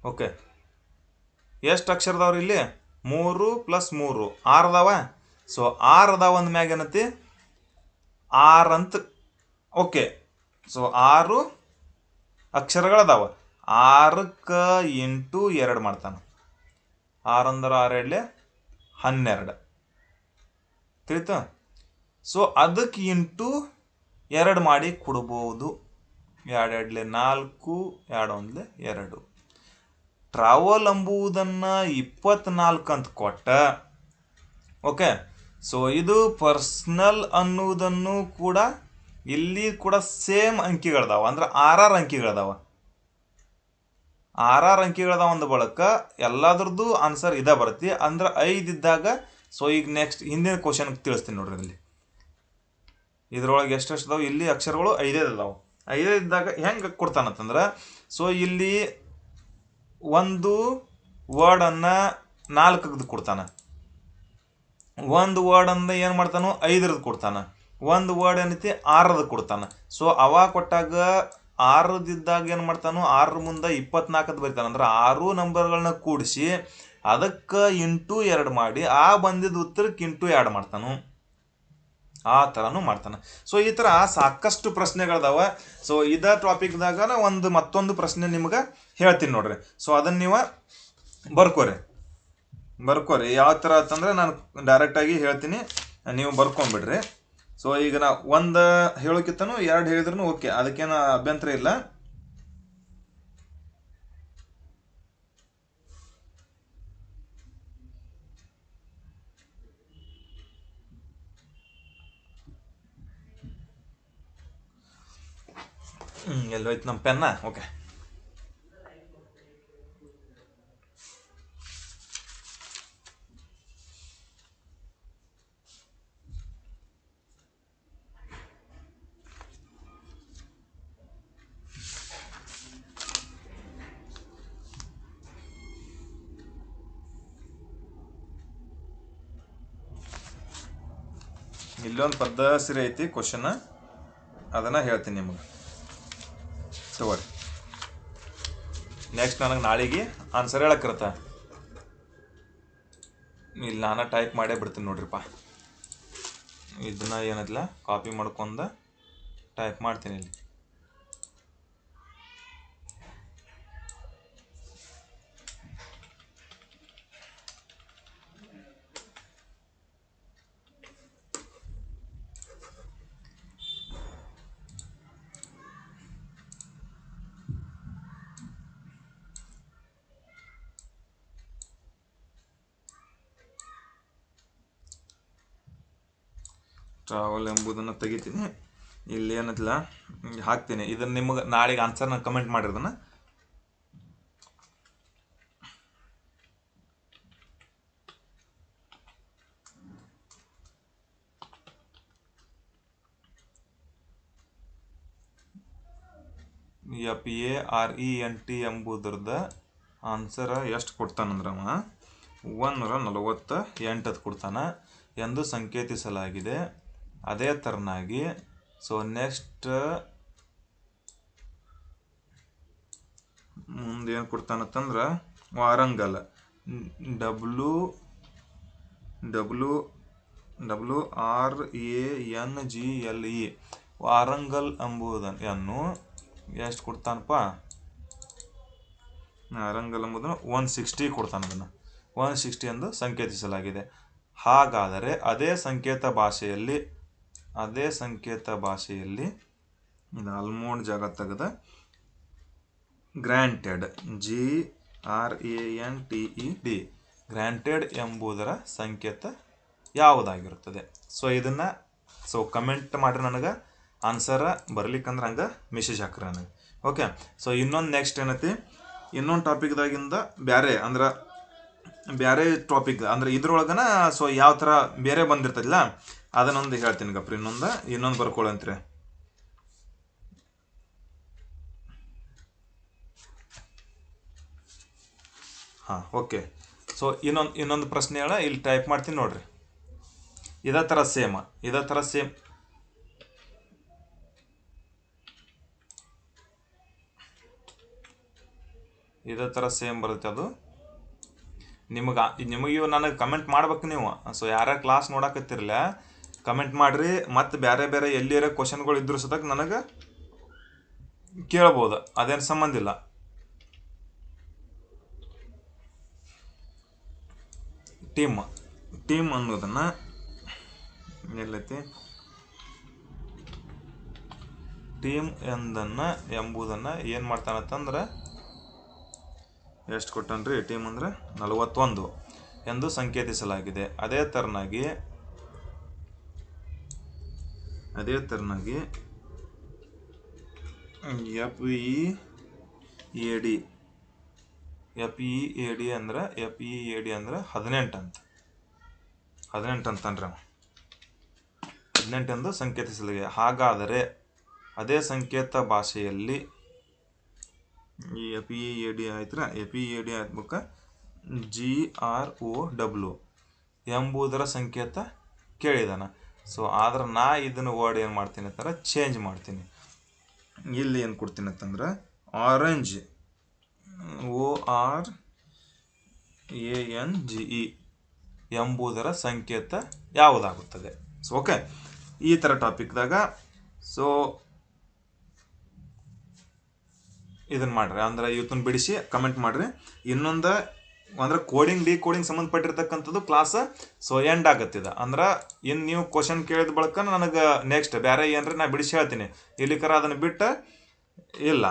ಓಕೆ ಎಷ್ಟು ಅಕ್ಷರದವ್ರಿ ಇಲ್ಲಿ 3 + 3 6 ಅದಾವ. ಸೊ 6 ಅದಾವ ಅಂದ ಮ್ಯಾಗ ಏನೈತಿ 6 ಅಂತ. ಓಕೆ. ಸೊ 6 ಅಕ್ಷರಗಳದಾವ. 6ಕ್ಕೆ ಇಂಟು 2 ಮಾಡ್ತಾನೆ. 6 ಅಂದ್ರೆ 6 2 12 ತಿಳಿತು. ಸೊ ಅದಕ್ಕೆ ಇಂಟು 2 ಮಾಡಿ ಕೊಡ್ಬೋದು. 2 2 4 2 1 2. ಟ್ರಾವೆಲ್ ಎಂಬುದನ್ನು 24 ಅಂತ ಕೊಟ್ಟ. ಓಕೆ. ಸೊ ಇದು ಪರ್ಸ್ನಲ್ ಅನ್ನುವುದನ್ನು ಕೂಡ ಇಲ್ಲಿ ಕೂಡ ಸೇಮ್ ಅಂಕಿಗಳದಾವ, ಅಂದ್ರೆ 6 ಅಂಕಿಗಳದಾವ. 6 ಅಂಕಿಗಳದಾವ ಅಂದ ಬಳಕ ಎಲ್ಲದ್ರದ್ದು ಆನ್ಸರ್ ಇದೇ ಬರುತ್ತೆ. ಅಂದ್ರೆ 5 ಇದ್ದಾಗ. ಸೊ ಈಗ ನೆಕ್ಸ್ಟ್ ಹಿಂದಿನ ಕ್ವಶನ್ಗೆ ತಿಳಿಸ್ತೀನಿ ನೋಡ್ರಿ. ಇಲ್ಲಿ ಇದ್ರೊಳಗೆ ಎಷ್ಟೆಷ್ಟು ಅದಾವೆ ಇಲ್ಲಿ ಅಕ್ಷರಗಳು 5 ಅದಾವೆ. 5 ಇದ್ದಾಗ ಹೆಂಗೆ ಕೊಡ್ತಾನಂತಂದ್ರೆ, ಸೊ ಇಲ್ಲಿ ಒಂದು ವರ್ಡನ್ನು 4 ಕೊಡ್ತಾನೆ, ಒಂದು ವರ್ಡನ್ನು ಏನು ಮಾಡ್ತಾನೋ 5 ಕೊಡ್ತಾನೆ, ಒಂದು ವರ್ಡ್ ಏನೈತಿ 6 ಕೊಡ್ತಾನೆ. ಸೊ ಅವ ಕೊಟ್ಟಾಗ 6 ಇದ್ದಾಗ ಏನು ಮಾಡ್ತಾನೋ 6 ಮುಂದೆ 24 ಬರೀತಾನೆ. ಅಂದ್ರೆ 6 ನಂಬರ್ಗಳನ್ನ ಕೂಡಿಸಿ ಅದಕ್ಕೆ ಇಂಟು 2 ಮಾಡಿ ಆ ಬಂದಿದ್ದ ಉತ್ತರಕ್ಕೆ ಇಂಟು 2 ಮಾಡ್ತಾನು. ಆ ಥರನೂ ಮಾಡ್ತಾನೆ. ಸೊ ಈ ಥರ ಸಾಕಷ್ಟು ಪ್ರಶ್ನೆಗಳದಾವ. ಸೊ ಇದೇ ಟಾಪಿಕ್ದಾಗ ಒಂದು ಮತ್ತೊಂದು ಪ್ರಶ್ನೆ ನಿಮ್ಗೆ ಹೇಳ್ತೀನಿ ನೋಡ್ರಿ. ಸೊ ಅದನ್ನು ನೀವು ಬರ್ಕೋರಿ ಯಾವ ಥರ ಅಂತಂದ್ರೆ ನಾನು ಡೈರೆಕ್ಟಾಗಿ ಹೇಳ್ತೀನಿ, ನೀವು ಬರ್ಕೊಂಡ್ಬಿಡ್ರಿ. ಸೊ ಈಗ ನಾ ಒಂದು ಹೇಳೋಕ್ಕಿಂತನೂ 2 ಹೇಳಿದ್ರೂ ಓಕೆ, ಅದಕ್ಕೇನು ಅಭ್ಯಂತರ ಇಲ್ಲ. ಎಲ್ಲೋಯ್ತು ನಮ್ಮ ಪೆನ್ನ. ಓಕೆ. ಇಲ್ಲೊಂದು ಪದ್ಧತಿ ಐತಿ ಕ್ವಶನ್, ಅದನ್ನು ಹೇಳ್ತೀನಿ ನಿಮಗೆ ತಗೋರಿ. ನೆಕ್ಸ್ಟ್ ನನಗೆ ನಾಳೆಗೆ ಆನ್ಸರ್ ಹೇಳಕ್ಕಿರತ್ತ. ಇಲ್ಲಿ ನಾನು ಟೈಪ್ ಮಾಡೇ ಬಿಡ್ತೀನಿ ನೋಡ್ರಿಪ್ಪ. ಇದನ್ನ ಏನದಿಲ್ಲ ಕಾಪಿ ಮಾಡ್ಕೊಂಡು ಟೈಪ್ ಮಾಡ್ತೀನಿ ಇಲ್ಲಿ. ಟ್ರಾವೆಲ್ ಎಂಬುದನ್ನು ತೆಗಿತೀನಿ. ಇಲ್ಲಿ ಏನದಿಲ್ಲ ಹಾಕ್ತೀನಿ. ಇದನ್ನು ನಿಮಗೆ ನಾಳೆಗೆ ಆನ್ಸರ್ನ ಕಮೆಂಟ್ ಮಾಡಿರೋದನ್ನ FARENT ಎಂಬುದ್ರದ ಆನ್ಸರ್ ಎಷ್ಟು ಕೊಡ್ತಾನಂದ್ರವ 148 ಕೊಡ್ತಾನೆ ಎಂದು ಸಂಕೇತಿಸಲಾಗಿದೆ. ಅದೇ ಥರನಾಗಿ ಸೊ ನೆಕ್ಸ್ಟ್ ಮುಂದೇನು ಕೊಡ್ತಾನಂತಂದ್ರೆ ವಾರಂಗಲ್ WRANGLE ವಾರಂಗಲ್ ಎಂಬುದನ್ನು ಎಷ್ಟು ಕೊಡ್ತಾನಪ್ಪ? ವಾರಂಗಲ್ ಎಂಬುದನ್ನು 160 ಕೊಡ್ತಾನೆ. ಅದನ್ನು 160 ಎಂದು ಸಂಕೇತಿಸಲಾಗಿದೆ. ಹಾಗಾದರೆ ಅದೇ ಸಂಕೇತ ಭಾಷೆಯಲ್ಲಿ ಇದು ಆಲ್ಮೋಡ್ ಜಾಗ ತೆಗೆದ ಗ್ರಾಂಟೆಡ್ GRANTED ಗ್ರಾಂಟೆಡ್ ಎಂಬುದರ ಸಂಕೇತ ಯಾವುದಾಗಿರುತ್ತದೆ? ಸೊ ಇದನ್ನು ಕಮೆಂಟ್ ಮಾಡಿರಿ, ನನಗೆ ಆನ್ಸರ ಬರ್ಲಿಕ್ಕಂದ್ರೆ ಹಂಗೆ ಮೆಸೇಜ್ ಹಾಕ್ರಿ ನನಗೆ. ಓಕೆ. ಸೊ ಇನ್ನೊಂದು ನೆಕ್ಸ್ಟ್ ಏನೈತಿ, ಇನ್ನೊಂದು ಟಾಪಿಕ್ದಾಗಿಂದ ಬೇರೆ ಟಾಪಿಕ್ ಅಂದ್ರೆ ಇದ್ರೊಳಗನ ಸೊ ಯಾವ ಥರ ಬೇರೆ ಬಂದಿರ್ತದಿಲ್ಲ ಅದನ್ನೊಂದು ಹೇಳ್ತೀನಿ ಗಪ್ರಿ. ಇನ್ನೊಂದು ಬರ್ಕೊಳ್ಳಂತ್ರಿ. ಹಾಂ, ಓಕೆ. ಸೊ ಇನ್ನೊಂದು ಪ್ರಶ್ನೆ ಹೇಳ ಇಲ್ಲಿ ಟೈಪ್ ಮಾಡ್ತೀನಿ ನೋಡ್ರಿ. ಇದೇ ಥರ ಸೇಮ್ ಬರುತ್ತೆ. ಅದು ನಿಮಗೆ ನನಗೆ ಕಮೆಂಟ್ ಮಾಡ್ಬೇಕು ನೀವು. ಸೊ ಯಾರ್ಯಾರು ಕ್ಲಾಸ್ ನೋಡಕತ್ತಿರಲ್ಲ ಕಮೆಂಟ್ ಮಾಡಿರಿ. ಮತ್ತು ಬೇರೆ ಎಲ್ಲಿರೋ ಕ್ವಶನ್ಗಳು ಇದ್ರೂ ಸದಕ್ಕೆ ನನಗೆ ಕೇಳ್ಬೋದು, ಅದೇನು ಸಂಬಂಧ ಇಲ್ಲ. ಟೀಮ್ ಅನ್ನೋದನ್ನು ಎಲ್ಲೈತಿ, ಟೀಮ್ ಎಂಬುದನ್ನು ಏನು ಮಾಡ್ತಾನಂತಂದ್ರೆ ಎಷ್ಟು ಕೊಟ್ಟನ್ರಿ? ಟೀಮ್ ಅಂದರೆ 41 ಎಂದು ಸಂಕೇತಿಸಲಾಗಿದೆ. ಅದೇ ಥರನಾಗಿ FEAD ಅಂದ್ರೆ 18 ಅಂತನ್ರಿ. 18 ಎಂದು ಸಂಕೇತಿಸಲಾಗಿದೆ. ಹಾಗಾದರೆ ಅದೇ ಸಂಕೇತ ಭಾಷೆಯಲ್ಲಿ ಈ FEAD ಆಯ್ತು, ಆಗ್ಬೇಕು GROW ಎಂಬುದರ ಸಂಕೇತ ಕೇಳಿದಾನ. ಸೊ ಆದ್ರೆ ನಾ ಇದನ್ನು ವರ್ಡ್ ಏನು ಮಾಡ್ತೀನಿ ಅಂತಾರೆ ಚೇಂಜ್ ಮಾಡ್ತೀನಿ. ಇಲ್ಲಿ ಏನು ಕೊಡ್ತೀನಿ ಅಂತಂದ್ರೆ ಆರೆಂಜ್ ORANGE ಎಂಬುದರ ಸಂಕೇತ ಯಾವುದಾಗುತ್ತದೆ? ಸೊ ಓಕೆ, ಈ ಥರ ಟಾಪಿಕ್ದಾಗ ಸೊ ಇದನ್ನು ಮಾಡಿರಿ. ಅಂದ್ರೆ ಇವತ್ತನ್ನು ಬಿಡಿಸಿ ಕಮೆಂಟ್ ಮಾಡಿರಿ. ಇನ್ನೊಂದು ಅಂದ್ರೆ ಡಿಕೋಡಿಂಗ್ ಸಂಬಂಧಪಟ್ಟಿರ್ತಕ್ಕಂಥದ್ದು ಕ್ಲಾಸ್ ಸೊ ಎಂಡ್ ಆಗತ್ತಿದೆ. ಅಂದ್ರೆ ಇನ್ನು ನೀವು ಕ್ವಶನ್ ಕೇಳಿದ ಬಳಿಕ ನನಗೆ ನೆಕ್ಸ್ಟ್ ಬೇರೆ ಏನ್ರಿ ನಾ ಬಿಡಿಸಿ ಹೇಳ್ತೀನಿ. ಇಲ್ಲಿಕರ ಅದನ್ನು ಬಿಟ್ಟು ಇಲ್ಲ.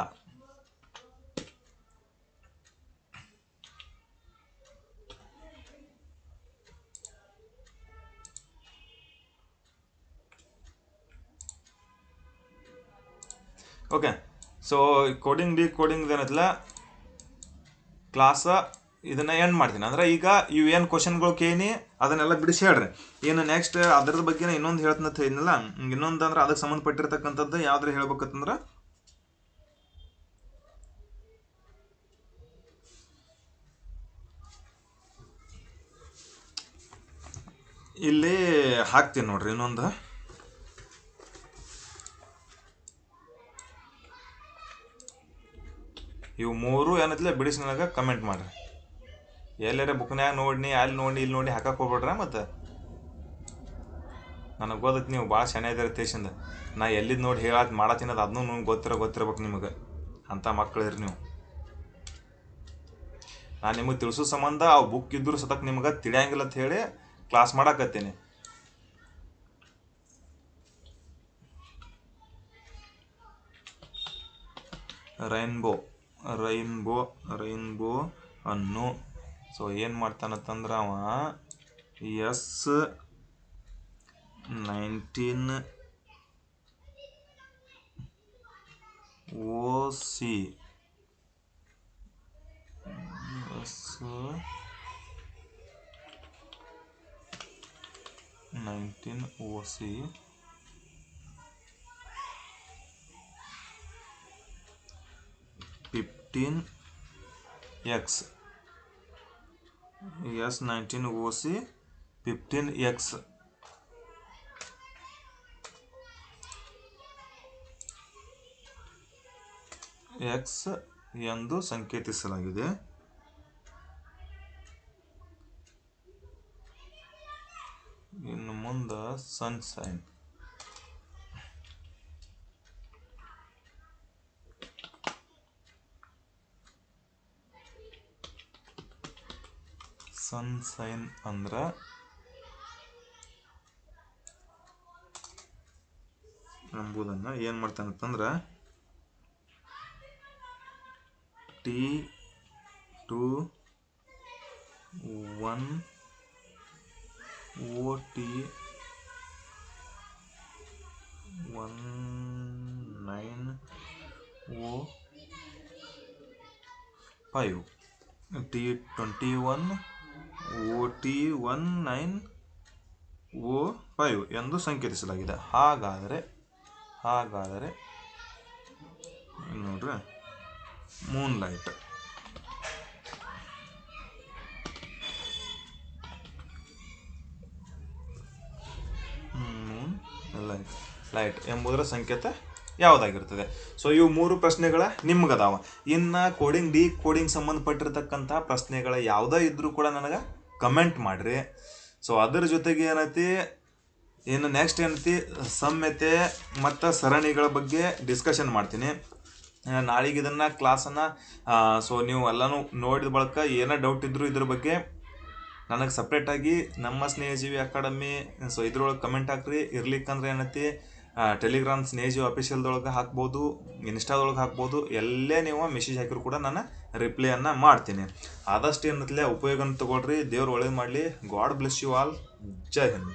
ಓಕೆ. ಸೊ ಡಿಕೋಡಿಂಗ್ ಏನೈತಿಲ್ಲ ಕ್ಲಾಸ ಇದನ್ನು ಎಂಡ್ ಮಾಡ್ತೀನಿ. ಅಂದ್ರೆ ಈಗ ಏನು ಕ್ವಶನ್ಗಳು ಕೇಳಿ ಅದನ್ನೆಲ್ಲ ಬಿಡಿಸಿ ಹೇಳ್ರಿ. ಏನು ನೆಕ್ಸ್ಟ್ ಅದ್ರದ ಬಗ್ಗೆ ಇನ್ನೊಂದು ಹೇಳ್ತೀನಿ ಅಂತ ಹೇಳಿದ್ನಲ್ಲ, ಇನ್ನೊಂದು ಅಂದ್ರೆ ಅದಕ್ಕೆ ಸಂಬಂಧಪಟ್ಟಿರ್ತಕ್ಕಂಥದ್ದು ಯಾವ್ದ್ರ ಹೇಳ್ಬೇಕಂತಂದ್ರೆ ಇಲ್ಲಿ ಹಾಕ್ತೀನಿ ನೋಡ್ರಿ ಇನ್ನೊಂದು. ಇವು ಮೂರು ಏನತ್ಲೆ ಬಿಡಿಸಿ ನನಗೆ ಕಮೆಂಟ್ ಮಾಡ್ರಿ. ಎಲ್ಲಾರ ಬುಕ್ನ್ಯಾಗ ನೋಡಿನಿ ಅಲ್ಲಿ ನೋಡಿ ಇಲ್ಲಿ ನೋಡಿ ಹಾಕಕ್ಕೆ ಹೋಗ್ಬೇಡ್ರ. ಮತ್ತು ನನಗೆ ಗೊತ್ತೈತಿ ನೀವು ಭಾಳ ಶಾನೆ ಇದ್ದೀರ ತೇಶಿಂದ. ನಾ ಎಲ್ಲಿದ್ದು ನೋಡಿ ಹೇಳತ್ ಮಾಡತ್ತೀನಿ ಅದು ಅದನ್ನೂ ಗೊತ್ತಿರ್ಬೇಕು ನಿಮಗೆ. ಅಂಥ ಮಕ್ಕಳಿರಿ ನೀವು. ನಾನು ನಿಮಗೆ ತಿಳಿಸೋ ಸಂಬಂಧ ಅವು ಬುಕ್ ಇದ್ದರೂ ಸತಕ್ ನಿಮ್ಗೆ ತಿಳಿಯಂಗಿಲ್ಲ ಅಂತ ಹೇಳಿ ಕ್ಲಾಸ್ ಮಾಡಾಕತ್ತೀನಿ. ರೈನ್ಬೋ ಅನ್ನು ಸೊ ಏನು ಮಾಡ್ತಾನಂತಂದ್ರೆ ಅವ S19 OC S19 OC 15X S19 OC 15X X ಎಂದು ಸಂಕೇತಿಸಲಾಗಿದೆ. ಇನ್ನು ಮುಂದೆ ಸನ್ಶೈನ್ ಅಂದ್ರೆ ಎಂಬುದನ್ನು ಏನು ಮಾಡ್ತಾನಂತಂದ್ರೆ T21 OT 1905 T21 OT1905 ಎಂದು ಸಂಕೇತಿಸಲಾಗಿದೆ. ಹಾಗಾದರೆ ನೋಡ್ರಿ ಮೂನ್ಲೈಟ್ ಲೈಟ್ ಎಂಬುದರ ಸಂಕೇತ ಯಾವುದಾಗಿರ್ತದೆ. ಸೊ ಇವು ಮೂರು ಪ್ರಶ್ನೆಗಳ ನಿಮ್ಗದಾವ. ಇನ್ನು ಕೋಡಿಂಗ್ ಸಂಬಂಧಪಟ್ಟಿರ್ತಕ್ಕಂಥ ಪ್ರಶ್ನೆಗಳ ಯಾವುದೇ ಇದ್ರೂ ಕೂಡ ನನಗೆ ಕಮೆಂಟ್ ಮಾಡಿರಿ. ಸೊ ಅದರ ಜೊತೆಗೆ ಏನೈತಿ ಇನ್ನು ನೆಕ್ಸ್ಟ್ ಏನೈತಿ ಸಾಮ್ಯತೆ ಮತ್ತು ಸರಣಿಗಳ ಬಗ್ಗೆ ಡಿಸ್ಕಷನ್ ಮಾಡ್ತೀನಿ. ನಾಳೆಗೆ ಇದನ್ನು ಕ್ಲಾಸನ್ನು ಸೊ ನೀವು ಎಲ್ಲನೂ ನೋಡಿದ ಬಳಿಕ ಏನೋ ಡೌಟ್ ಇದ್ದರೂ ಇದ್ರ ಬಗ್ಗೆ ನನಗೆ ಸಪ್ರೇಟಾಗಿ ನಮ್ಮ ಸ್ನೇಹಜೀವಿ ಅಕಾಡೆಮಿ ಸೊ ಇದ್ರೊಳಗೆ ಕಮೆಂಟ್ ಹಾಕ್ರಿ. ಇರ್ಲಿಕ್ಕಂದ್ರೆ ಏನೈತಿ ಟೆಲಿಗ್ರಾಮ್ ಸ್ನೇಹಜೀವಿ ಅಫಿಷಿಯಲ್ದೊಳಗೆ ಹಾಕ್ಬೋದು, ಇನ್ಸ್ಟಾದೊಳಗೆ ಹಾಕ್ಬೋದು. ಎಲ್ಲೇ ನೀವು ಮೆಸೇಜ್ ಹಾಕಿದ್ರು ಕೂಡ ನಾನು ರಿಪ್ಲೈಯನ್ನು ಮಾಡ್ತೀನಿ. ಆದಷ್ಟು ಏನೈತಿಲ್ಲ ಉಪಯೋಗನ ತೊಗೊಳ್ರಿ. ದೇವ್ರು ಒಳ್ಳೇದು ಮಾಡಲಿ. God bless you all. Jai Hind.